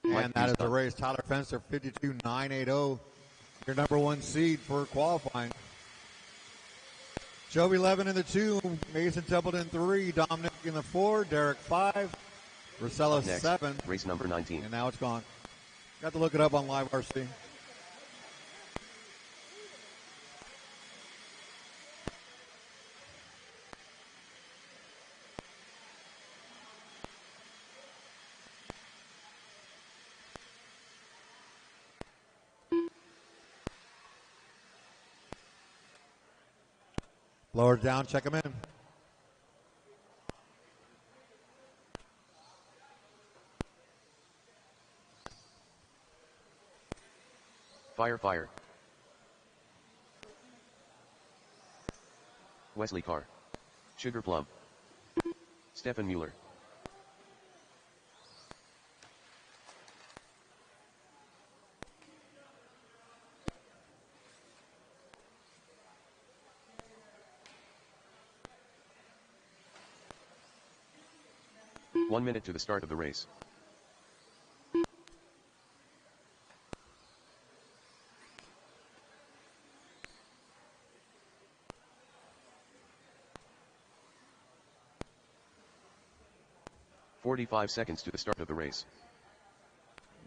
And that is the race. Tyler Fenster, 52.980. Your number 1 seed for qualifying. Joby Levin in the 2, Mason Templeton 3, Dominic in the 4, Derek 5, Rosello 7. Race number 19. And now it's gone. Got to look it up on Live RC. Blowers down, check them in. Fire. Wesley Carr. Sugar Plum. Stefan Mueller. One minute to the start of the race. "45 seconds to the start of the race.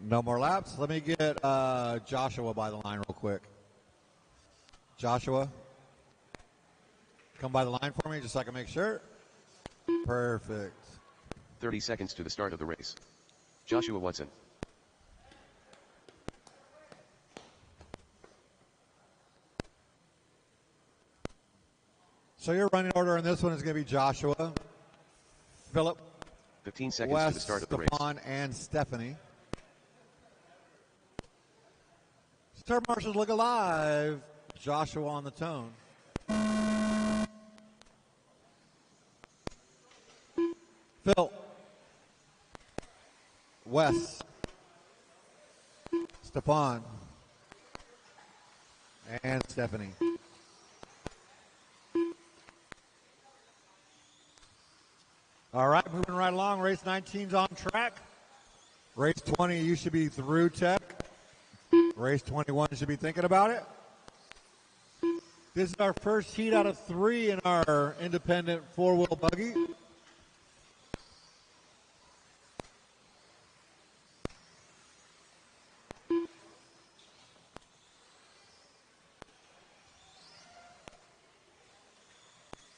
No more laps. Let me get Joshua by the line real quick. Joshua, come by the line for me just so I can make sure. Perfect. 30 seconds to the start of the race. Joshua Watson. So your running order on this one is going to be Joshua, Philip, 15 seconds Wes, to the start of the race. Stefan, and Stephanie. Start marshals look alive. Joshua on the tone. Phil, Wes, Stefan, and Stephanie. All right, moving right along. Race 19's on track. Race 20, you should be through tech. Race 21 should be thinking about it. This is our first heat out of 3 in our independent 4-wheel buggy.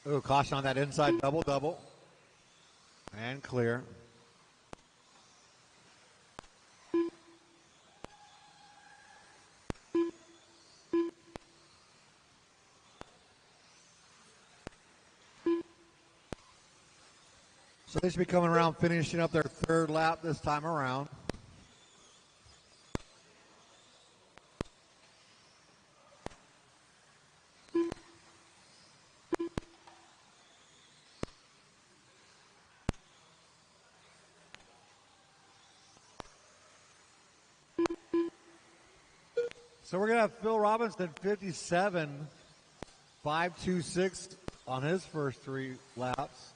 Ooh, caution on that inside double. And clear. So they should be coming around, finishing up their 3rd lap this time around. So we're going to have Phil Robinson, 57.526 on his first 3 laps.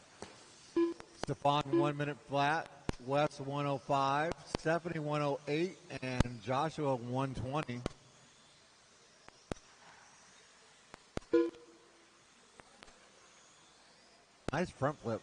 Stefan 1 minute flat. Wes 105. Stephanie 108. And Joshua 120. Nice front flip.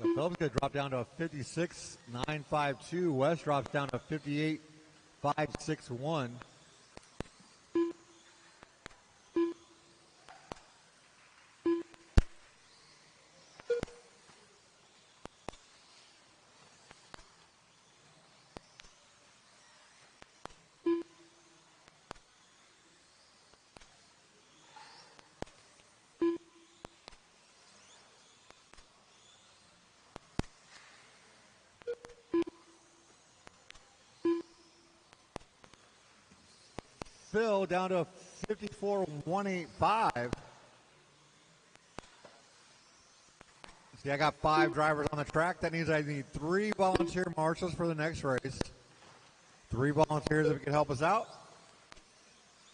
So Phillips going to drop down to a 56.952. West drops down to 58.561. Phil down to a 54.185. See, I got 5 drivers on the track. That means I need 3 volunteer marshals for the next race. 3 volunteers if you can help us out.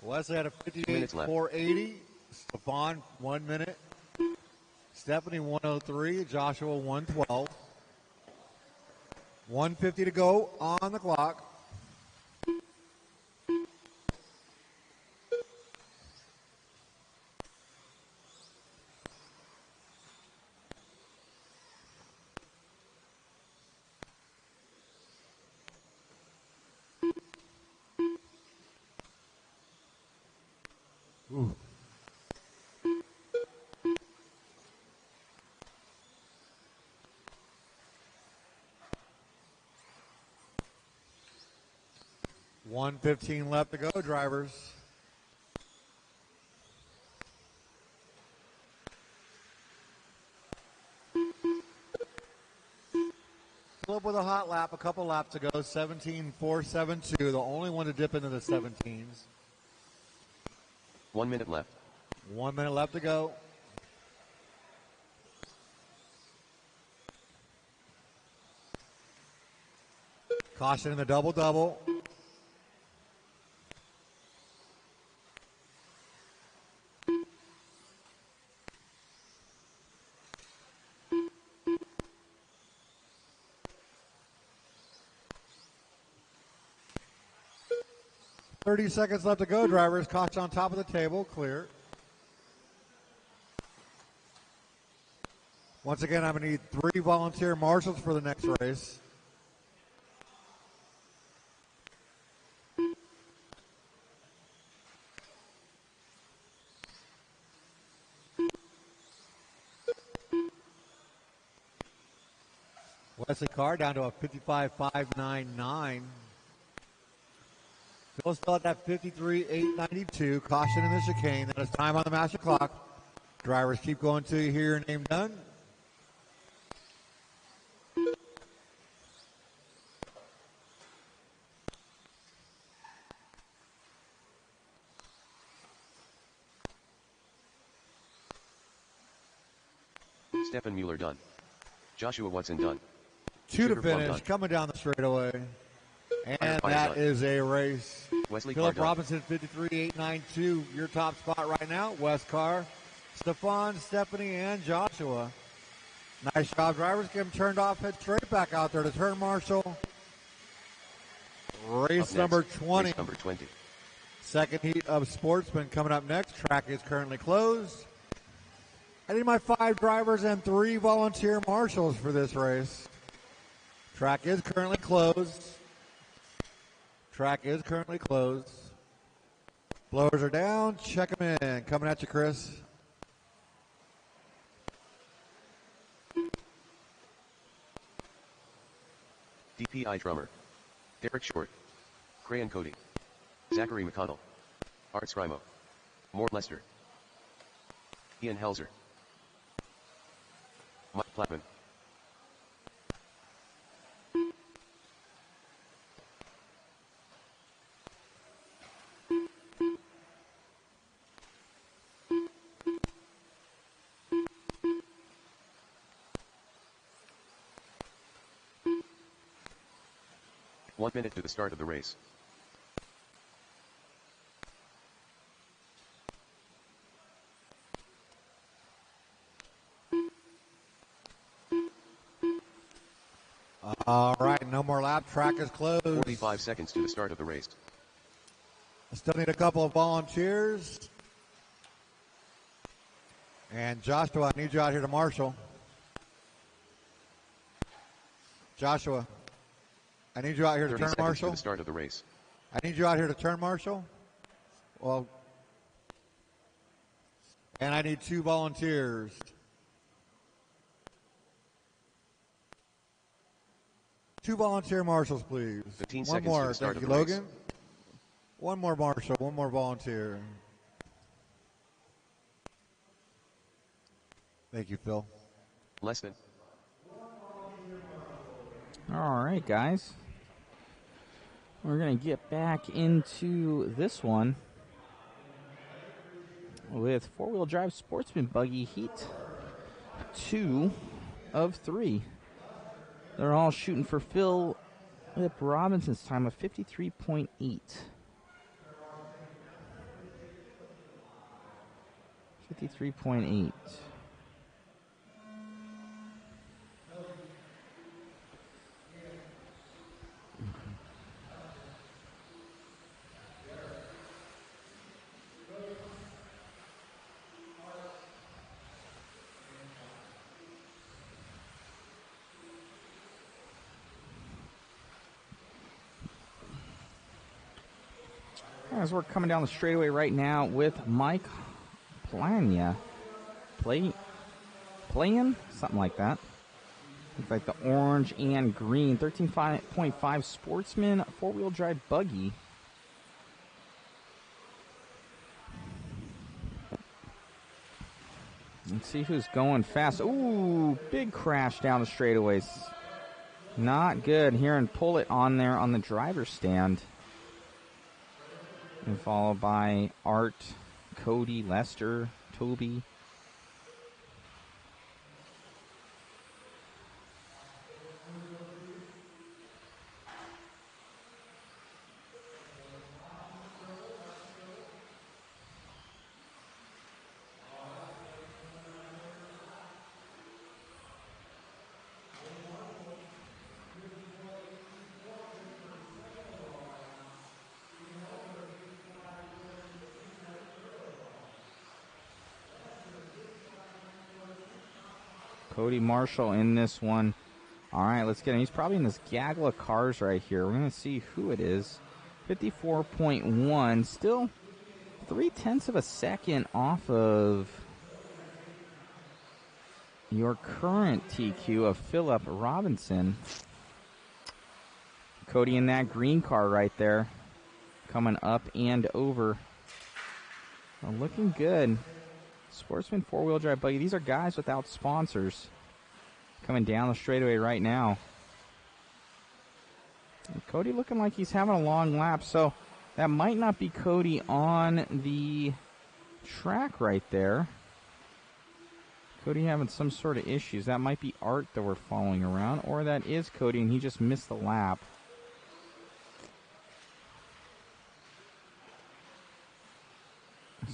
Wesley had a 58.480. Stefan 1 minute. Stephanie 103. Joshua 112. 150 to go on the clock. Ooh. $1:15 left to go, drivers. Still up with a hot lap, a couple laps to go. 17.472, the only one to dip into the 17s. 1 minute left. 1 minute left to go. Caution in the double-double. $30 seconds left to go, drivers. Caution on top of the table, clear. Once again, I'm going to need 3 volunteer marshals for the next race. Wesley Carr down to a 55.599. Phil still at that 53.892. Caution in the chicane. That is time on the master clock. Drivers keep going till you hear your name done. Stefan Mueller done. Joshua Watson done. 2 to finish, coming down the straightaway. And that is a race. Wesley Philip Carr Robinson, 53.892. Your top spot right now. Wes Carr, Stefan, Stephanie, and Joshua. Nice job, drivers. Get them turned off. Head straight back out there to turn marshal. Race number 20. Race number 20. Second heat of Sportsman coming up next. Track is currently closed. I need my 5 drivers and 3 volunteer marshals for this race. Track is currently closed. Track is currently closed. Blowers are down. Check them in. Coming at you, Chris. DPI drummer. Derek Short. Crayon Cody. Zachary McConnell. Art Scrimo. Mort Lester. Ian Helzer. Mike Plattman. 1 minute to the start of the race. All right, no more lap. Track is closed. 45 seconds to the start of the race. I still need a couple of volunteers. And Joshua, I need you out here to marshal. Joshua, I need you out here to 30 turn seconds marshal. to the start of the race. I need you out here to turn marshal. Well, and I need 2 volunteers. Two volunteer marshals, please. 15 One seconds more. to the start Thank of you, the race. Logan. One more marshal. One more volunteer. Thank you, Phil. Less than. All right, guys. We're going to get back into this one with four-wheel drive Sportsman buggy heat 2 of 3. They're all shooting for Philip Robinson's time of 53.8. 53.8. As we're coming down the straightaway right now with Mike Plania. Playing? Something like that. Looks like the orange and green. 13.5 Sportsman four-wheel drive buggy. Let's see who's going fast. Ooh, big crash down the straightaways. Not good. Here and pull it on there on the driver's stand. And followed by Art, Cody, Lester, Toby. Cody Marshall in this one. All right, let's get him. He's probably in this gaggle of cars right here. We're going to see who it is. 54.1. Still 0.3 of a second off of your current TQ of Philip Robinson. Cody in that green car right there. Coming up and over. Well, looking good. Sportsman four-wheel drive buggy. These are guys without sponsors coming down the straightaway right now. And Cody looking like he's having a long lap, so that might not be Cody on the track right there. Cody having some sort of issues. That might be Art that we're following around, or that is Cody and he just missed the lap.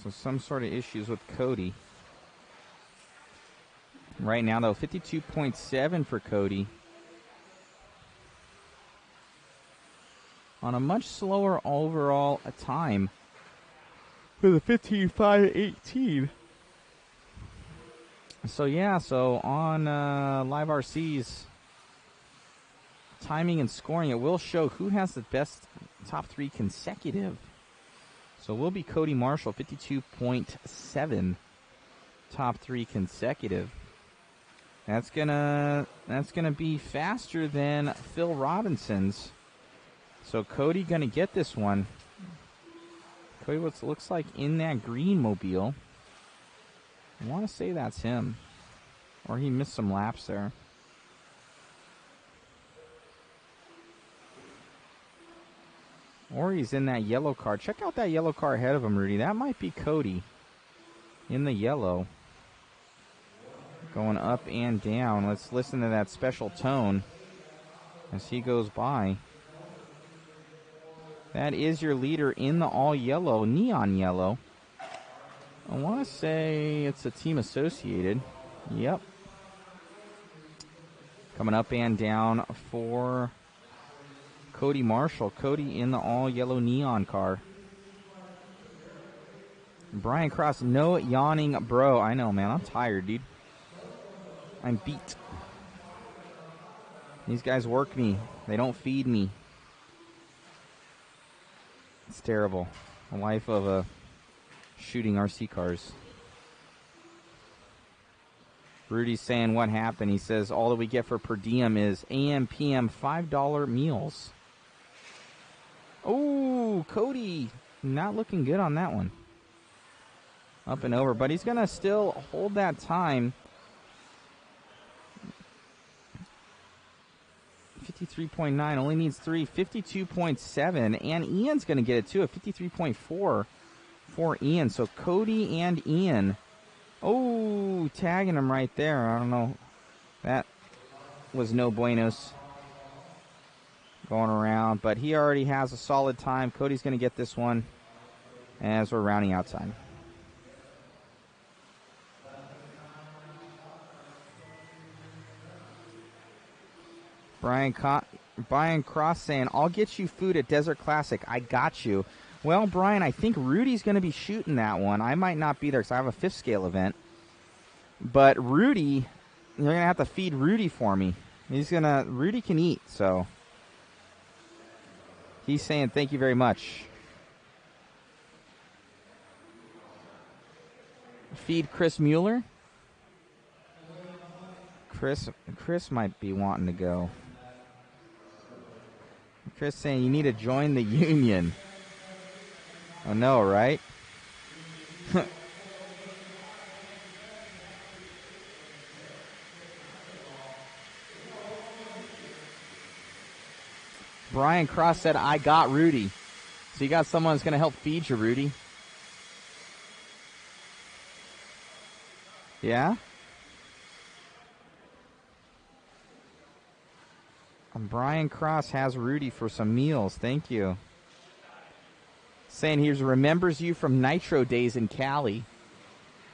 So some sort of issues with Cody. Right now, though, 52.7 for Cody. On a much slower overall time for the 15.5.18. So, yeah, so on Live RC's timing and scoring, it will show who has the best top 3 consecutive. So will be Cody Marshall, 52.7, top 3 consecutive. That's gonna be faster than Phil Robinson's. So Cody gonna get this one. Cody, what looks like in that green mobile. I want to say that's him, or he missed some laps there. Or he's in that yellow car. Check out that yellow car ahead of him, Rudy. That might be Cody in the yellow. Going up and down. Let's listen to that special tone as he goes by. That is your leader in the all yellow, neon yellow. I want to say it's a team associated. Yep. Coming up and down for Cody Marshall. Cody in the all yellow neon car. Brian Cross, no yawning, bro. I know, man. I'm tired, dude. I'm beat. These guys work me. They don't feed me. It's terrible. The life of shooting RC cars. Rudy's saying what happened. He says all that we get for per diem is AM, PM, $5 meals. Oh, Cody. Not looking good on that one. Up and over, but he's going to still hold that time. 53.9, only needs 3. 52.7, and Ian's going to get it too, a 53.4 for Ian. So Cody and Ian, oh, tagging him right there. I don't know. That was no buenos going around, but he already has a solid time. Cody's going to get this one as we're rounding out time. Brian Cross saying, I'll get you food at Desert Classic. I got you. Well, Brian, I think Rudy's going to be shooting that one. I might not be there because I have a 5th scale event. But Rudy, they're going to have to feed Rudy for me. Rudy can eat, so. He's saying thank you very much. Feed Chris Mueller. Chris might be wanting to go. Chris saying you need to join the union. I know, right? Brian Cross said, I got Rudy. So you got someone that's going to help feed you, Rudy. Yeah? And Brian Cross has Rudy for some meals. Thank you. Saying he remembers you from Nitro days in Cali.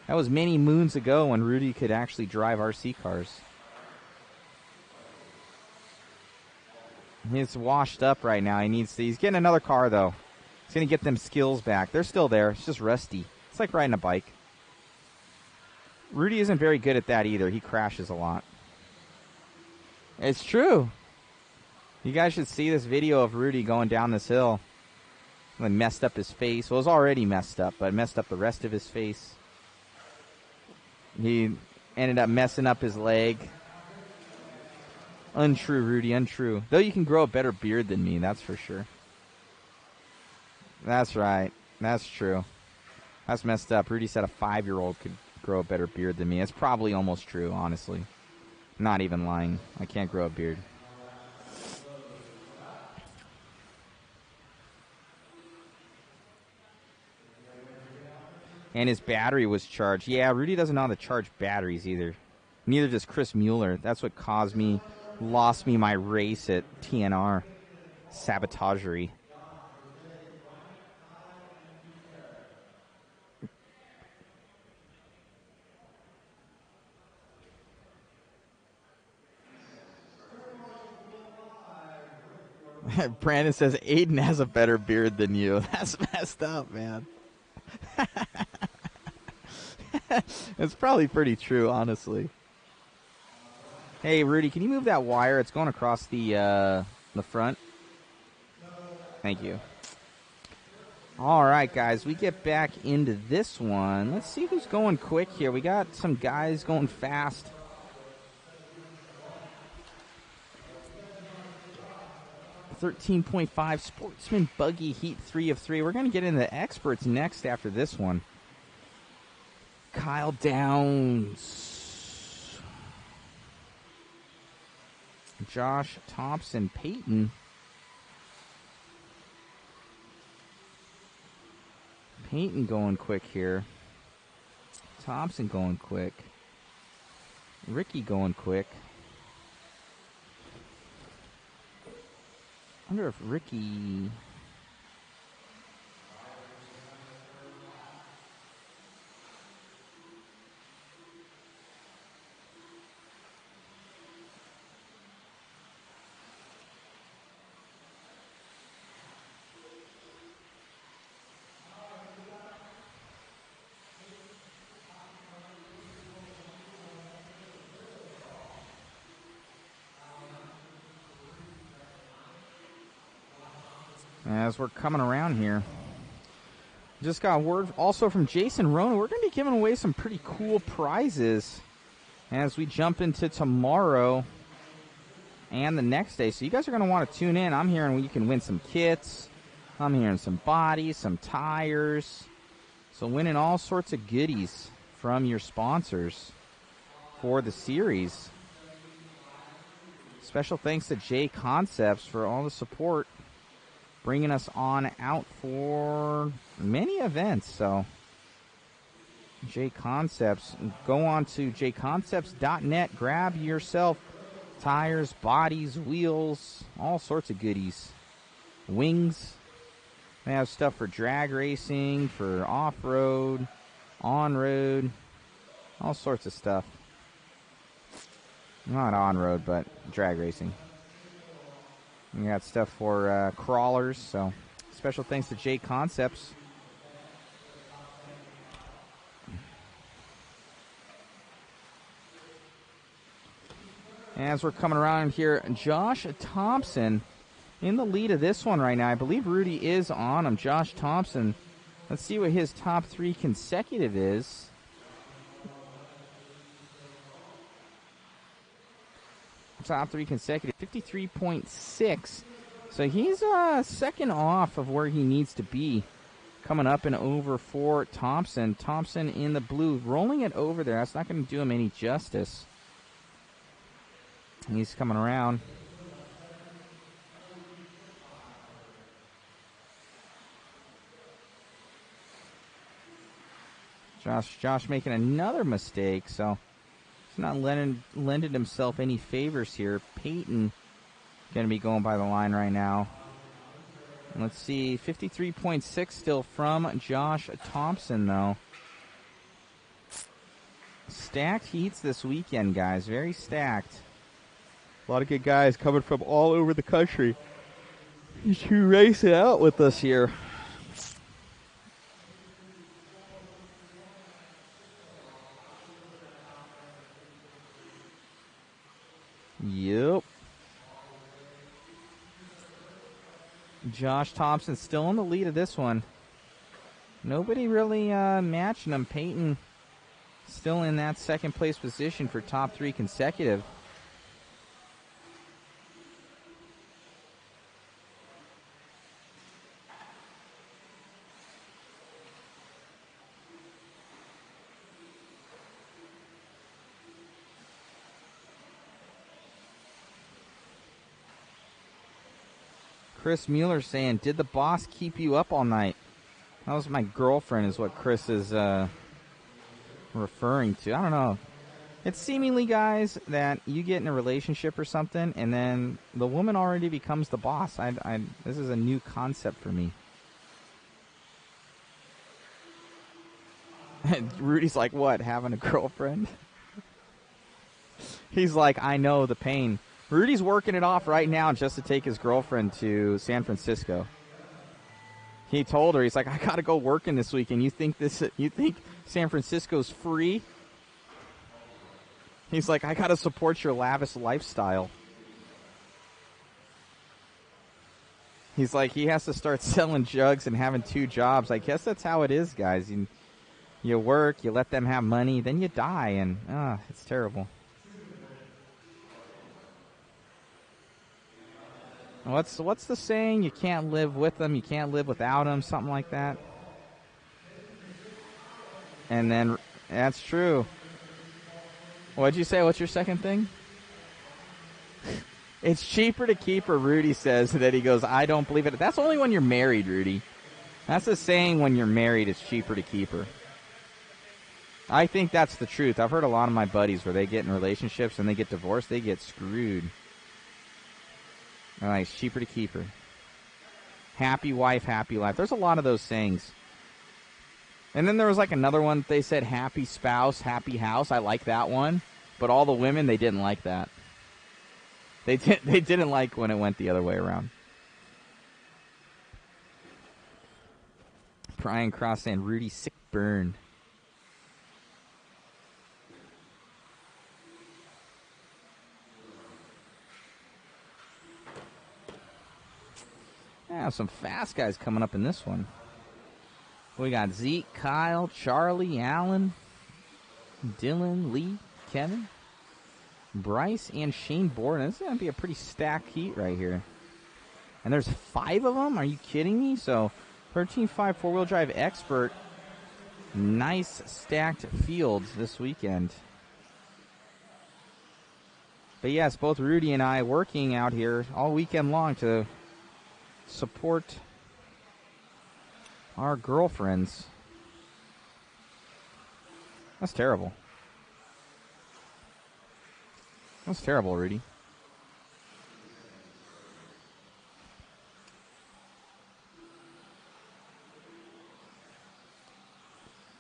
That was many moons ago when Rudy could actually drive RC cars. He's washed up right now. He's getting another car, though. He's going to get them skills back. They're still there. It's just rusty. It's like riding a bike. Rudy isn't very good at that either. He crashes a lot. It's true. You guys should see this video of Rudy going down this hill. And messed up his face. Well, it was already messed up, but messed up the rest of his face. He ended up messing up his leg. Untrue, Rudy, untrue. Though you can grow a better beard than me, that's for sure. That's right. That's true. That's messed up. Rudy said a 5-year-old could grow a better beard than me. It's probably almost true, honestly. Not even lying. I can't grow a beard. And his battery was charged. Yeah, Rudy doesn't know how to charge batteries either. Neither does Chris Mueller. That's what lost me my race at TNR. Sabotagery. Brandon says Aiden has a better beard than you. That's messed up, man. It's probably pretty true, honestly. Hey, Rudy, can you move that wire? It's going across the front. Thank you. All right, guys, we get back into this one. Let's see who's going quick here. We got some guys going fast. $13.5 Sportsman Buggy Heat 3 of 3. We're going to get into the experts next after this one. Kyle Downs. Josh Thompson. Peyton. Peyton going quick here. Thompson going quick. Ricky going quick. I wonder if Ricky... As we're coming around here. Just got word also from Jason Rona. We're going to be giving away some pretty cool prizes as we jump into tomorrow and the next day. So you guys are going to want to tune in. I'm hearing you can win some kits. I'm hearing some bodies, some tires. So winning all sorts of goodies from your sponsors for the series. Special thanks to JConcepts for all the support, bringing us on out for many events. So JConcepts, go on to jconcepts.net, grab yourself tires, bodies, wheels, all sorts of goodies. Wings. They have stuff for drag racing, for off-road, on-road, all sorts of stuff. Not on-road, but drag racing. We got stuff for crawlers, so special thanks to JConcepts. As we're coming around here, Josh Thompson in the lead of this one right now. I believe Rudy is on him. Josh Thompson. Let's see what his top 3 consecutive is. Top 3 consecutive, 53.6. So he's second off of where he needs to be. Coming up and over for Thompson. Thompson in the blue, rolling it over there. That's not going to do him any justice. He's coming around. Josh making another mistake, so he's not lending himself any favors here. Peyton going to be going by the line right now. And let's see, 53.6 still from Josh Thompson, though. Stacked heats this weekend, guys. Very stacked. A lot of good guys coming from all over the country to race it out with us here. Yep. Josh Thompson still in the lead of this one. Nobody really matching him. Peyton still in that second place position for top 3 consecutive. Chris Mueller saying, did the boss keep you up all night? That was my girlfriend is what Chris is referring to. I don't know. It's seemingly, guys, that you get in a relationship or something, and then the woman already becomes the boss. This is a new concept for me. Rudy's like, what, having a girlfriend? He's like, I know the pain. Rudy's working it off right now just to take his girlfriend to San Francisco. He told her, he's like, I gotta go working this weekend. You think San Francisco's free? He's like, I gotta support your lavish lifestyle. He's like, he has to start selling jugs and having 2 jobs. I guess that's how it is, guys. You work, you let them have money, then you die, and it's terrible. What's the saying? You can't live with them, you can't live without them, something like that. And then, that's true. What'd you say? What's your second thing? It's cheaper to keep her, Rudy says. That he goes, I don't believe it. That's only when you're married, Rudy. That's the saying, when you're married, it's cheaper to keep her. I think that's the truth. I've heard a lot of my buddies where they get in relationships and they get divorced, they get screwed. They're like, it's cheaper to keep her. Happy wife, happy life. There's a lot of those sayings. And then there was like another one, they said happy spouse, happy house. I like that one. But all the women, they didn't like that. They didn't like when it went the other way around. Brian Cross saying, Rudy, sick burn. Yeah, have some fast guys coming up in this one. We got Zeke, Kyle, Charlie, Alan, Dylan, Lee, Kevin, Bryce, and Shane Borden. This is going to be a pretty stacked heat right here. And there's 5 of them? Are you kidding me? So 13.5 four-wheel drive expert. Nice stacked fields this weekend. But yes, both Rudy and I working out here all weekend long to support our girlfriends. That's terrible. That's terrible, Rudy.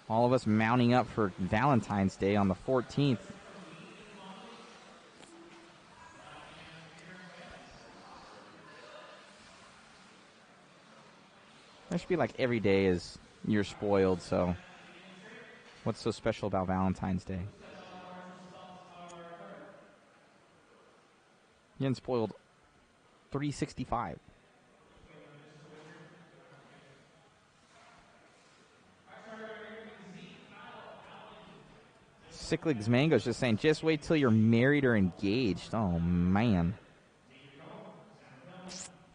All of us mounting up for Valentine's Day on the 14th. That should be like every day is you're spoiled, so what's so special about Valentine's Day? You're getting spoiled 365. Cyclics Mango's just saying, just wait till you're married or engaged. Oh, man.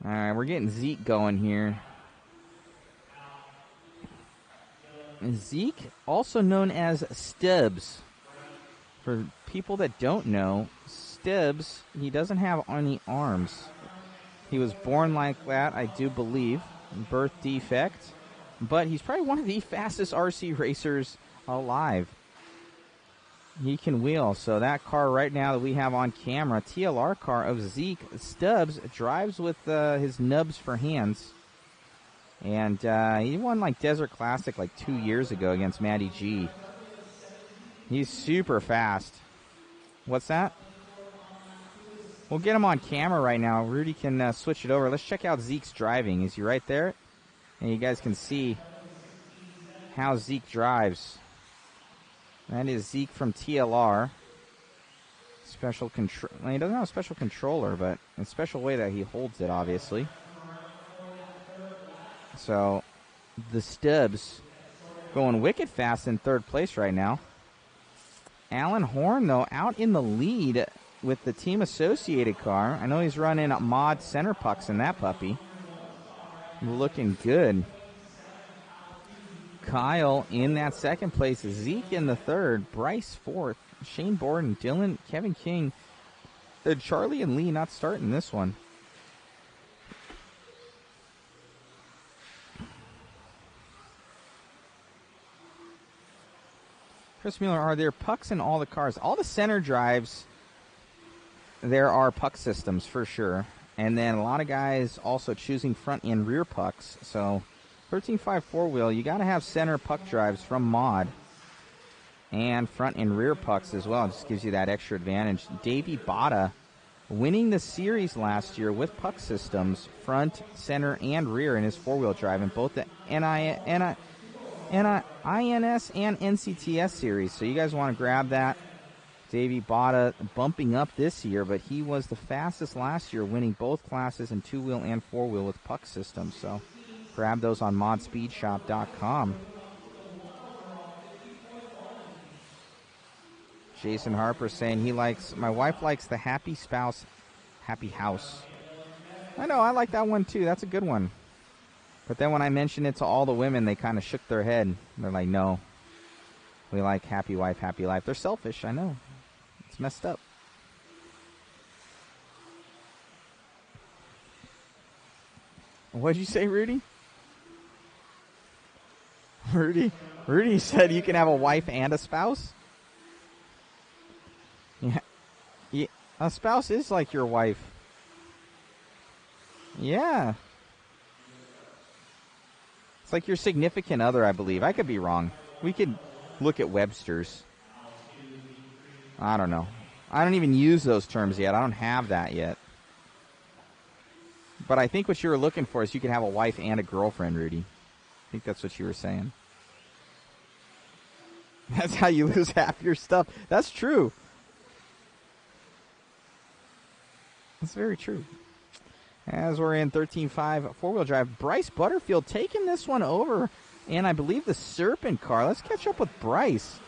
All right, we're getting Zeke going here. Zeke, also known as Stubbs. For people that don't know, Stubbs, he doesn't have any arms. He was born like that, I do believe. Birth defect. But he's probably one of the fastest RC racers alive. He can wheel. So that car right now that we have on camera, TLR car of Zeke Stubbs, drives with his nubs for hands. And he won like Desert Classic like 2 years ago against Matty G. He's super fast. What's that? We'll get him on camera right now. Rudy can switch it over. Let's check out Zeke's driving. Is he right there? And you guys can see how Zeke drives. That is Zeke from TLR. Special control. Well, he doesn't have a special controller, but a special way that he holds it, obviously. So, the Stubbs going wicked fast in third place right now. Alan Horn, though, out in the lead with the Team Associated car. I know he's running mod center pucks in that puppy. Looking good. Kyle in that second place. Zeke in the third. Bryce fourth. Shane Borden, Dylan, Kevin King. Charlie and Lee not starting this one. Chris Mueller, are there pucks in all the cars? All the center drives, there are puck systems for sure. And then a lot of guys also choosing front and rear pucks. So 13.5 four-wheel, you got to have center puck drives from mod. And front and rear pucks as well. It just gives you that extra advantage. Davey Botta winning the series last year with puck systems, front, center, and rear in his four-wheel drive in both the INS and NCTS series. So you guys want to grab that. Davey Botta bumping up this year, but he was the fastest last year, winning both classes in two-wheel and four-wheel with puck systems. So grab those on modspeedshop.com. Jason Harper saying my wife likes the happy spouse, happy house. I know, I like that one too. That's a good one. But then when I mentioned it to all the women, they kind of shook their head. They're like, no, we like happy wife, happy life. They're selfish, I know. It's messed up. What'd you say, Rudy? Rudy said you can have a wife and a spouse? Yeah. A spouse is like your wife. Yeah. It's like your significant other, I believe. I could be wrong. We could look at Webster's. I don't know. I don't even use those terms yet. I don't have that yet. But I think what you were looking for is you could have a wife and a girlfriend, Rudy. I think that's what you were saying. That's how you lose half your stuff. That's true. That's very true. As we're in 13.5 four-wheel drive, Bryce Butterfield taking this one over, and I believe the Serpent car. Let's catch up with Bryce.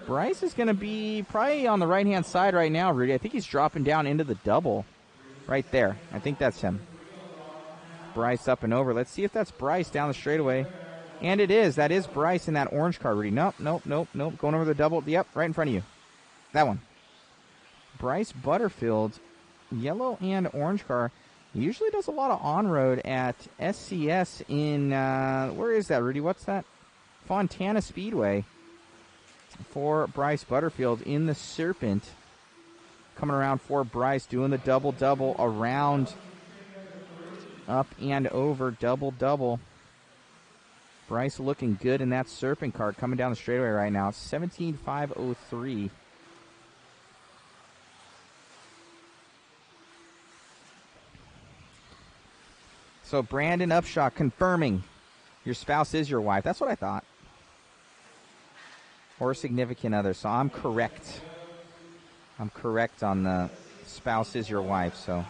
Bryce is going to be probably on the right-hand side right now, Rudy. I think he's dropping down into the double right there. I think that's him. Bryce up and over. Let's see if that's Bryce down the straightaway. And it is. That is Bryce in that orange car, Rudy. Nope. Going over the double. Yep, right in front of you. That one. Bryce Butterfield, yellow and orange car. He usually does a lot of on-road at SCS in, where is that, Rudy? What's that? Fontana Speedway for Bryce Butterfield in the Serpent. Coming around for Bryce, doing the double-double around, up and over, double-double. Bryce looking good in that Serpent car coming down the straightaway right now. 17.503. So Brandon Upshaw confirming your spouse is your wife. That's what I thought. Or a significant other. So I'm correct. I'm correct on the spouse is your wife. So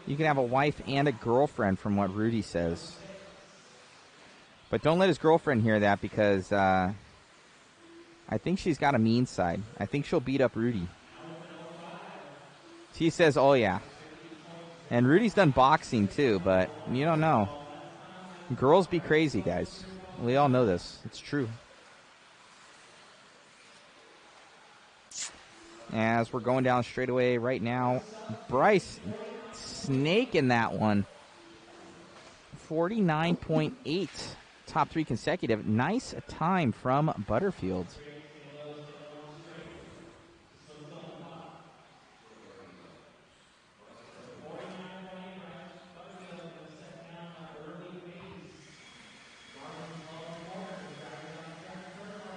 you can have a wife and a girlfriend from what Rudy says. But don't let his girlfriend hear that because I think she's got a mean side. I think she'll beat up Rudy. She says, oh yeah. And Rudy's done boxing too, but you don't know. Girls be crazy, guys. We all know this. It's true. As we're going down straightaway right now, Bryce snaking that one. 49.8. Top 3 consecutive. Nice time from Butterfield.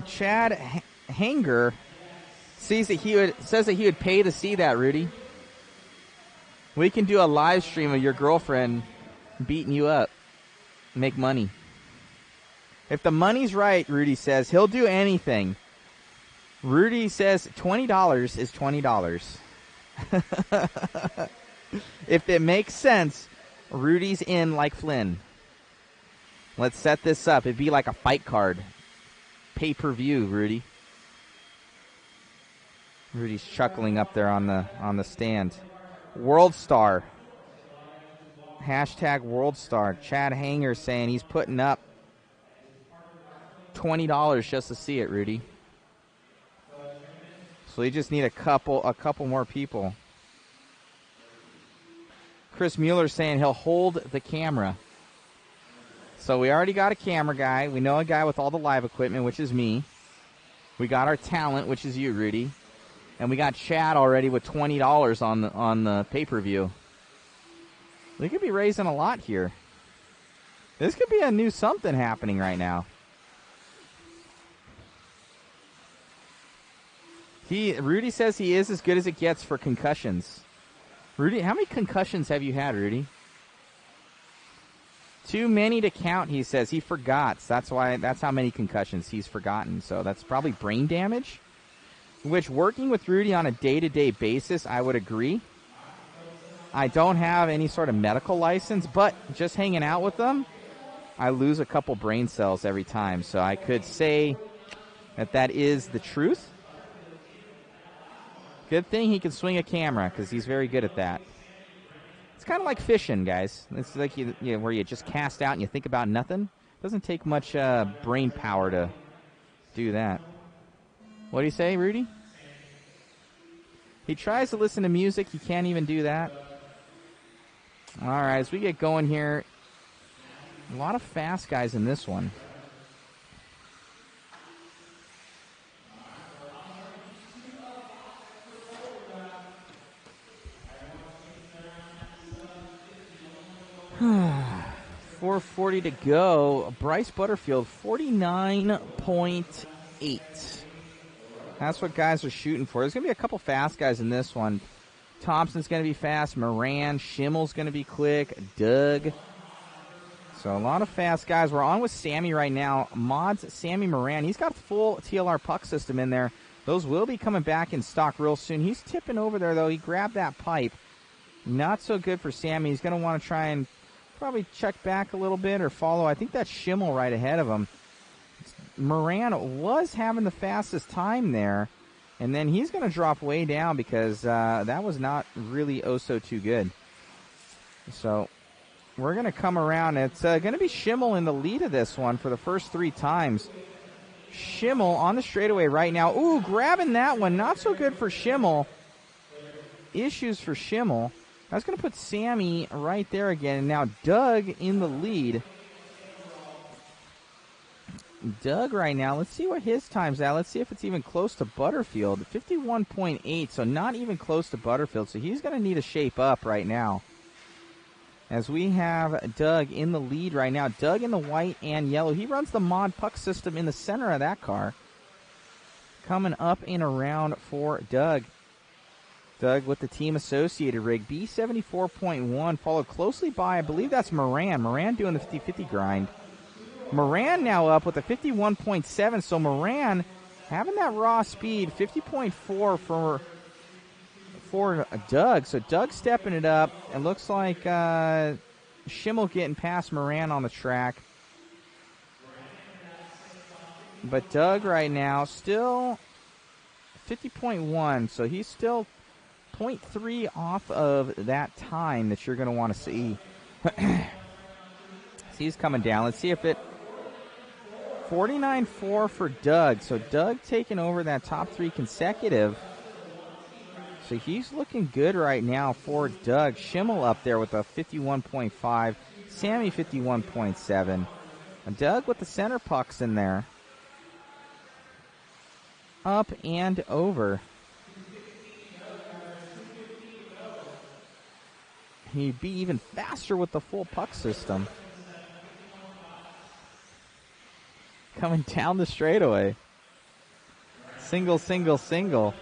Chad Hanger says that he would pay to see that, Rudy. We can do a live stream of your girlfriend beating you up. Make money. If the money's right, Rudy says, he'll do anything. Rudy says $20 is $20. If it makes sense, Rudy's in like Flynn. Let's set this up. It'd be like a fight card. Pay-per-view, Rudy. Rudy's chuckling up there on the stand. World Star. Hashtag World Star. Chad Hanger saying he's putting up $20 just to see it, Rudy. So you just need a couple more people. Chris Mueller saying he'll hold the camera. So we already got a camera guy. We know a guy with all the live equipment, which is me. We got our talent, which is you, Rudy. And we got Chad already with $20 on the pay-per-view. We could be raising a lot here. This could be a new something happening right now. Rudy says he is as good as it gets for concussions. Rudy, how many concussions have you had, Rudy? Too many to count, he says. He forgot. That's how many concussions he's forgotten. So that's probably brain damage. Which, working with Rudy on a day-to-day basis, I would agree. I don't have any sort of medical license, but just hanging out with them, I lose a couple brain cells every time. So I could say that is the truth. Good thing he can swing a camera because he's very good at that. It's kind of like fishing, guys. It's like where you just cast out and you think about nothing. It doesn't take much brain power to do that. What do you say, Rudy? He tries to listen to music. He can't even do that. All right, as we get going here, a lot of fast guys in this one. .440 to go. Bryce Butterfield, 49.8. That's what guys are shooting for. There's going to be a couple fast guys in this one. Thompson's going to be fast. Moran. Schimmel's going to be quick. Doug. So a lot of fast guys. We're on with Sammy right now. Mods Sammy Moran. He's got full TLR puck system in there. Those will be coming back in stock real soon. He's tipping over there, though. He grabbed that pipe. Not so good for Sammy. He's going to want to try and probably check back a little bit or follow. I think that's Schimmel right ahead of him. Moran was having the fastest time there, and then he's going to drop way down because that was not really so too good. So we're going to come around. It's going to be Schimmel in the lead of this one for the first 3 times. Schimmel on the straightaway right now. Ooh, grabbing that one. Not so good for Schimmel. Issues for Schimmel. That's going to put Sammy right there again. And now Doug in the lead. Doug right now, let's see what his time's at. Let's see if it's even close to Butterfield. 51.8, so not even close to Butterfield. So he's going to need to shape up right now. As we have Doug in the lead right now. Doug in the white and yellow. He runs the mod puck system in the center of that car. Coming up and around for Doug. Doug with the Team Associated rig. B74.1, followed closely by, I believe that's Moran. Moran doing the 50-50 grind. Moran now up with a 51.7, so Moran having that raw speed, 50.4 for Doug. So Doug stepping it up. It looks like Schimmel getting past Moran on the track. But Doug right now still 50.1, so he's still 0.3 off of that time that you're going to want to see. So he's coming down. Let's see if it... 49.4 for Doug. So Doug taking over that top 3 consecutive. So he's looking good right now for Doug. Schimmel up there with a 51.5. Sammy 51.7. And Doug with the center pucks in there. Up and over. He'd be even faster with the full puck system. Coming down the straightaway. Single, single, single.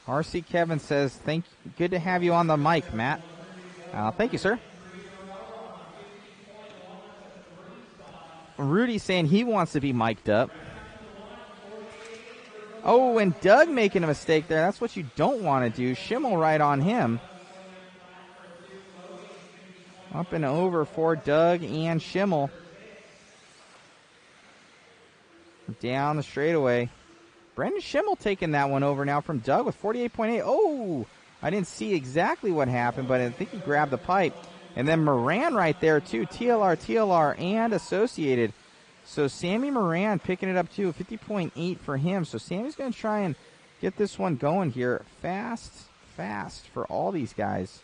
RC Kevin says, good to have you on the mic, Matt. Thank you, sir. Rudy saying he wants to be mic'd up. Oh, and Doug making a mistake there. That's what you don't want to do. Schimmel right on him. Up and over for Doug and Schimmel. Down the straightaway. Brendan Schimmel taking that one over now from Doug with 48.8. Oh, I didn't see exactly what happened, but I think he grabbed the pipe. And then Moran right there, too. TLR, and Associated. So Sammy Moran picking it up, too. 50.8 for him. So Sammy's going to try and get this one going here. Fast for all these guys.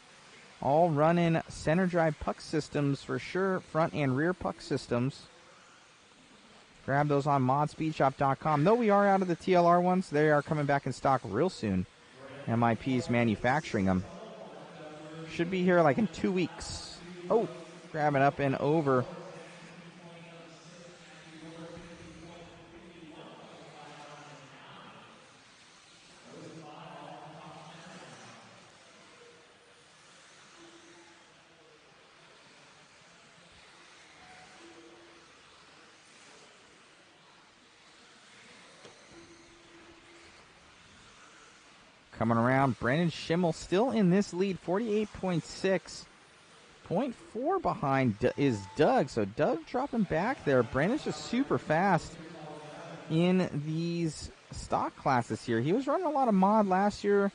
All running center drive puck systems for sure. Front and rear puck systems. Grab those on modspeedshop.com. Though we are out of the TLR ones, they are coming back in stock real soon. MIP's manufacturing them. Should be here like in 2 weeks. Oh, grabbing up and over. Coming around, Brendan Schimmel still in this lead, 48.6. 0.4 behind is Doug, so Doug dropping back there. Brandon's just super fast in these stock classes here. He was running a lot of mod last year,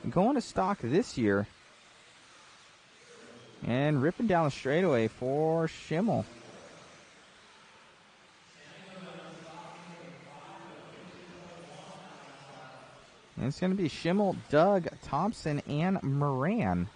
going to stock this year. And ripping down the straightaway for Schimmel. And it's going to be Schimmel, Doug, Thompson, and Moran.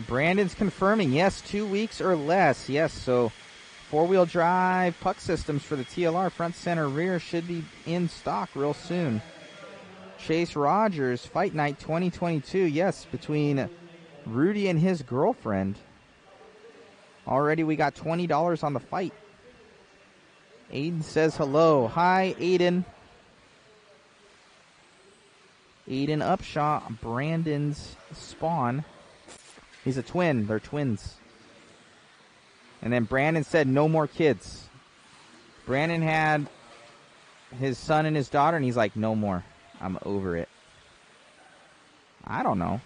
Brandon's confirming, yes, 2 weeks or less. Yes, so 4-wheel drive puck systems for the TLR. Front, center, rear should be in stock real soon. Chase Rogers, Fight Night 2022. Yes, between Rudy and his girlfriend. Already we got $20 on the fight. Aiden says hello. Hi, Aiden. Aiden Upshaw, Brandon's spawn. He's a twin. They're twins. And then Brandon said no more kids. Brandon had his son and his daughter, and he's like, no more. I'm over it. I don't know.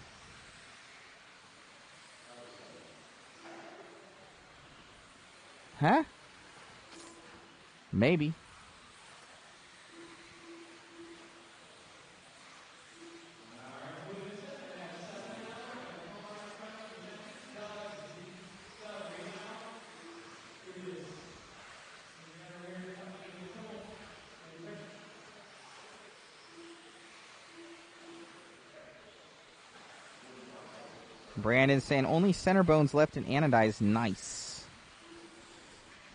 Huh? Maybe. Brandon saying only center bones left in anodized. Nice.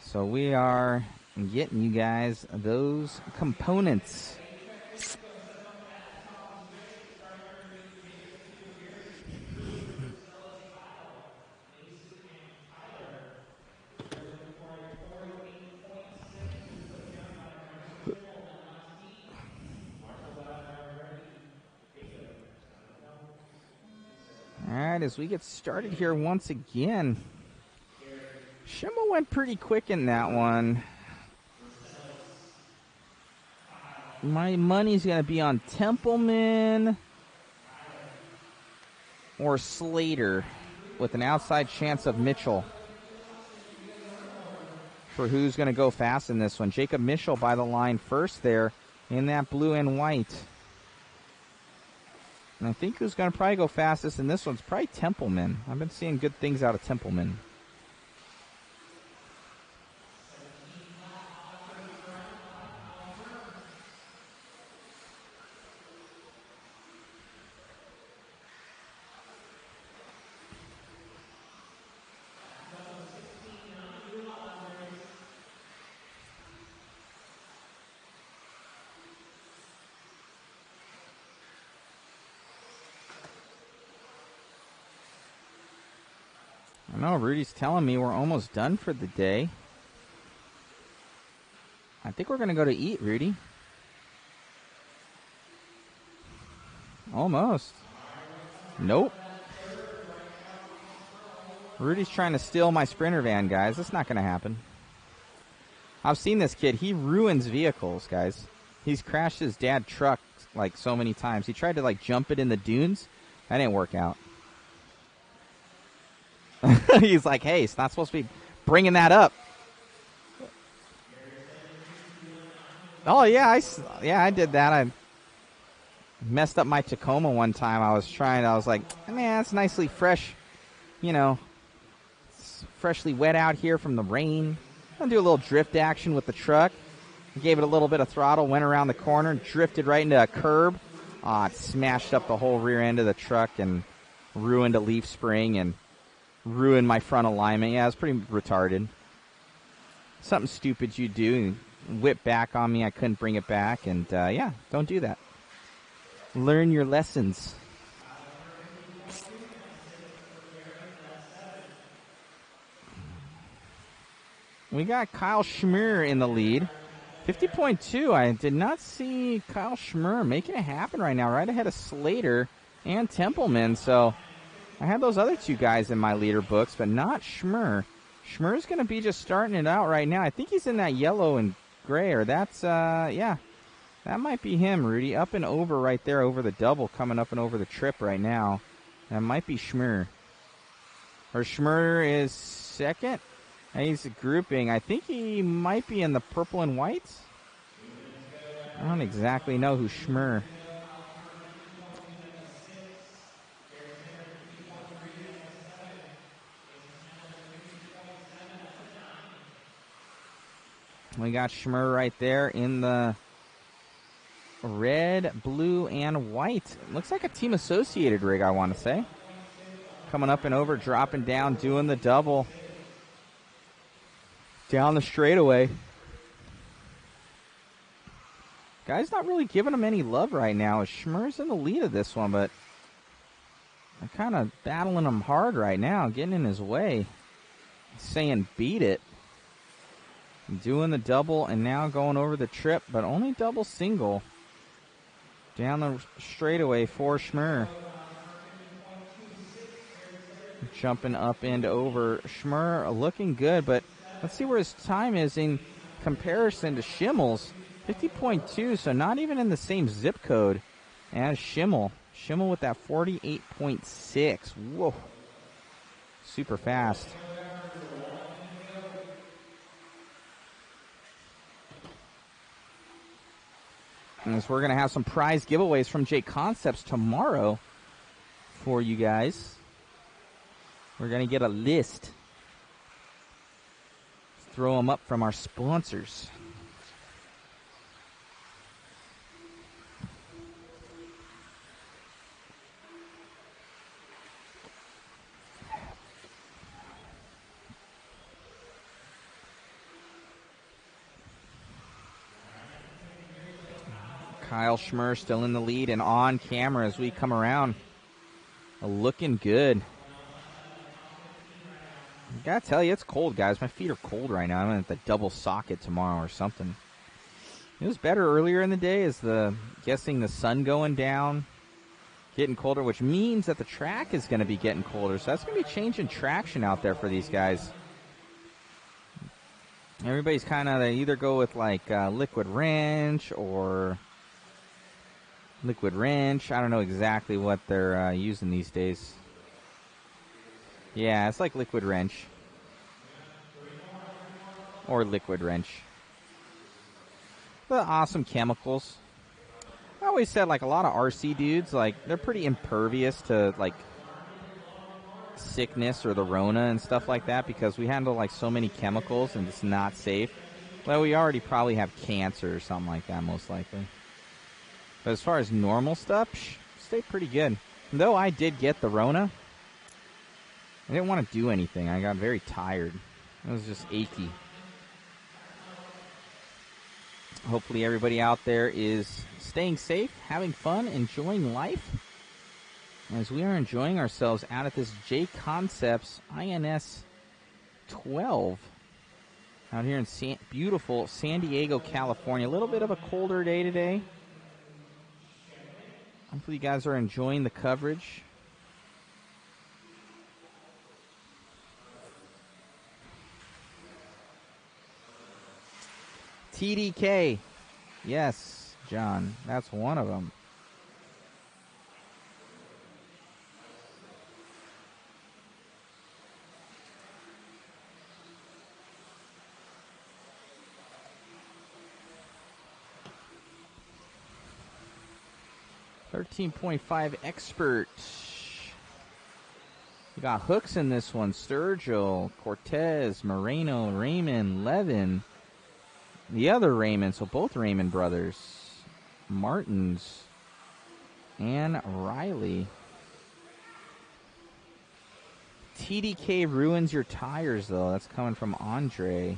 So we are getting you guys those components. All right, as we get started here once again, Schimmel went pretty quick in that one. My money's going to be on Templeman or Slater with an outside chance of Mitchell for who's going to go fast in this one. Jacob Mitchell by the line first there in that blue and white. And I think who's going to probably go fastest in this one's probably Templeman. I've been seeing good things out of Templeman. No, Rudy's telling me we're almost done for the day. I think we're going to go to eat, Rudy. Almost. Nope. Rudy's trying to steal my Sprinter van, guys. That's not going to happen. I've seen this kid. He ruins vehicles, guys. He's crashed his dad's truck like so many times. He tried to like jump it in the dunes. That didn't work out. He's like, hey, it's not supposed to be bringing that up. Oh, yeah, I did that. I messed up my Tacoma one time. I was like, man, it's nicely fresh, you know, it's freshly wet out here from the rain. I'll do a little drift action with the truck. Gave it a little bit of throttle, went around the corner, and drifted right into a curb. It smashed up the whole rear end of the truck and ruined a leaf spring and ruined my front alignment. Yeah, it was pretty retarded. Something stupid you do. Whip back on me. I couldn't bring it back. And, yeah, don't do that. Learn your lessons. We got Kyle Schmer in the lead. 50.2. I did not see Kyle Schmer making it happen right now. Right ahead of Slater and Templeman. So I had those other two guys in my leader books, but not Schmer. Schmer's going to be just starting it out right now. I think he's in that yellow and gray, or that's, yeah, that might be him, Rudy. Up and over right there over the double, coming up and over the trip right now. That might be Schmer. Or Schmer is second. And he's grouping. I think he might be in the purple and whites. I don't exactly know who Schmer. We got Schmer right there in the red, blue, and white. Looks like a team associated rig, I want to say. Coming up and over, dropping down, doing the double. Down the straightaway. Guy's not really giving him any love right now. Schmer's in the lead of this one, but they're kind of battling him hard right now, getting in his way. Saying beat it. Doing the double and now going over the trip, but only double single. Down the straightaway for Schmer. Jumping up and over. Schmer looking good, but let's see where his time is in comparison to Schimmel's. 50.2, so not even in the same zip code as Schimmel. Schimmel with that 48.6. Whoa. Super fast. And so we're going to have some prize giveaways from JConcepts tomorrow for you guys. We're going to get a list. Throw them up from our sponsors. Kyle Schmer still in the lead and on camera as we come around. Looking good. I gotta tell you, it's cold, guys. My feet are cold right now. I'm gonna have to double sock it tomorrow or something. It was better earlier in the day as guessing the sun going down, getting colder, which means that the track is gonna be getting colder. So that's gonna be changing traction out there for these guys. Everybody's kind of, they either go with like liquid wrench or liquid wrench. I don't know exactly what they're using these days. Yeah, it's like liquid wrench. Or liquid wrench. The awesome chemicals. I always said, like, a lot of RC dudes, like, they're pretty impervious to, like, sickness or the Rona and stuff like that because we handle, like, so many chemicals and it's not safe. Well, we already probably have cancer or something like that, most likely. But as far as normal stuff, stay pretty good. Though I did get the Rona, I didn't want to do anything. I got very tired. It was just achy. Hopefully everybody out there is staying safe, having fun, enjoying life, as we are enjoying ourselves out at this JConcepts INS12 out here in beautiful San Diego, California. A little bit of a colder day today. Hopefully you guys are enjoying the coverage. TDK. Yes, John. That's one of them. .5 expert. We got hooks in this one. Sturgill, Cortez, Moreno, Raymond, Levin. The other Raymond, so both Raymond brothers. Martins and Riley. TDK ruins your tires, though. That's coming from Andre.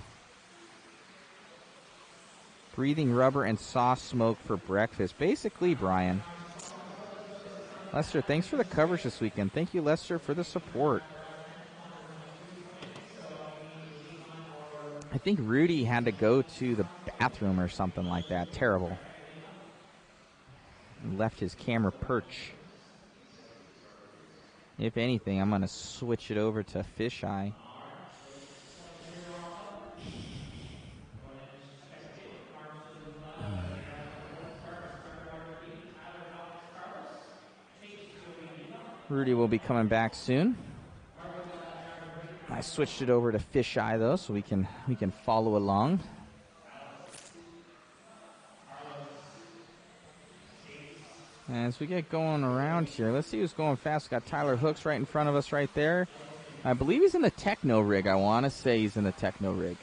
Breathing rubber and saw smoke for breakfast. Basically, Brian. Lester, thanks for the coverage this weekend. Thank you, Lester, for the support. I think Rudy had to go to the bathroom or something like that. Terrible. He left his camera perch. If anything, I'm going to switch it over to fisheye. Rudy will be coming back soon. I switched it over to fisheye though, so we can follow along. As we get going around here, let's see who's going fast. Got Tyler Hooks right in front of us right there. I believe he's in the Techno rig. I want to say he's in the Techno rig.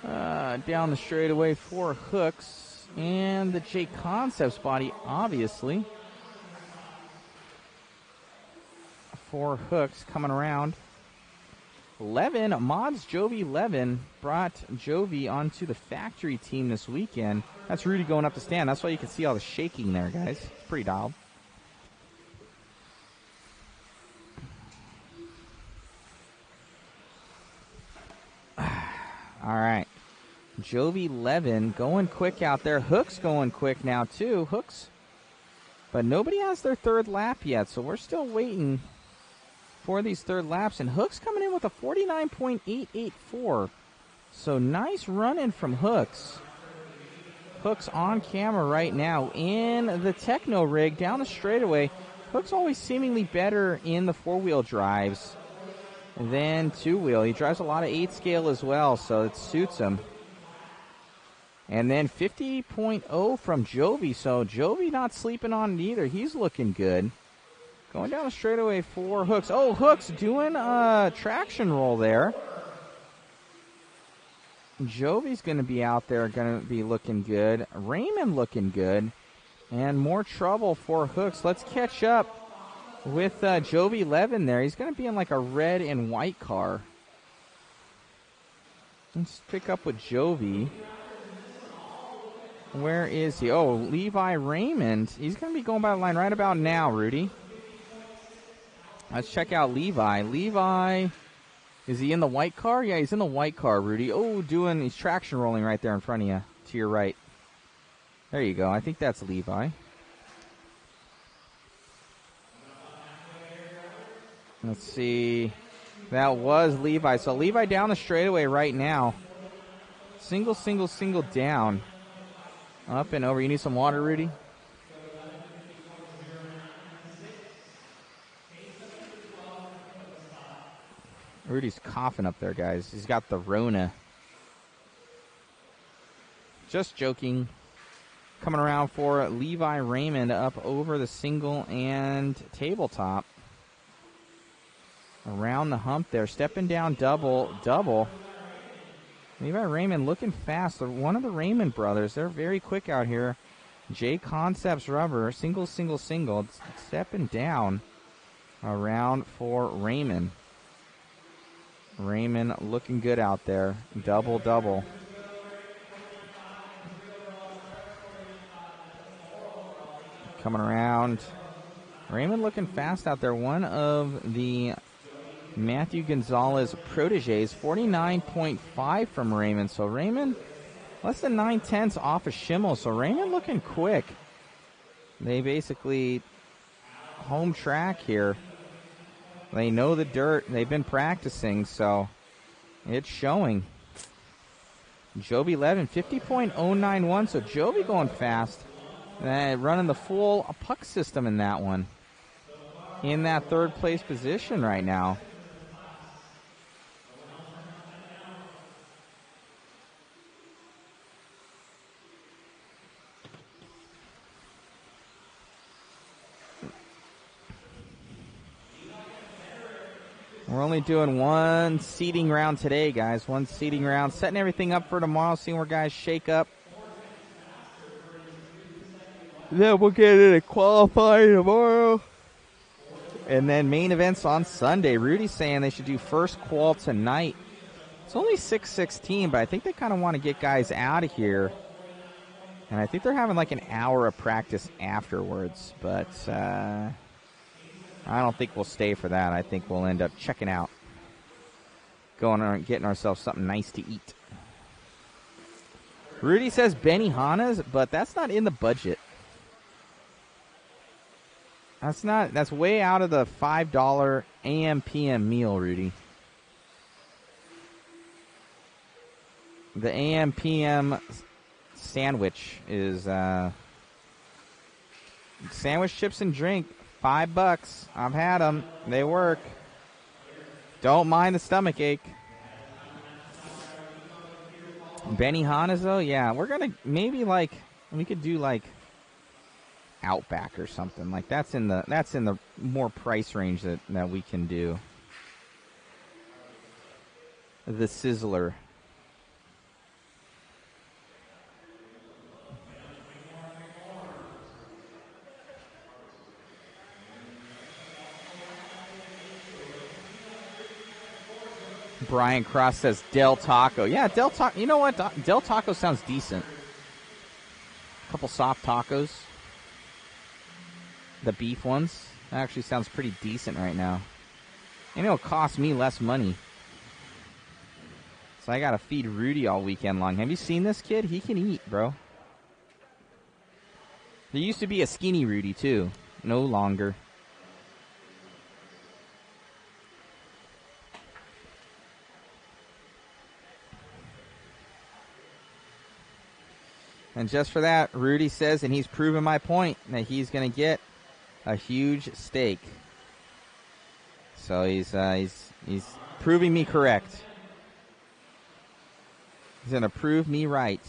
Down the straightaway for Hooks and the JConcepts body, obviously. For Hooks coming around. Levin, Mods Jovi Levin brought Jovi onto the factory team this weekend. That's Rudy going up the stand. That's why you can see all the shaking there, guys. It's pretty dialed. All right. Jovi Levin going quick out there. Hooks going quick now, too. Hooks. But nobody has their third lap yet, so we're still waiting for these third laps. And Hooks coming in with a 49.884. So nice run-in from Hooks. Hooks on camera right now in the Techno rig down the straightaway. Hooks always seemingly better in the four-wheel drives than two-wheel. He drives a lot of 8-scale as well, so it suits him. And then 50.0 from Jovi. So Jovi not sleeping on it either. He's looking good. Going down the straightaway for Hooks. Oh, Hooks doing a traction roll there. Jovi's going to be out there, going to be looking good. Raymond looking good. And more trouble for Hooks. Let's catch up with Jovi Levin there. He's going to be in like a red and white car. Let's pick up with Jovi. Where is he? Oh, Levi Raymond. He's going to be going by the line right about now, Rudy. Let's check out Levi. Levi, is he in the white car? Yeah, he's in the white car, Rudy. Oh, he's traction rolling right there in front of you, to your right. There you go. I think that's Levi. Let's see. That was Levi. So Levi down the straightaway right now. Single down. Up and over. You need some water, Rudy? Rudy's coughing up there, guys. He's got the Rona. Just joking. Coming around for Levi Raymond up over the single and tabletop. Around the hump there. Stepping down double. Levi Raymond looking fast. One of the Raymond brothers. They're very quick out here. JConcepts rubber. Single. Stepping down around for Raymond. Raymond looking good out there. Double. Coming around. Raymond looking fast out there. One of the Matthew Gonzalez proteges, 49.5 from Raymond. So Raymond, less than 9/10 off of Schimmel. So Raymond looking quick. They basically home track here. They know the dirt. They've been practicing, so it's showing. Jovi Levin, 50.091. So Jovi going fast. Running the full puck system in that one. In that third place position right now. We're only doing one seeding round today, guys. One seeding round. Setting everything up for tomorrow, seeing where guys shake up. Then we'll get into qualifying tomorrow. And then main events on Sunday. Rudy's saying they should do first qual tonight. It's only 6:16, but I think they kind of want to get guys out of here. And I think they're having like an hour of practice afterwards. But I don't think we'll stay for that. I think we'll end up checking out. Going and getting ourselves something nice to eat. Rudy says Benihana's, but that's not in the budget. That's way out of the $5 AM PM meal, Rudy. The AM PM sandwich is sandwich, chips, and drink, $5. I've had them. They work. Don't mind the stomach ache. Benihana's though, yeah, we're gonna maybe like we could do like Outback or something like that's in the more price range that we can do. The Sizzler. Brian Cross says Del Taco. Yeah, Del Taco. You know what? Del Taco sounds decent. A couple soft tacos. The beef ones. That actually sounds pretty decent right now. And it'll cost me less money. So I got to feed Rudy all weekend long. Have you seen this kid? He can eat, bro. There used to be a skinny Rudy, too. No longer. And just for that, Rudy says, and he's proven my point, that he's going to get a huge steak. So he's proving me correct. He's going to prove me right.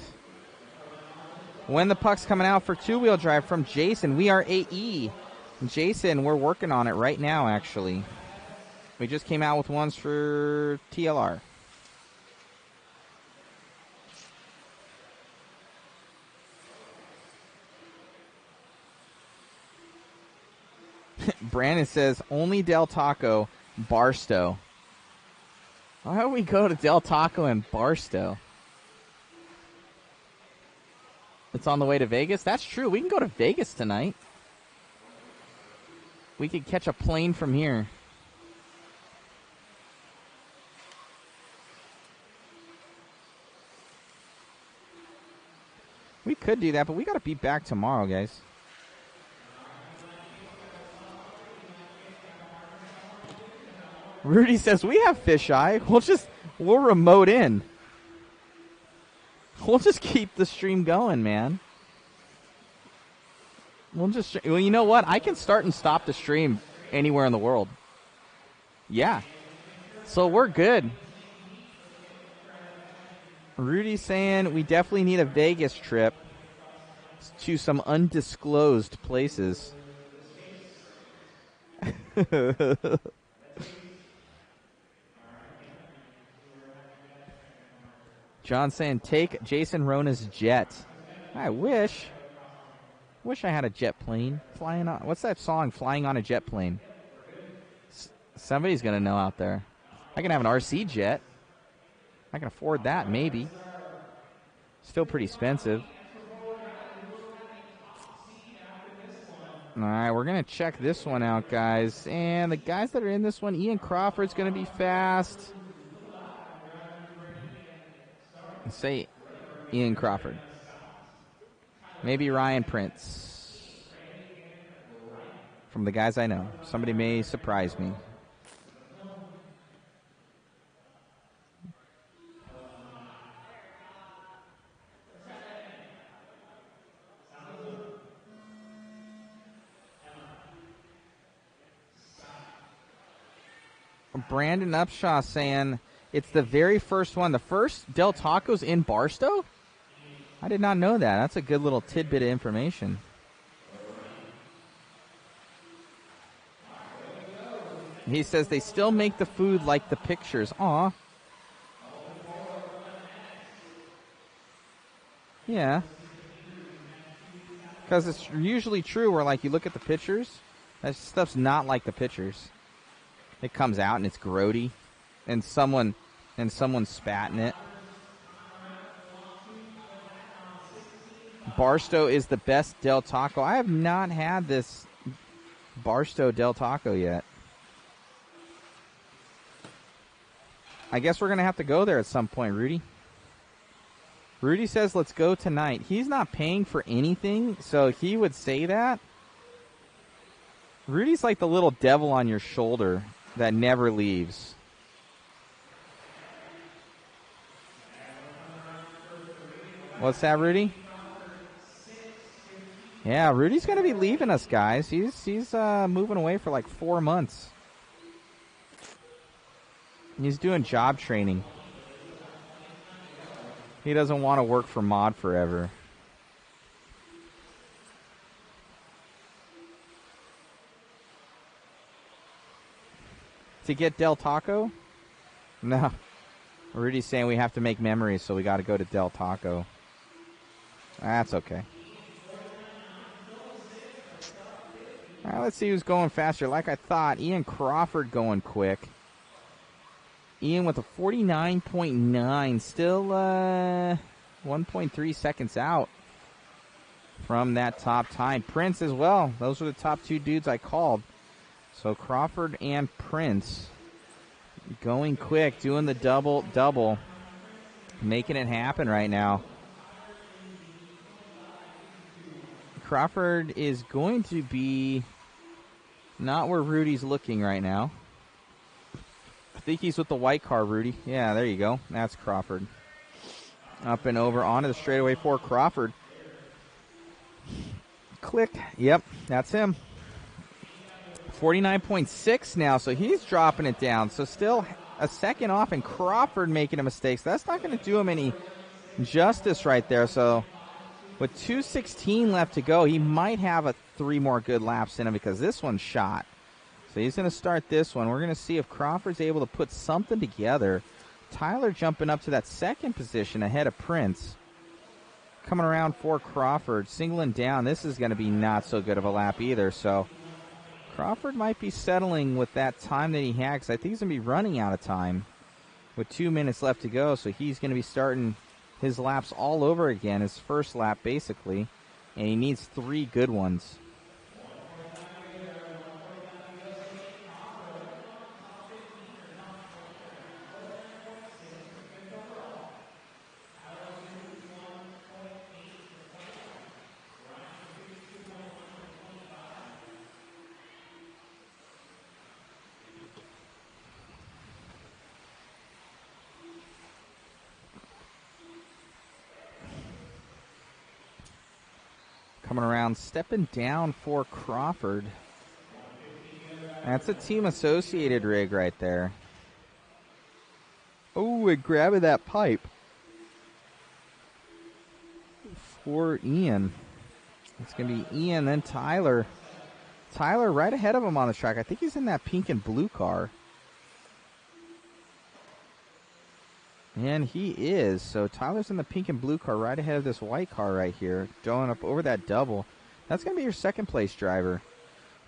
When the puck's coming out for two-wheel drive from Jason, we are AE. Jason, we're working on it right now, actually. We just came out with ones for TLR. Brandon says, only Del Taco, Barstow. Why don't we go to Del Taco and Barstow? It's on the way to Vegas? That's true. We can go to Vegas tonight. We could catch a plane from here. We could do that, but we got to be back tomorrow, guys. Rudy says, we have fisheye. We'll remote in. We'll just keep the stream going, man. Well, you know what? I can start and stop the stream anywhere in the world. Yeah. So we're good. Rudy's saying we definitely need a Vegas trip to some undisclosed places. John saying, take Jason Rona's jet. I wish. Wish I had a jet plane flying on. What's that song, Flying on a Jet Plane? Somebody's going to know out there. I can have an RC jet. I can afford that, maybe. Still pretty expensive. All right, we're going to check this one out, guys. And the guys that are in this one, Ian Crawford's going to be fast. Say Ian Crawford. Maybe Ryan Prince. From the guys I know. Somebody may surprise me. Brandon Upshaw saying it's the very first one. The first Del Taco's in Barstow? I did not know that. That's a good little tidbit of information. He says they still make the food like the pictures. Aw. Yeah. Because it's usually true where, like, you look at the pictures, that stuff's not like the pictures. It comes out and it's grody, and someone's spatting it. Barstow is the best Del Taco. I have not had this Barstow Del Taco yet. I guess we're going to have to go there at some point, Rudy. Rudy says, let's go tonight. He's not paying for anything, so he would say that. Rudy's like the little devil on your shoulder that never leaves. What's that, Rudy? Yeah, Rudy's going to be leaving us, guys. He's moving away for like 4 months. He's doing job training. He doesn't want to work for Mod forever. To get Del Taco? No. Rudy's saying we have to make memories, so we got to go to Del Taco. That's okay. All right, let's see who's going faster. Like I thought, Ian Crawford going quick. Ian with a 49.9. Still 1.3 seconds out from that top time. Prince as well. Those were the top two dudes I called. So Crawford and Prince going quick, doing the double, making it happen right now. Crawford is going to be not where Rudy's looking right now. I think he's with the white car, Rudy. Yeah, there you go. That's Crawford. Up and over onto the straightaway for Crawford. Click. Yep, that's him. 49.6 now, so he's dropping it down. So still a second off, and Crawford making a mistake. So that's not going to do him any justice right there. So with 2:16 left to go, he might have 3 more good laps in him because this one's shot. So he's going to start this one. We're going to see if Crawford's able to put something together. Tyler jumping up to that second position ahead of Prince. Coming around for Crawford, singling down. This is going to be not so good of a lap either. So Crawford might be settling with that time that he had, because I think he's going to be running out of time with 2 minutes left to go. So he's going to be starting his laps all over again, his first lap basically, and he needs 3 good ones. Coming around, stepping down for Crawford. That's a team associated rig right there. Oh, and grabbing that pipe for Ian. It's going to be Ian, then Tyler. Tyler right ahead of him on the track. I think he's in that pink and blue car. And he is. So Tyler's in the pink and blue car right ahead of this white car right here. Going up over that double. That's going to be your second place driver.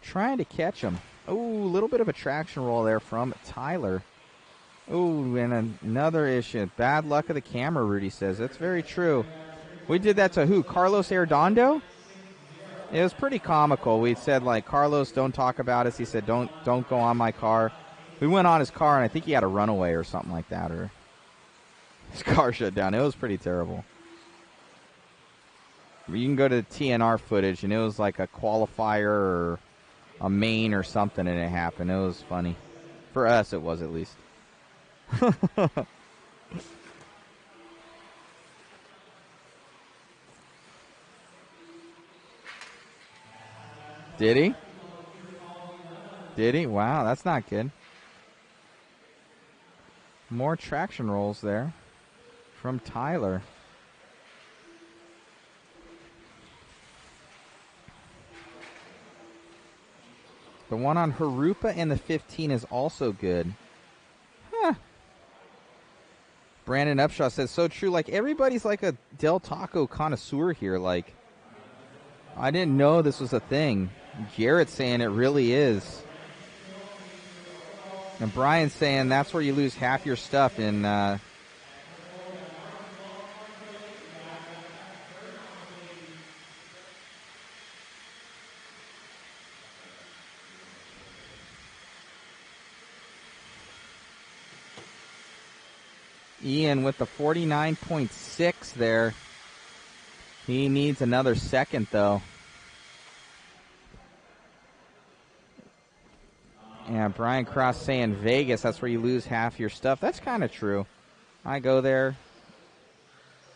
Trying to catch him. Oh, a little bit of a traction roll there from Tyler. Oh, and another issue. Bad luck of the camera, Rudy says. That's very true. We did that to who? Carlos Arredondo? It was pretty comical. We said, like, Carlos, don't talk about us. He said, don't go on my car. We went on his car, and I think he had a runaway or something like that, or his car shut down. It was pretty terrible. You can go to the TNR footage, and it was like a qualifier or a main or something, and it happened. It was funny. For us, it was at least. Did he? Did he? Wow, that's not good. More traction rolls there from Tyler. The one on Harupa and the 15 is also good. Huh. Brandon Upshaw says, so true. Like, everybody's like a Del Taco connoisseur here. Like, I didn't know this was a thing. Garrett's saying it really is. And Brian's saying that's where you lose half your stuff in Ian with the 49.6 there. He needs another second, though. Yeah, Brian Cross saying Vegas, that's where you lose half your stuff. That's kind of true. I go there,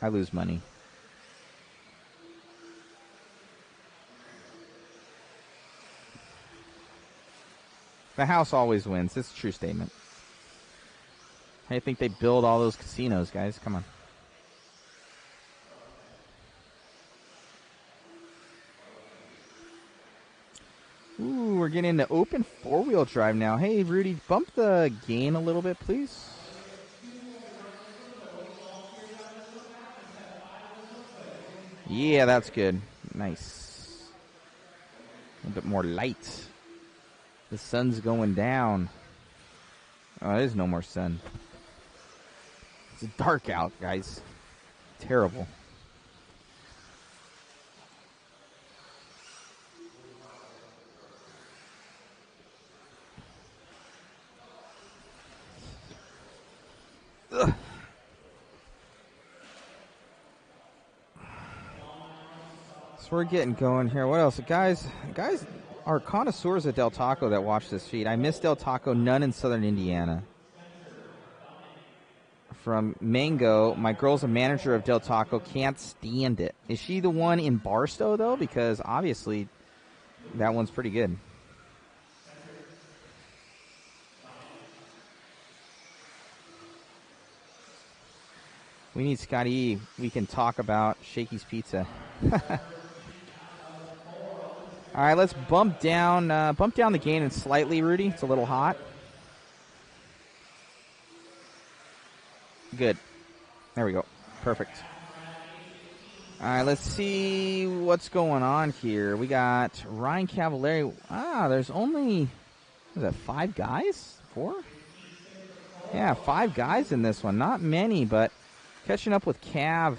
I lose money. The house always wins. It's a true statement. I think they build all those casinos, guys. Come on. Ooh, we're getting into open four-wheel drive now. Hey, Rudy, bump the gain a little bit, please. Yeah, that's good. Nice. A little bit more light. The sun's going down. Oh, there's no more sun. It's dark out, guys. Terrible. Ugh. So we're getting going here. What else? Guys are connoisseurs at Del Taco that watch this feed. I miss Del Taco, none in Southern Indiana. From Mango, my girl's a manager of Del Taco, can't stand it. Is she the one in Barstow, though? Because obviously that one's pretty good. We need Scotty E. We can talk about Shakey's Pizza. All right, let's bump down the gain slightly, Rudy. It's a little hot. Good. There we go. Perfect. All right, let's see what's going on here. We got Ryan Cavalieri. There's only, 5 guys? 4? Yeah, 5 guys in this one. Not many, but catching up with Cav,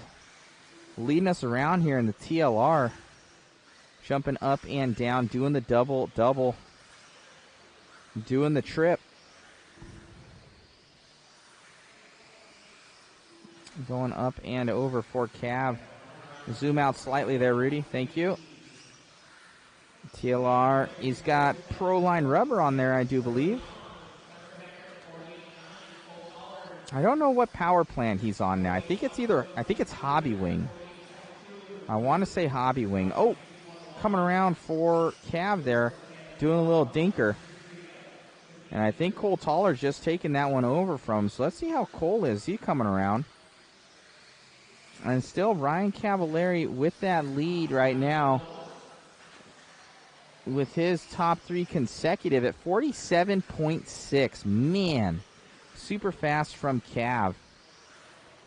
leading us around here in the TLR. Jumping up and down, doing the double, doing the trip. Going up and over for Cav. Zoom out slightly there, Rudy. Thank you. TLR, he's got Proline rubber on there, I do believe. I don't know what power plant he's on now. I think it's Hobby Wing. I want to say Hobby Wing. Oh, coming around for Cav there, doing a little dinker. And I think Cole Toller's just taking that one over from him. So let's see how Cole is. He's coming around. And still Ryan Cavalieri with that lead right now, with his top 3 consecutive at 47.6. Man, super fast from Cav.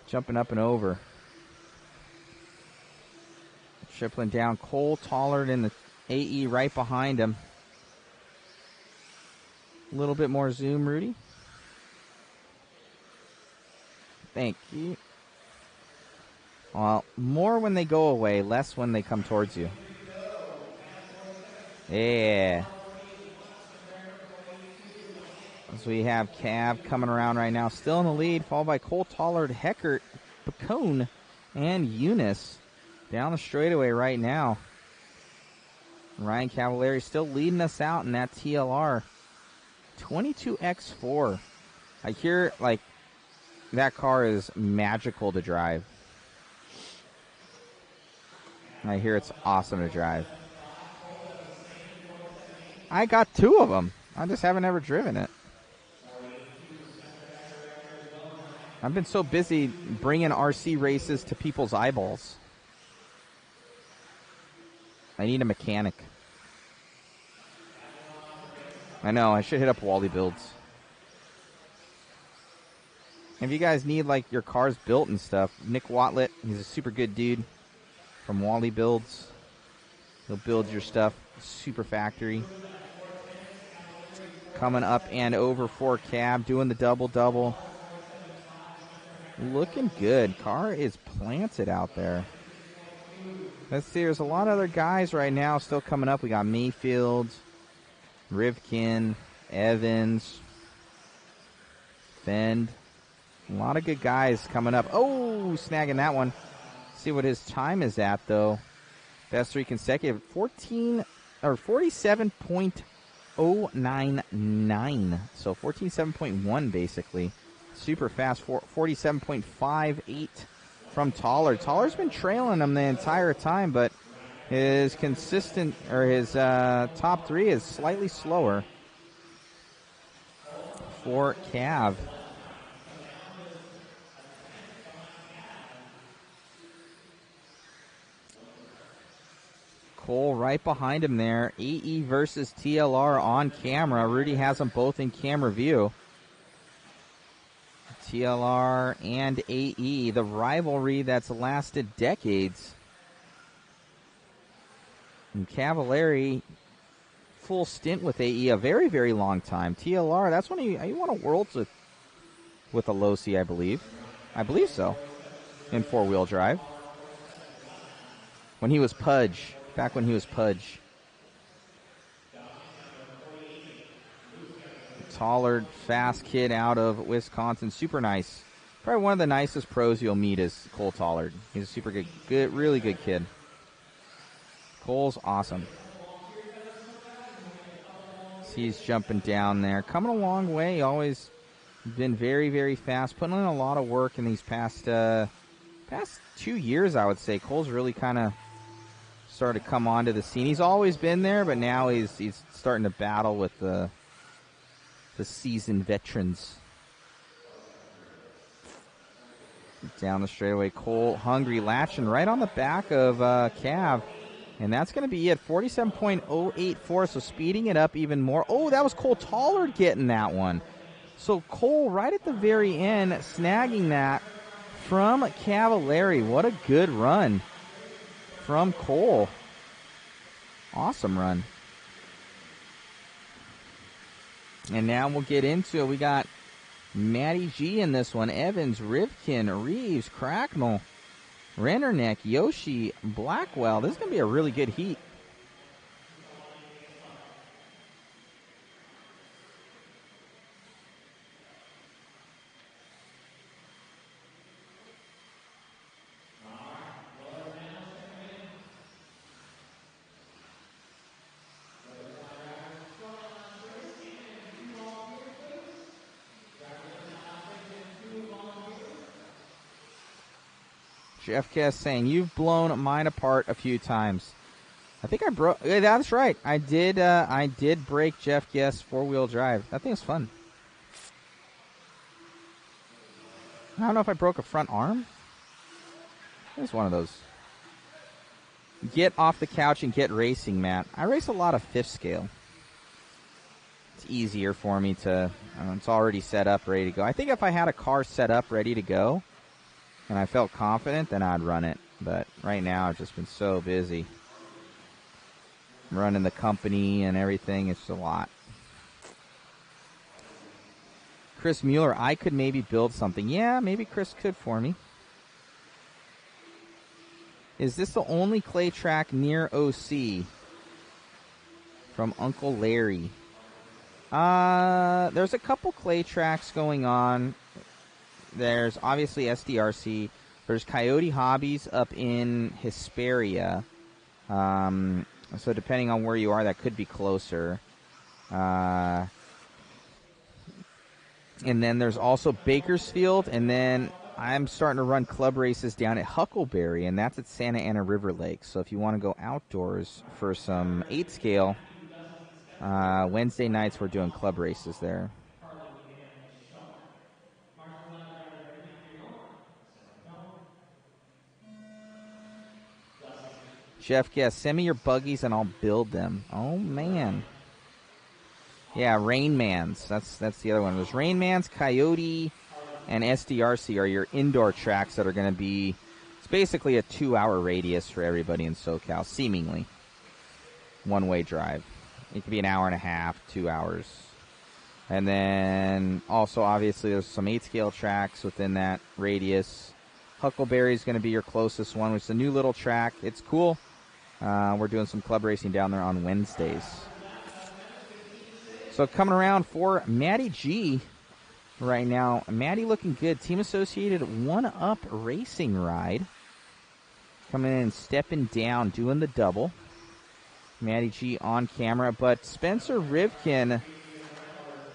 Jumping up and over. Tripling down. Cole Tollard in the AE right behind him. A little bit more zoom, Rudy. Thank you. Well, more when they go away, less when they come towards you. Yeah. So we have Cav coming around right now, still in the lead, followed by Cole Tollard, Heckert, Bacone, and Eunice down the straightaway right now. Ryan Cavalieri still leading us out in that TLR. 22X4. I hear, like, that car is magical to drive. I hear it's awesome to drive. I got 2 of them. I just haven't ever driven it. I've been so busy bringing RC races to people's eyeballs. I need a mechanic. I know, I should hit up Wally Builds. If you guys need, like, your cars built and stuff, Nick Watlett, he's a super good dude from Wally Builds. He'll build your stuff. Super factory. Coming up and over for Cab, doing the double. Looking good. Car is planted out there. Let's see, there's a lot of other guys right now still coming up. We got Mayfield, Rivkin, Evans, Fenn. A lot of good guys coming up. Oh, snagging that one. See what his time is at, though. Best 3 consecutive. 47.099. So 14.7.1 basically. Super fast. 47.58 from Tollard. Tollard's been trailing him the entire time, but his top 3 is slightly slower for Cav. Cole right behind him there. AE versus TLR on camera. Rudy has them both in camera view. TLR and AE, the rivalry that's lasted decades. And Cavalieri, full stint with AE, a very, very long time. TLR, that's when he won a Worlds with Alosi, I believe. I believe so, in four-wheel drive. When he was Pudge, back when he was Pudge. Tollard, fast kid out of Wisconsin, super nice. Probably one of the nicest pros you'll meet is Cole Tollard. He's a super good, really good kid. Cole's awesome. He's jumping down there. Coming a long way. Always been very, very fast. Putting in a lot of work in these past 2 years, I would say. Cole's really kind of started to come onto the scene. He's always been there, but now he's starting to battle with the seasoned veterans. Down the straightaway, Cole hungry, latching right on the back of Cav. And that's going to be it, 47.084, so speeding it up even more. Oh, that was Cole Tollard getting that one. So Cole right at the very end snagging that from Cavalieri. What a good run from Cole. Awesome run. And now we'll get into it. We got Matty G in this one. Evans, Rivkin, Reeves, Cracknell, Rennerneck, Yoshi, Blackwell. This is going to be a really good heat. Jeff Guest saying, you've blown mine apart a few times. I think I broke. Yeah, that's right. I did break Jeff Guest's four-wheel drive. That thing's fun. I don't know if I broke a front arm. It's one of those. Get off the couch and get racing, Matt. I race a lot of fifth scale. It's easier for me to, it's already set up, ready to go. I think if I had a car set up, ready to go, and I felt confident, then I'd run it. But right now, I've just been so busy. Running the company and everything, it's a lot. Chris Mueller, I could maybe build something. Yeah, maybe Chris could for me. Is this the only clay track near OC? From Uncle Larry. There's a couple clay tracks going on. There's obviously SDRC. There's Coyote Hobbies up in Hesperia. So depending on where you are, that could be closer. And then there's also Bakersfield. And then I'm starting to run club races down at Huckleberry, and that's at Santa Ana River Lake. So if you want to go outdoors for some 8 scale, Wednesday nights we're doing club races there. Jeff Guest, send me your buggies and I'll build them. Oh, man. Yeah, Rainmans. That's the other one. There's Rainmans, Coyote, and SDRC are your indoor tracks that are going to be, it's basically a 2-hour radius for everybody in SoCal, seemingly. One-way drive. It could be an hour and a half, 2 hours. And then also, obviously, there's some 8-scale tracks within that radius. Huckleberry is going to be your closest one, which is a new little track. It's cool. We're doing some club racing down there on Wednesdays. So coming around for Matty G right now. Matty looking good. Team Associated one-up racing ride. Coming in and stepping down, doing the double. Matty G on camera. But Spencer Rivkin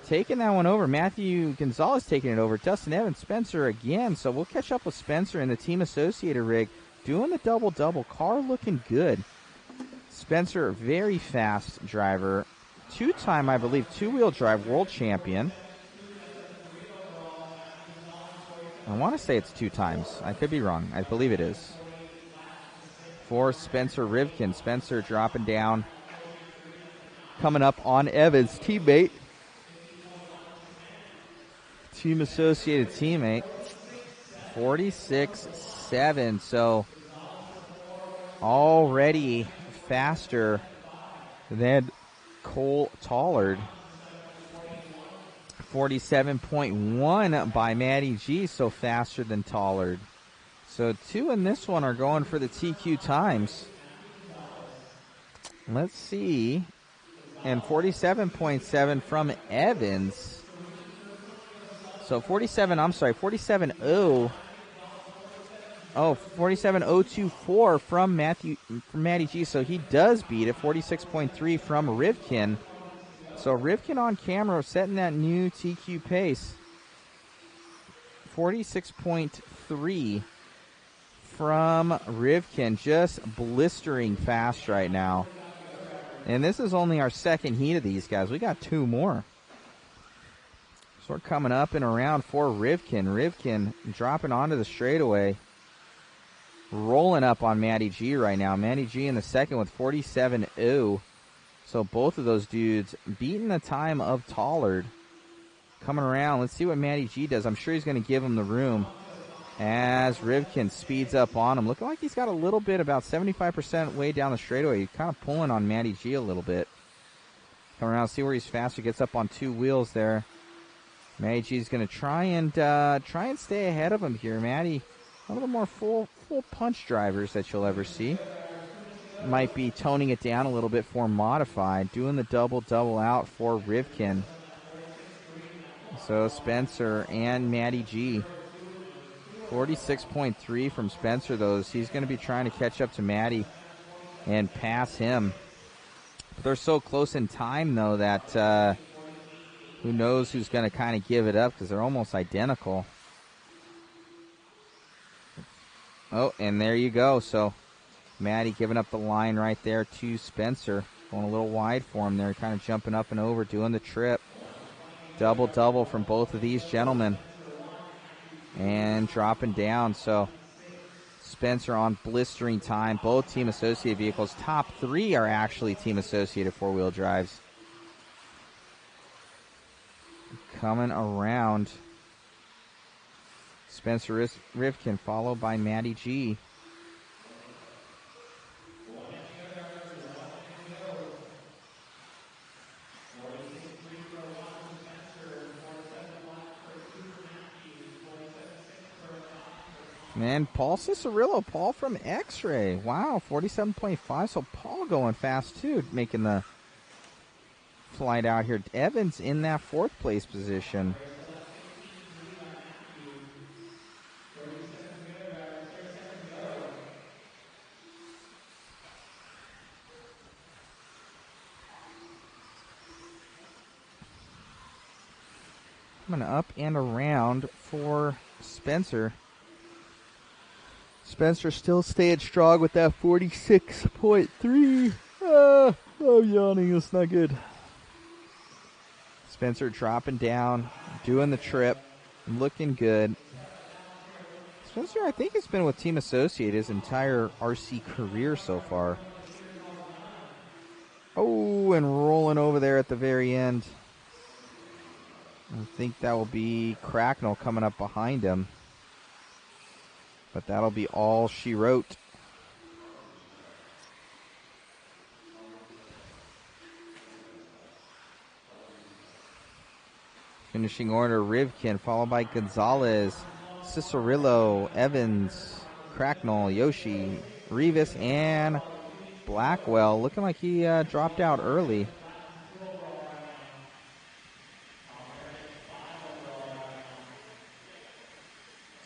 taking that one over. Matthew Gonzalez taking it over. Dustin Evans, Spencer again. So we'll catch up with Spencer in the Team Associated rig. Doing the double-double. Car looking good. Spencer, very fast driver. 2-time, I believe, 2-wheel drive world champion. I want to say it's 2 times. I could be wrong. I believe it is. For Spencer Rivkin. Spencer dropping down. Coming up on Evans' teammate. Team Associated teammate. 46.7. So already faster than Cole Tollard. 47.1 by Matty G, so faster than Tollard. So 2 in this one are going for the TQ times. Let's see. And 47.7 from Evans. So 47.0. Oh, 47.024 from Matty G. So he does beat it. 46.3 from Rivkin. So Rivkin on camera setting that new TQ pace. 46.3 from Rivkin. Just blistering fast right now. And this is only our second heat of these guys. We got 2 more. So we're coming up and around for Rivkin. Rivkin dropping onto the straightaway. Rolling up on Matty G right now. Matty G in the second with 47.0. So both of those dudes beating the time of Tollard. Coming around. Let's see what Matty G does. I'm sure he's going to give him the room as Rivkin speeds up on him. Looking like he's got a little bit, about 75% way down the straightaway. He's kind of pulling on Matty G a little bit. Come around, see where he's faster. Gets up on 2 wheels there. Matty G's going to try and stay ahead of him here. Matty, one of the more full punch drivers that you'll ever see. Might be toning it down a little bit for modified. Doing the double out for Rivkin. So Spencer and Matty G. 46.3 from Spencer, though. He's going to be trying to catch up to Matty and pass him. But they're so close in time, though, that who knows who's going to kind of give it up because they're almost identical. Oh, and there you go. So Matty giving up the line right there to Spencer. Going a little wide for him there, kind of jumping up and over, doing the trip. Double from both of these gentlemen. And dropping down. So Spencer on blistering time. Both team associated vehicles. Top 3 are actually team associated 4-wheel drives. Coming around. Spencer Rivkin followed by Matty G. And Paul Cicerillo, Paul from X-Ray. Wow, 47.5. So Paul going fast too, making the flight out here. Evans in that 4th place position. Coming up and around for Spencer. Spencer still staying strong with that 46.3. Oh, yawning. It's not good. Spencer dropping down, doing the trip, looking good. Spencer, I think, has been with Team Associate his entire RC career so far. Oh, and rolling over there at the very end. I think that will be Cracknell coming up behind him. But that'll be all she wrote. Finishing order, Rivkin, followed by Gonzalez, Cicerillo, Evans, Cracknell, Yoshi, Rivas, and Blackwell. Looking like he dropped out early.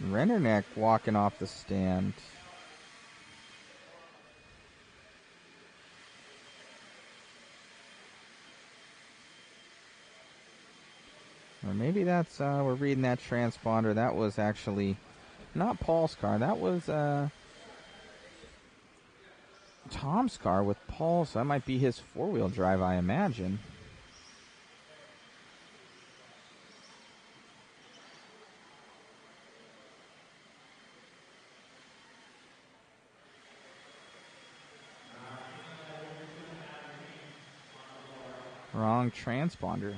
Rennerneck walking off the stand. Or maybe that's, we're reading that transponder. That was actually not Paul's car. That was Tom's car with Paul. So that might be his 4-wheel drive, I imagine. Wrong transponder.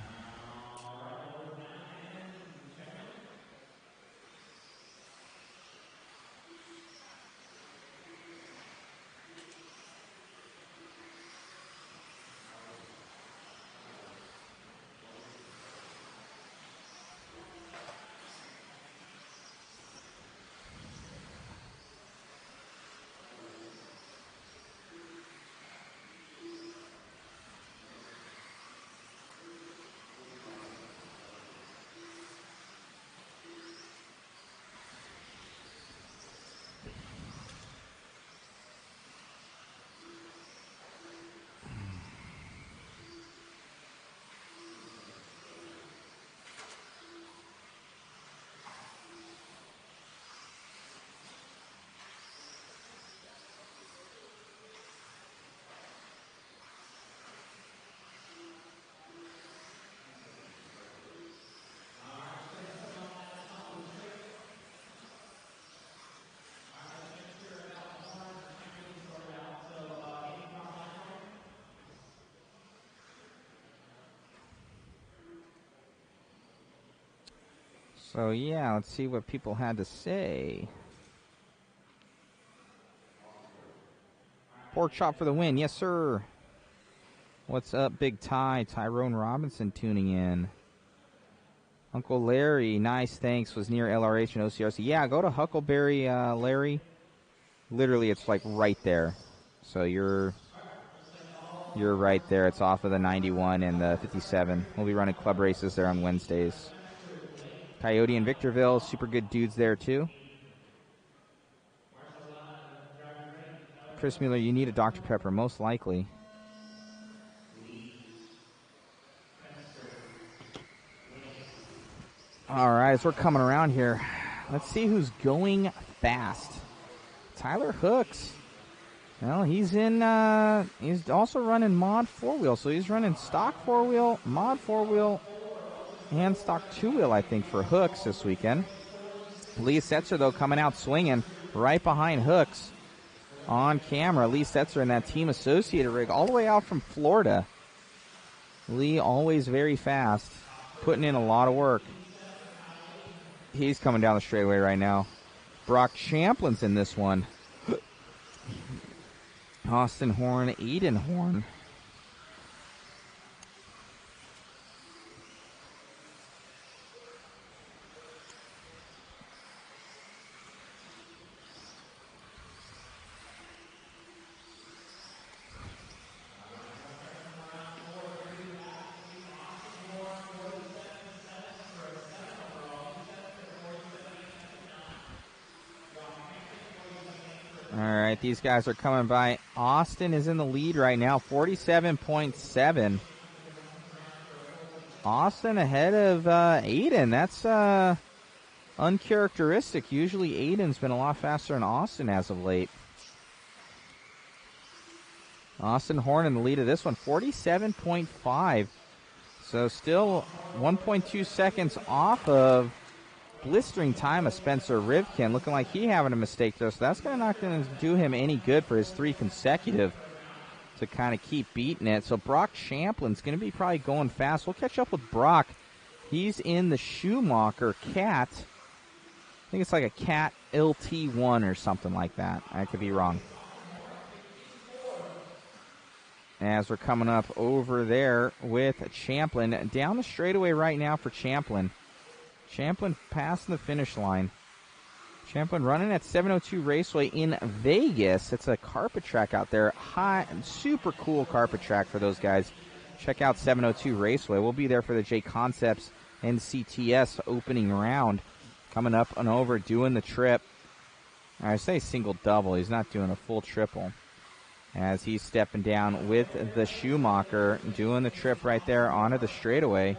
So, yeah, let's see what people had to say. Pork chop for the win. Yes, sir. What's up, Big Ty? Tyrone Robinson tuning in. Uncle Larry, nice, thanks, was near LRH and OCRC. Yeah, go to Huckleberry, Larry. Literally, it's like right there. So you're right there. It's off of the 91 and the 57. We'll be running club races there on Wednesdays. Coyote and Victorville, super good dudes there too. Chris Mueller, you need a Dr. Pepper, most likely. All right, as we're coming around here, let's see who's going fast. Tyler Hooks. Well, he's also running mod 4-wheel, so he's running stock 4-wheel, mod 4-wheel, and stock 2-wheel, I think, for Hooks this weekend. Lee Setzer, though, coming out swinging right behind Hooks on camera. Lee Setzer in that Team Associated rig all the way out from Florida. Lee always very fast, putting in a lot of work. He's coming down the straightaway right now. Brock Champlin's in this one. Austin Horn, Aiden Horn. All right, these guys are coming by. Austin is in the lead right now, 47.7. Austin ahead of Aiden. That's uncharacteristic. Usually Aiden's been a lot faster than Austin as of late. Austin Horn in the lead of this one, 47.5. So still 1.2 seconds off of blistering time of Spencer Rivkin. Looking like he having a mistake, though, so that's not going to do him any good for his 3 consecutive to kind of keep beating it. So Brock Champlin's going to be probably going fast. We'll catch up with Brock. He's in the Schumacher Cat. I think it's like a Cat LT1 or something like that. I could be wrong. As we're coming up over there with Champlin. Down the straightaway right now for Champlin. Champlin passing the finish line. Champlin running at 702 Raceway in Vegas. It's a carpet track out there. Super cool carpet track for those guys. Check out 702 Raceway. We'll be there for the JConcepts and CTS opening round. Coming up and over, doing the trip. I say single double. He's not doing a full triple. As he's stepping down with the Schumacher, doing the trip right there onto the straightaway.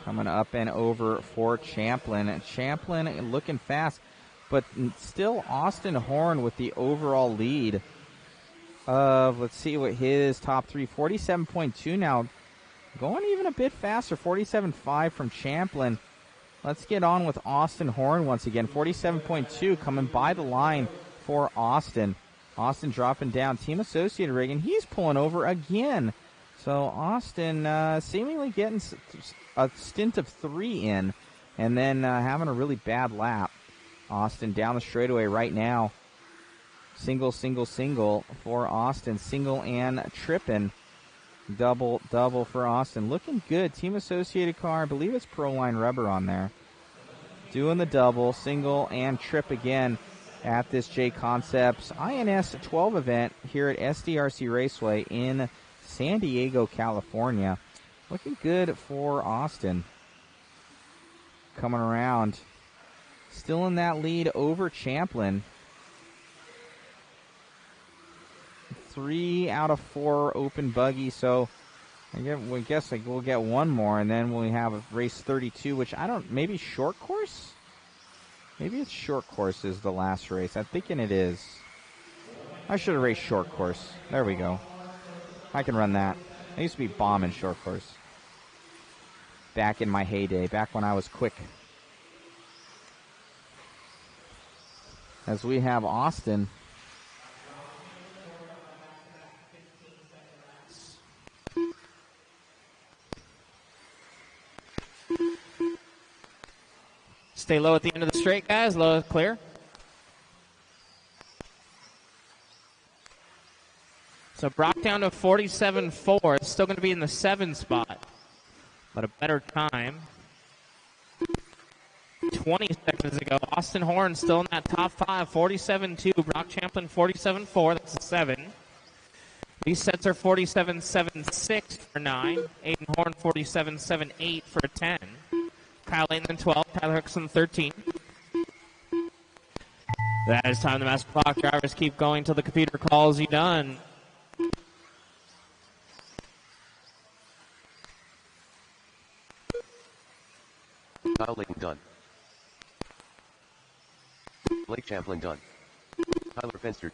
Coming up and over for Champlin. Champlin looking fast, but still Austin Horn with the overall lead of, let's see what his top 3, 47.2 now. Going even a bit faster, 47.5 from Champlin. Let's get on with Austin Horn once again. 47.2 coming by the line for Austin. Austin dropping down. Team Associated rig, and he's pulling over again. So Austin seemingly getting a stint of 3 in, and then having a really bad lap. Austin down the straightaway right now. Single, single, single for Austin. Single and tripping. Double, double for Austin. Looking good. Team Associated car. I believe it's Proline rubber on there. Doing the double, single, and trip again at this JConcepts INS12 event here at SDRC Raceway in San Diego, California. Looking good for Austin. Coming around. Still in that lead over Champlin. 3 out of 4 open buggy, so I guess we'll get one more, and then we'll have a race 32, which maybe short course? Maybe it's short course is the last race. I'm thinking it is. I should have raced short course. There we go. I can run that. I used to be bombing short course. Back in my heyday, back when I was quick. As we have Austin. Stay low at the end of the straight, guys. Low, clear. So Brock down to 47.4. It's still going to be in the 7 spot, but a better time. 20 seconds ago, Austin Horn still in that top 5, 47.2. Brock Champlin 47.4. That's a 7. These sets are 47.76 for 9. Aiden Horn 47.78 for a 10. Kyle Layton 12. Tyler Hooks 13. That is time. The master clock drivers keep going till the computer calls you done. Kyle Layton done. Blake Champlin done. Tyler Fenster.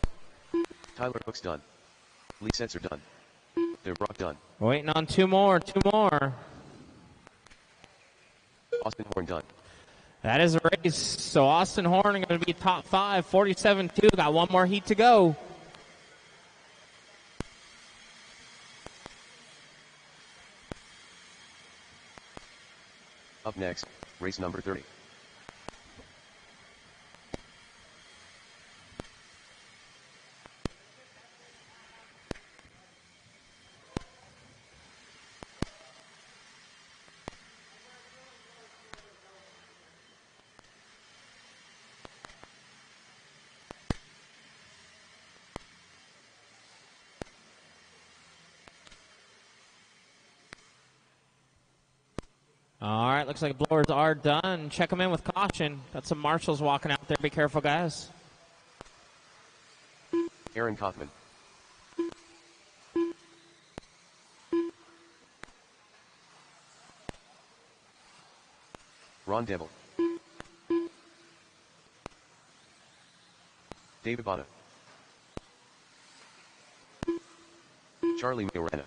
Tyler Hooks done. Lee sets are done. They're Brock done. Waiting on two more. Austin Horn done. That is a race. So Austin Horn going to be top 5, 47.2. Got one more heat to go. Up next, race number 30. All right, looks like blowers are done. Check them in with caution. Got some marshals walking out there. Be careful, guys. Aaron Kaufman. Ron Devil. David Bada. Charlie Morena.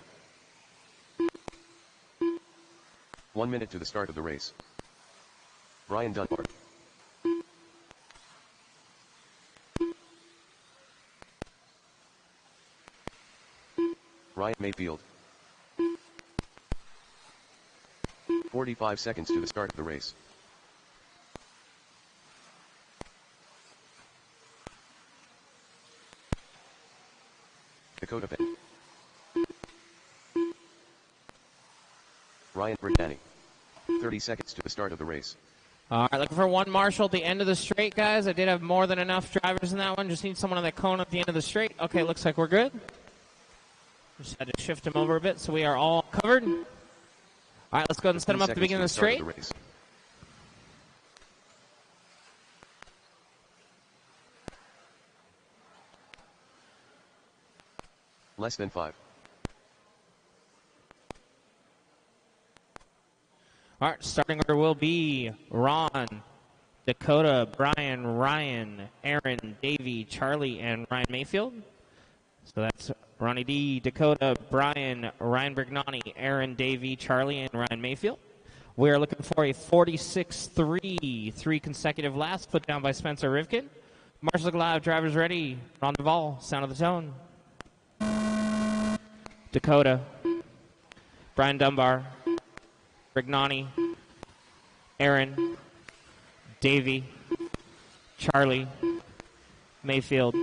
1 minute to the start of the race. Brian Dunbar. Ryan Mayfield. 45 seconds to the start of the race. Dakota Fenn. Ryan Brignani. 30 seconds to the start of the race. All right, looking for one marshal at the end of the straight, guys. I did have more than enough drivers in that one. Just need someone on that cone at the end of the straight. Okay, looks like we're good. Just had to shift him over a bit so we are all covered. All right, let's go ahead and set him up at the beginning of the straight. Less than 5. All right, starting order will be Ron, Dakota, Brian, Ryan, Aaron, Davey, Charlie, and Ryan Mayfield. So that's Ronnie D, Dakota, Brian, Ryan Brignani, Aaron, Davey, Charlie, and Ryan Mayfield. We are looking for a 46-3, 3 consecutive laps put down by Spencer Rivkin. Marshall Live, drivers ready. Ron Duvall, sound of the tone. Dakota, Brian Dunbar, Brignani, Aaron, Davey, Charlie, Mayfield.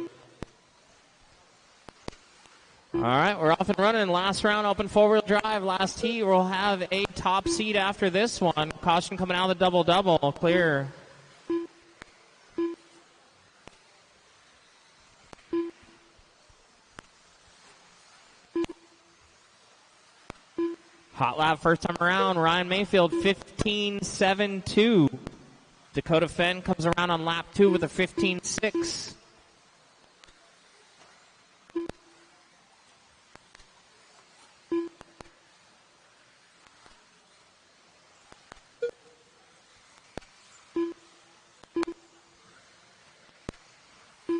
All right, we're off and running. Last round, open four-wheel drive. Last heat, we'll have a top seed after this one. Caution coming out of the double-double. Clear. Hot lap first time around. Ryan Mayfield, 15.72. Dakota Fenn comes around on lap 2 with a 15.6.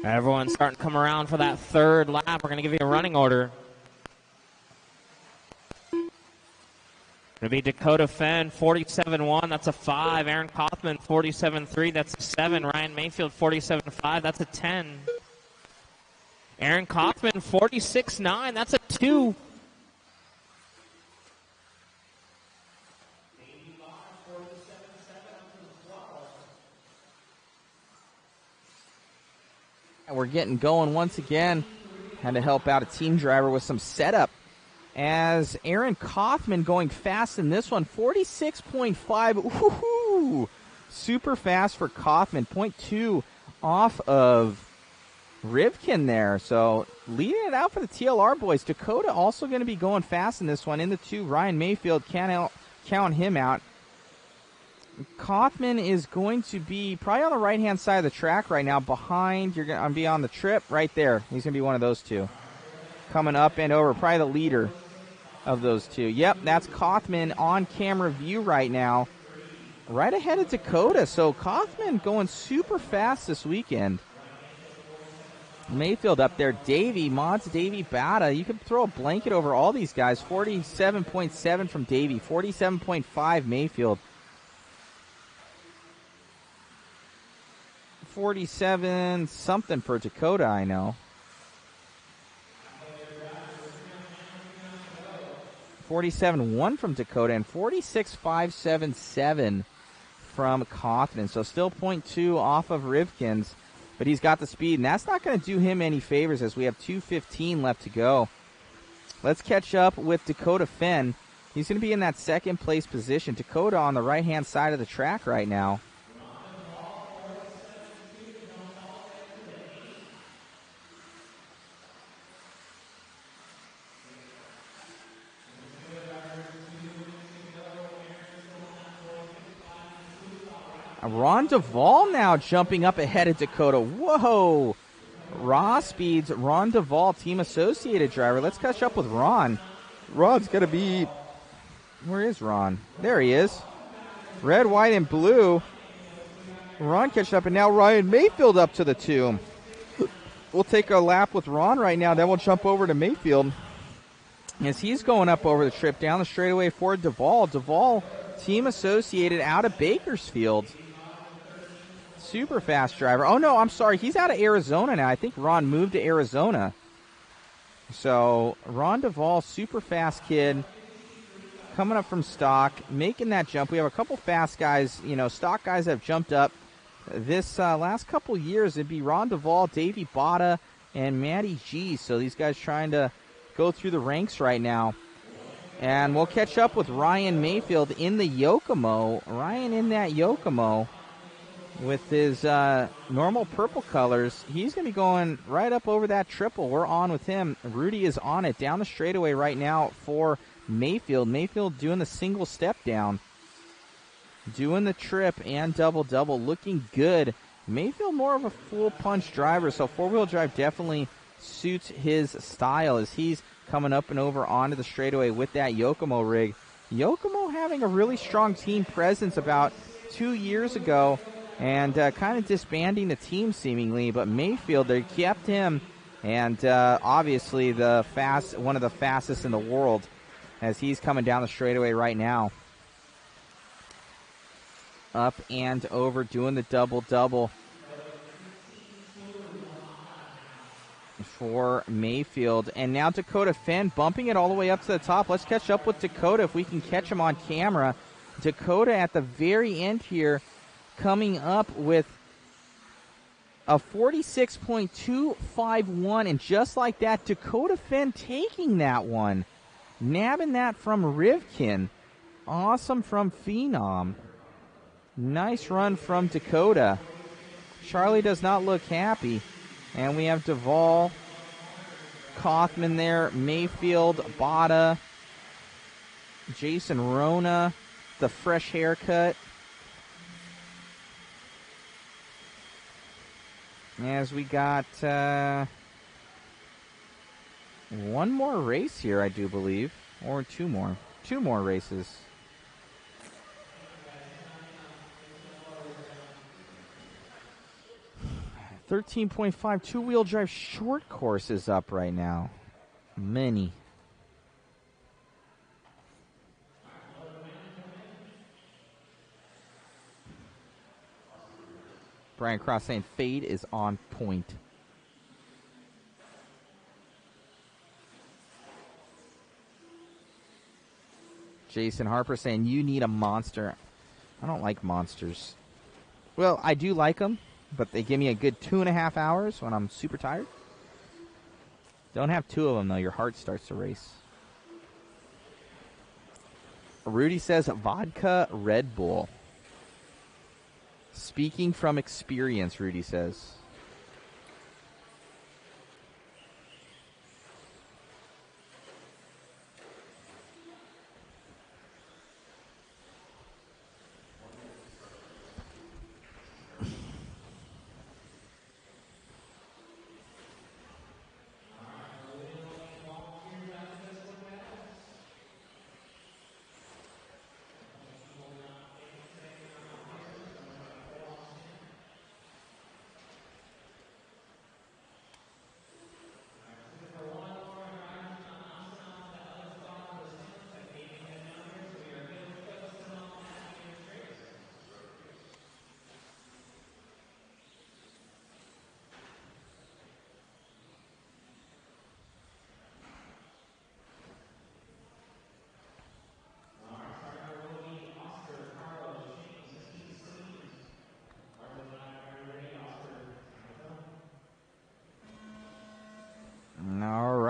Everyone's starting to come around for that third lap. We're going to give you a running order. Going to be Dakota Fenn, 47.1. That's a 5. Aaron Kaufman, 47.3. That's a 7. Ryan Mayfield, 47.5. That's a 10. Aaron Kaufman, 46.9. That's a 2. We're getting going once again. Had to help out a team driver with some setup. As Aaron Kaufman going fast in this one, 46.5. Woohoo! Super fast for Kaufman. 0.2 off of Rivkin there. So leading it out for the TLR boys. Dakota also going to be going fast in this one. In the 2, Ryan Mayfield, can't count him out. Kaufman is going to be probably on the right-hand side of the track right now behind. You're going to be on the trip right there. He's going to be one of those two. Coming up and over, probably the leader of those two. Yep, that's Kaufman on camera view right now. Right ahead of Dakota. So Kaufman going super fast this weekend. Mayfield up there. Mods Davey Bata. You could throw a blanket over all these guys. 47.7 from Davey. 47.5 Mayfield. 47 something for Dakota, I know. 47.1 from Dakota and 46.577 from Kaufman. So still 0.2 off of Rivkin's, but he's got the speed, and that's not going to do him any favors as we have 2:15 left to go. Let's catch up with Dakota Fenn. He's going to be in that second place position. Dakota on the right-hand side of the track right now. Ron Duvall now jumping up ahead of Dakota. Whoa! Raw Speeds, Ron Duvall, Team Associated driver. Let's catch up with Ron. Ron's going to be... Where is Ron? There he is. Red, white, and blue. Ron catching up, and now Ryan Mayfield up to the 2. We'll take a lap with Ron right now, then we'll jump over to Mayfield. As he's going up over the trip down the straightaway for Duvall. Duvall, Team Associated out of Bakersfield. Super fast driver. Oh, no, I'm sorry. He's out of Arizona now. I think Ron moved to Arizona. So, Ron Duvall, super fast kid, coming up from stock, making that jump. We have a couple fast guys, stock guys that have jumped up. This last couple years, it'd be Ron Duvall, Davey Bata, and Matty G. So these guys trying to go through the ranks right now. And we'll catch up with Ryan Mayfield in the Yokomo. Ryan in that Yokomo with his normal purple colors. He's going to be going right up over that triple. We're on with him. Rudy is on it down the straightaway right now for Mayfield. Mayfield doing the single step down. Doing the trip and double-double. Looking good. Mayfield more of a full punch driver, so four-wheel drive definitely suits his style as he's coming up and over onto the straightaway with that Yokomo rig. Yokomo having a really strong team presence about 2 years ago and kind of disbanding the team seemingly, but Mayfield, they kept him, and obviously one of the fastest in the world as he's coming down the straightaway right now. Up and over, doing the double-double for Mayfield. And now Dakota Fenn bumping it all the way up to the top. Let's catch up with Dakota if we can catch him on camera. Dakota at the very end here coming up with a 46.251. And just like that, Dakota Fenn taking that one. Nabbing that from Rivkin. Awesome from Phenom. Nice run from Dakota. Charlie does not look happy. And we have Duvall, Kaufman there, Mayfield, Bata, Jason Rona, the fresh haircut. As we got one more race here, I do believe. Or two more. Two more races. 13.5 two-wheel drive short course is up right now. Many. Brian Cross saying fade is on point. Jason Harper saying you need a monster. I don't like monsters. Well, I do like them. but they give me a good 2.5 hours when I'm super tired. Don't have 2 of them, though. Your heart starts to race. Rudy says vodka Red Bull. Speaking from experience, Rudy says.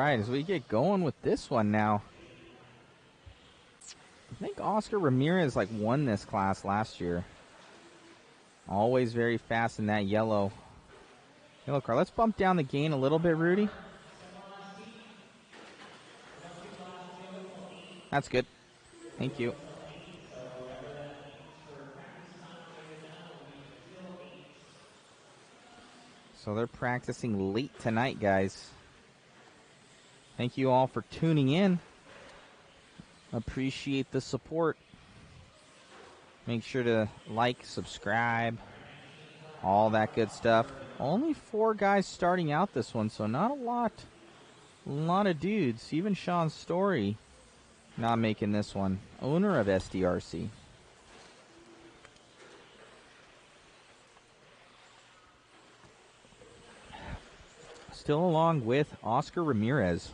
As we get going with this one now, I think Oscar Ramirez won this class last year. Always very fast in that yellow car. Let's bump down the gain a little bit, Rudy. That's good. Thank you. So they're practicing late tonight, guys. Thank you all for tuning in. Appreciate the support. Make sure to like, subscribe, all that good stuff. Only 4 guys starting out this one, so not a lot of dudes. Even Sean Story not making this one. Owner of SDRC. Still along with Oscar Ramirez.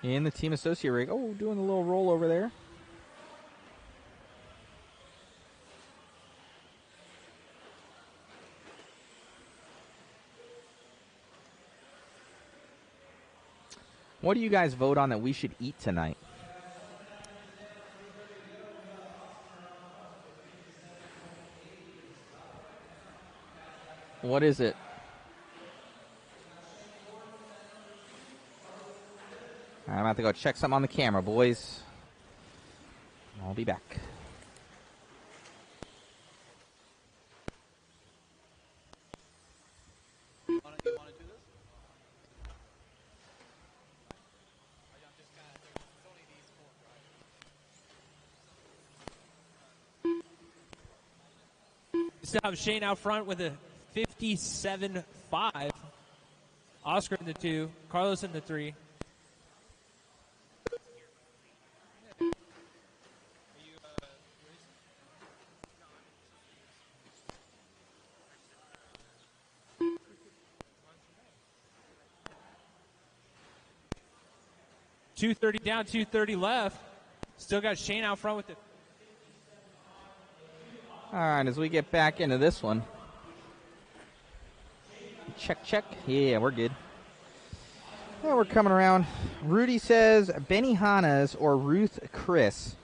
And the team associate rig. Oh, doing a little roll over there. What do you guys vote on that we should eat tonight? What is it? I'm about to go check something on the camera, boys. I'll be back. You want to do this? Still have Shane out front with a 57.5. Oscar in the 2. Carlos in the 3. .230 down, 230 left. Still got Shane out front with it. All right, as we get back into this one. Check. Yeah, we're good. Yeah, we're coming around. Rudy says Benihana's or Ruth Chris.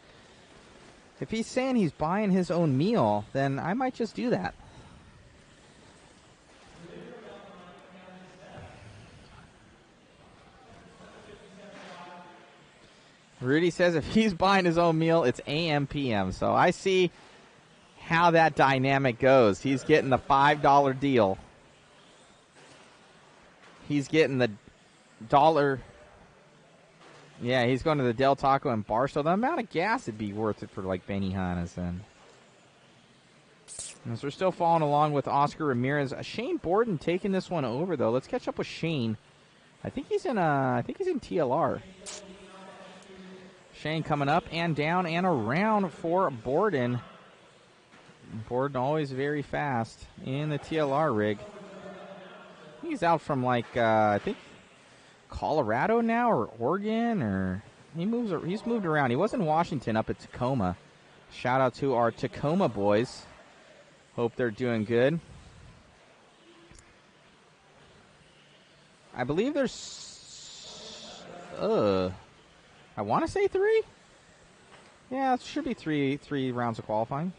If he's saying he's buying his own meal, then I might just do that. Rudy says if he's buying his own meal, it's AM, PM. So I see how that dynamic goes. He's getting the $5 deal. He's getting the dollar. Yeah, he's going to the Del Taco and Barstow. The amount of gas would be worth it for Benihana's then. And so we're still following along with Oscar Ramirez. Shane Borden taking this one over though. Let's catch up with Shane. I think he's in TLR. Shane coming up and down and around for Borden. Borden always very fast in the TLR rig. He's out from I think Colorado now or Oregon or He's moved around. He was in Washington up at Tacoma. Shout out to our Tacoma boys. Hope they're doing good. I believe there's, I want to say 3. Yeah, it should be three rounds of qualifying.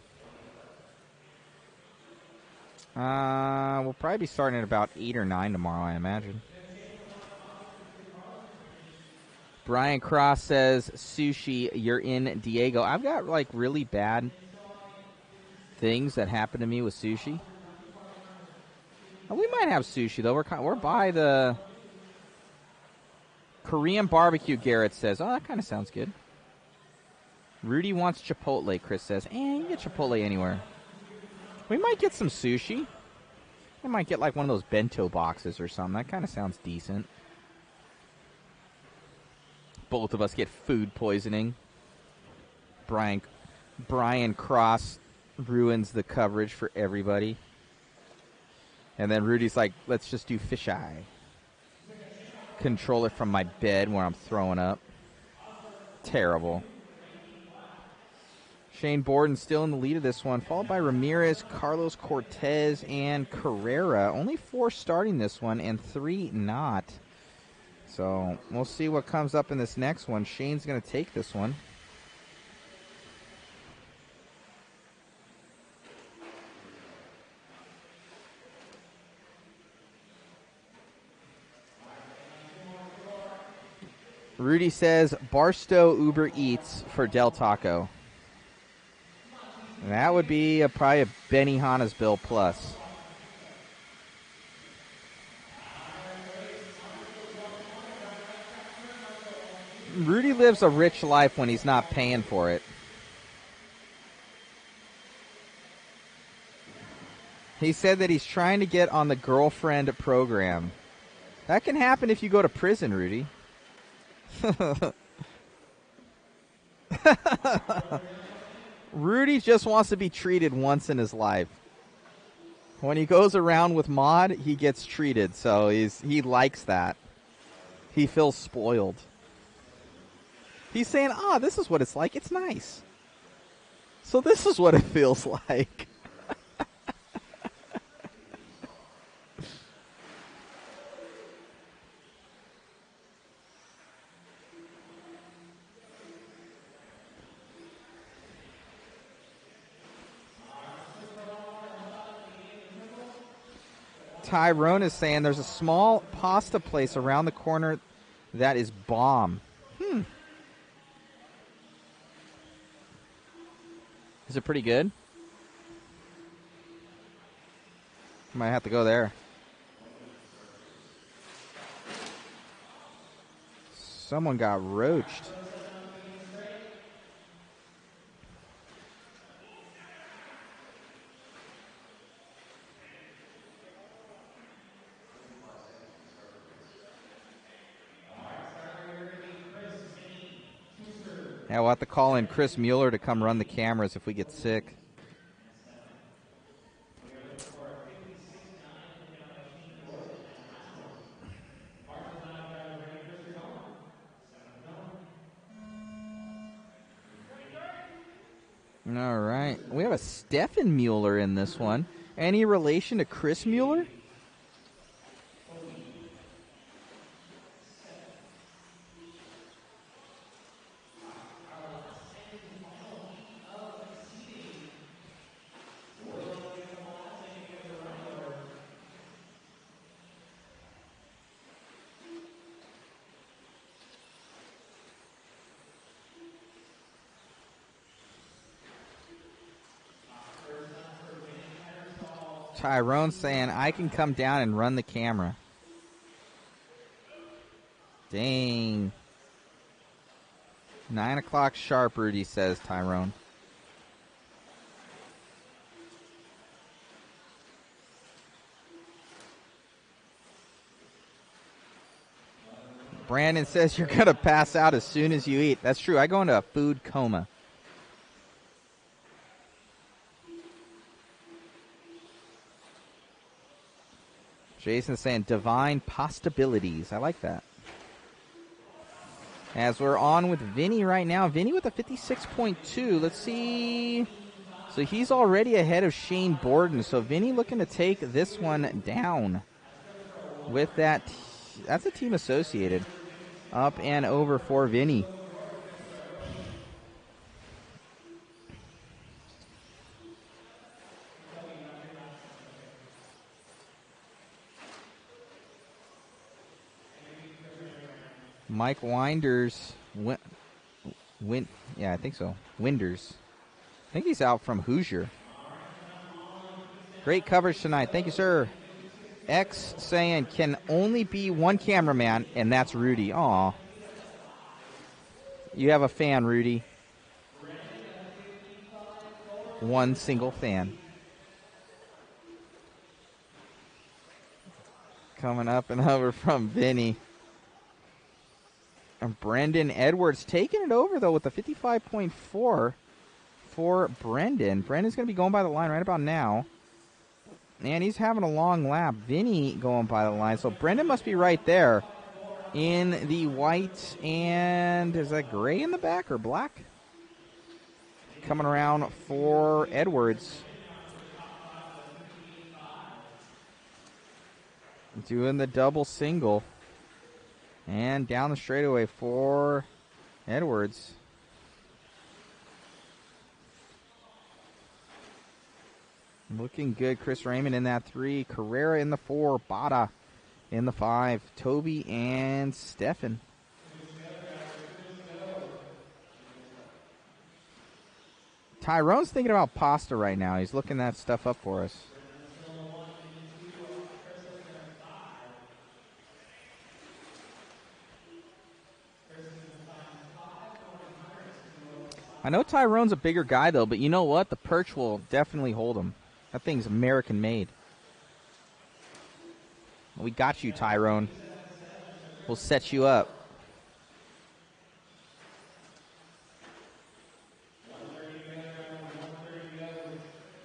We'll probably be starting at about 8 or 9 tomorrow, I imagine. Brian Cross says, Sushi, you're in Diego. I've got, like, really bad things that happen to me with sushi. We might have sushi, though. We're by the Korean barbecue, Garrett says. Oh, that kind of sounds good. Rudy wants Chipotle, Chris says. You can get Chipotle anywhere. We might get some sushi. We might get, like, one of those bento boxes or something. That kind of sounds decent. Both of us get food poisoning. Brian Cross ruins the coverage for everybody. And then Rudy's like, let's just do fisheye. Control it from my bed where I'm throwing up. Terrible. Shane Borden still in the lead of this one, followed by Ramirez, Carlos Cortez, and Carrera. Only 4 starting this one and 3 not. So we'll see what comes up in this next one. Shane's going to take this one. Rudy says Barstow Uber Eats for Del Taco. And that would be probably a Benihana's bill plus. Rudy lives a rich life when he's not paying for it. He said that he's trying to get on the girlfriend program. That can happen if you go to prison, Rudy. Rudy just wants to be treated once in his life. When he goes around with Maud, he gets treated, so he likes that. He feels spoiled. He's saying, this is what it's like. It's nice. So this is what it feels like. Tyrone is saying there's a small pasta place around the corner that is bomb. Is it pretty good? Might have to go there. Someone got roached. Yeah, we'll have to call in Chris Mueller to come run the cameras if we get sick. All right. We have a Stefan Mueller in this one. Any relation to Chris Mueller? Tyrone saying, I can come down and run the camera. Dang. 9 o'clock sharp, Rudy says, Tyrone. Brandon says you're going to pass out as soon as you eat. That's true. I go into a food coma. Jason's saying divine possibilities. I like that. As we're on with Vinny right now. Vinny with a 56.2. Let's see. So he's already ahead of Shane Borden. So Vinny looking to take this one down with that. That's a team associated. Up and over for Vinny. Mike Winders, yeah, I think so. Winders. I think he's out from Hoosier. Great coverage tonight. Thank you, sir. X saying can only be one cameraman, and that's Rudy. Aw. You have a fan, Rudy. One single fan. Coming up and over from Vinny. And Brendan Edwards taking it over, though, with a 55.4 for Brendan. Brendan's going to be going by the line right about now. And he's having a long lap. Vinny going by the line. So Brendan must be right there in the white and, is that gray in the back or black? Coming around for Edwards. Doing the double single. And down the straightaway for Edwards. Looking good. Chris Raymond in that 3. Carrera in the 4. Bada in the 5. Toby and Stefan. Tyrone's thinking about pasta right now. He's looking that stuff up for us. I know Tyrone's a bigger guy, though, but you know what? The perch will definitely hold him. That thing's American-made. We got you, Tyrone. We'll set you up.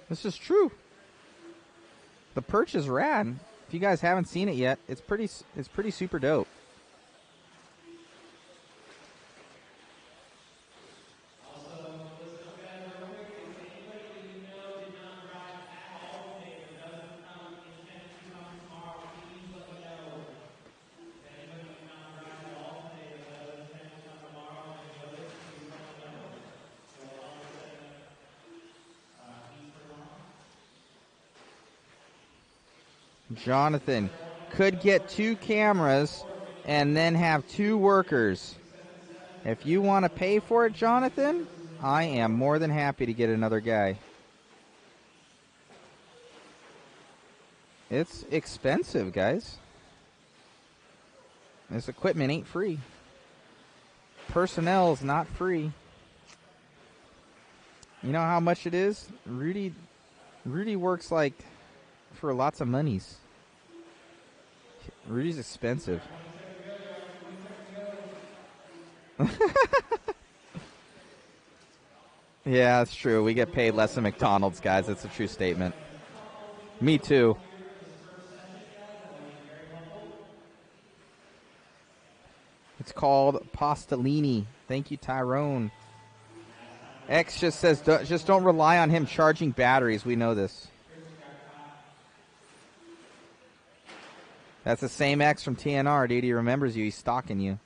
This is true. The perch is rad. If you guys haven't seen it yet, it's pretty super dope. Jonathan could get 2 cameras and then have 2 workers. If you want to pay for it, Jonathan, I am more than happy to get another guy. It's expensive, guys. This equipment ain't free. Personnel is not free. You know how much it is? Rudy works like for lots of monies. Rudy's expensive. Yeah, that's true. We get paid less than McDonald's, guys. That's a true statement. Me too. It's called Pastalini. Thank you, Tyrone. X just says, just don't rely on him charging batteries. We know this. That's the same X from TNR, dude. He remembers you. He's stalking you.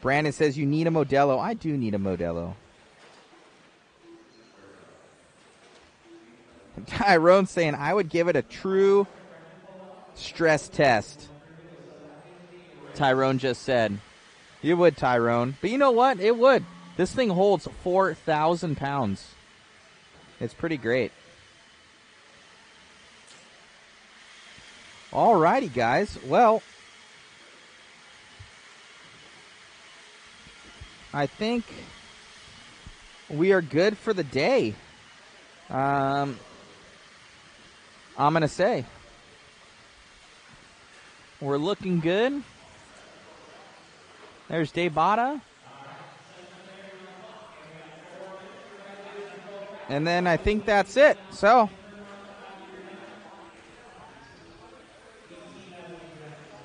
Brandon says you need a Modelo. I do need a Modelo. Tyrone saying I would give it a true stress test. Tyrone just said. You would, Tyrone. But you know what? It would. This thing holds 4,000 pounds. It's pretty great. Alrighty, guys. Well, I think we are good for the day. I'm going to say we're looking good. There's Debata. And then I think that's it. So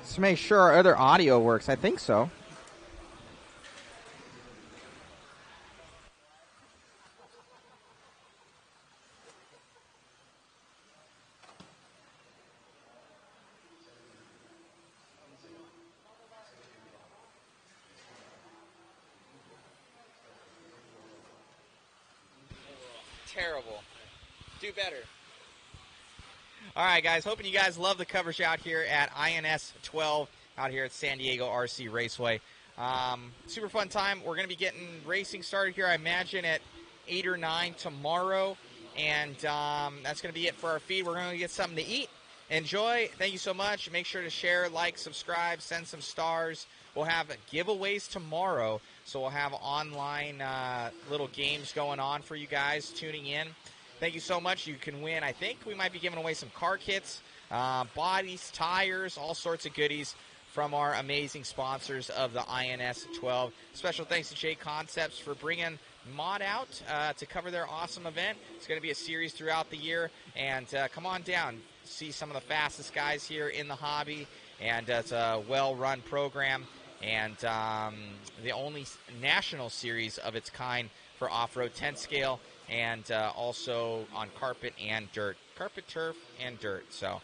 let's make sure our other audio works. I think so. terrible. Do better. All right, guys. Hoping you guys love the coverage out here at INS12 out here at San Diego RC Raceway. Super fun time. We're going to be getting racing started here, I imagine, at 8 or 9 tomorrow. And that's going to be it for our feed. We're going to get something to eat. Enjoy. Thank you so much. Make sure to share, like, subscribe, send some stars. We'll have giveaways tomorrow. So we'll have online little games going on for you guys tuning in. Thank you so much. You can win. I think we might be giving away some car kits, bodies, tires, all sorts of goodies from our amazing sponsors of the INS12. Special thanks to JConcepts for bringing Mod out to cover their awesome event. It's going to be a series throughout the year. And come on down. See some of the fastest guys here in the hobby. And it's a well-run program. And the only national series of its kind for off-road 10 scale. And also on carpet and dirt. Carpet, turf, and dirt. So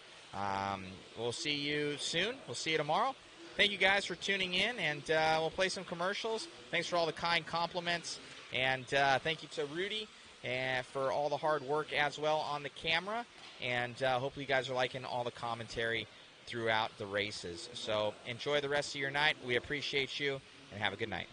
we'll see you soon. We'll see you tomorrow. Thank you guys for tuning in, and we'll play some commercials. Thanks for all the kind compliments. And thank you to Rudy for all the hard work as well on the camera. And hopefully you guys are liking all the commentary throughout the races. So enjoy the rest of your night. We appreciate you, and have a good night.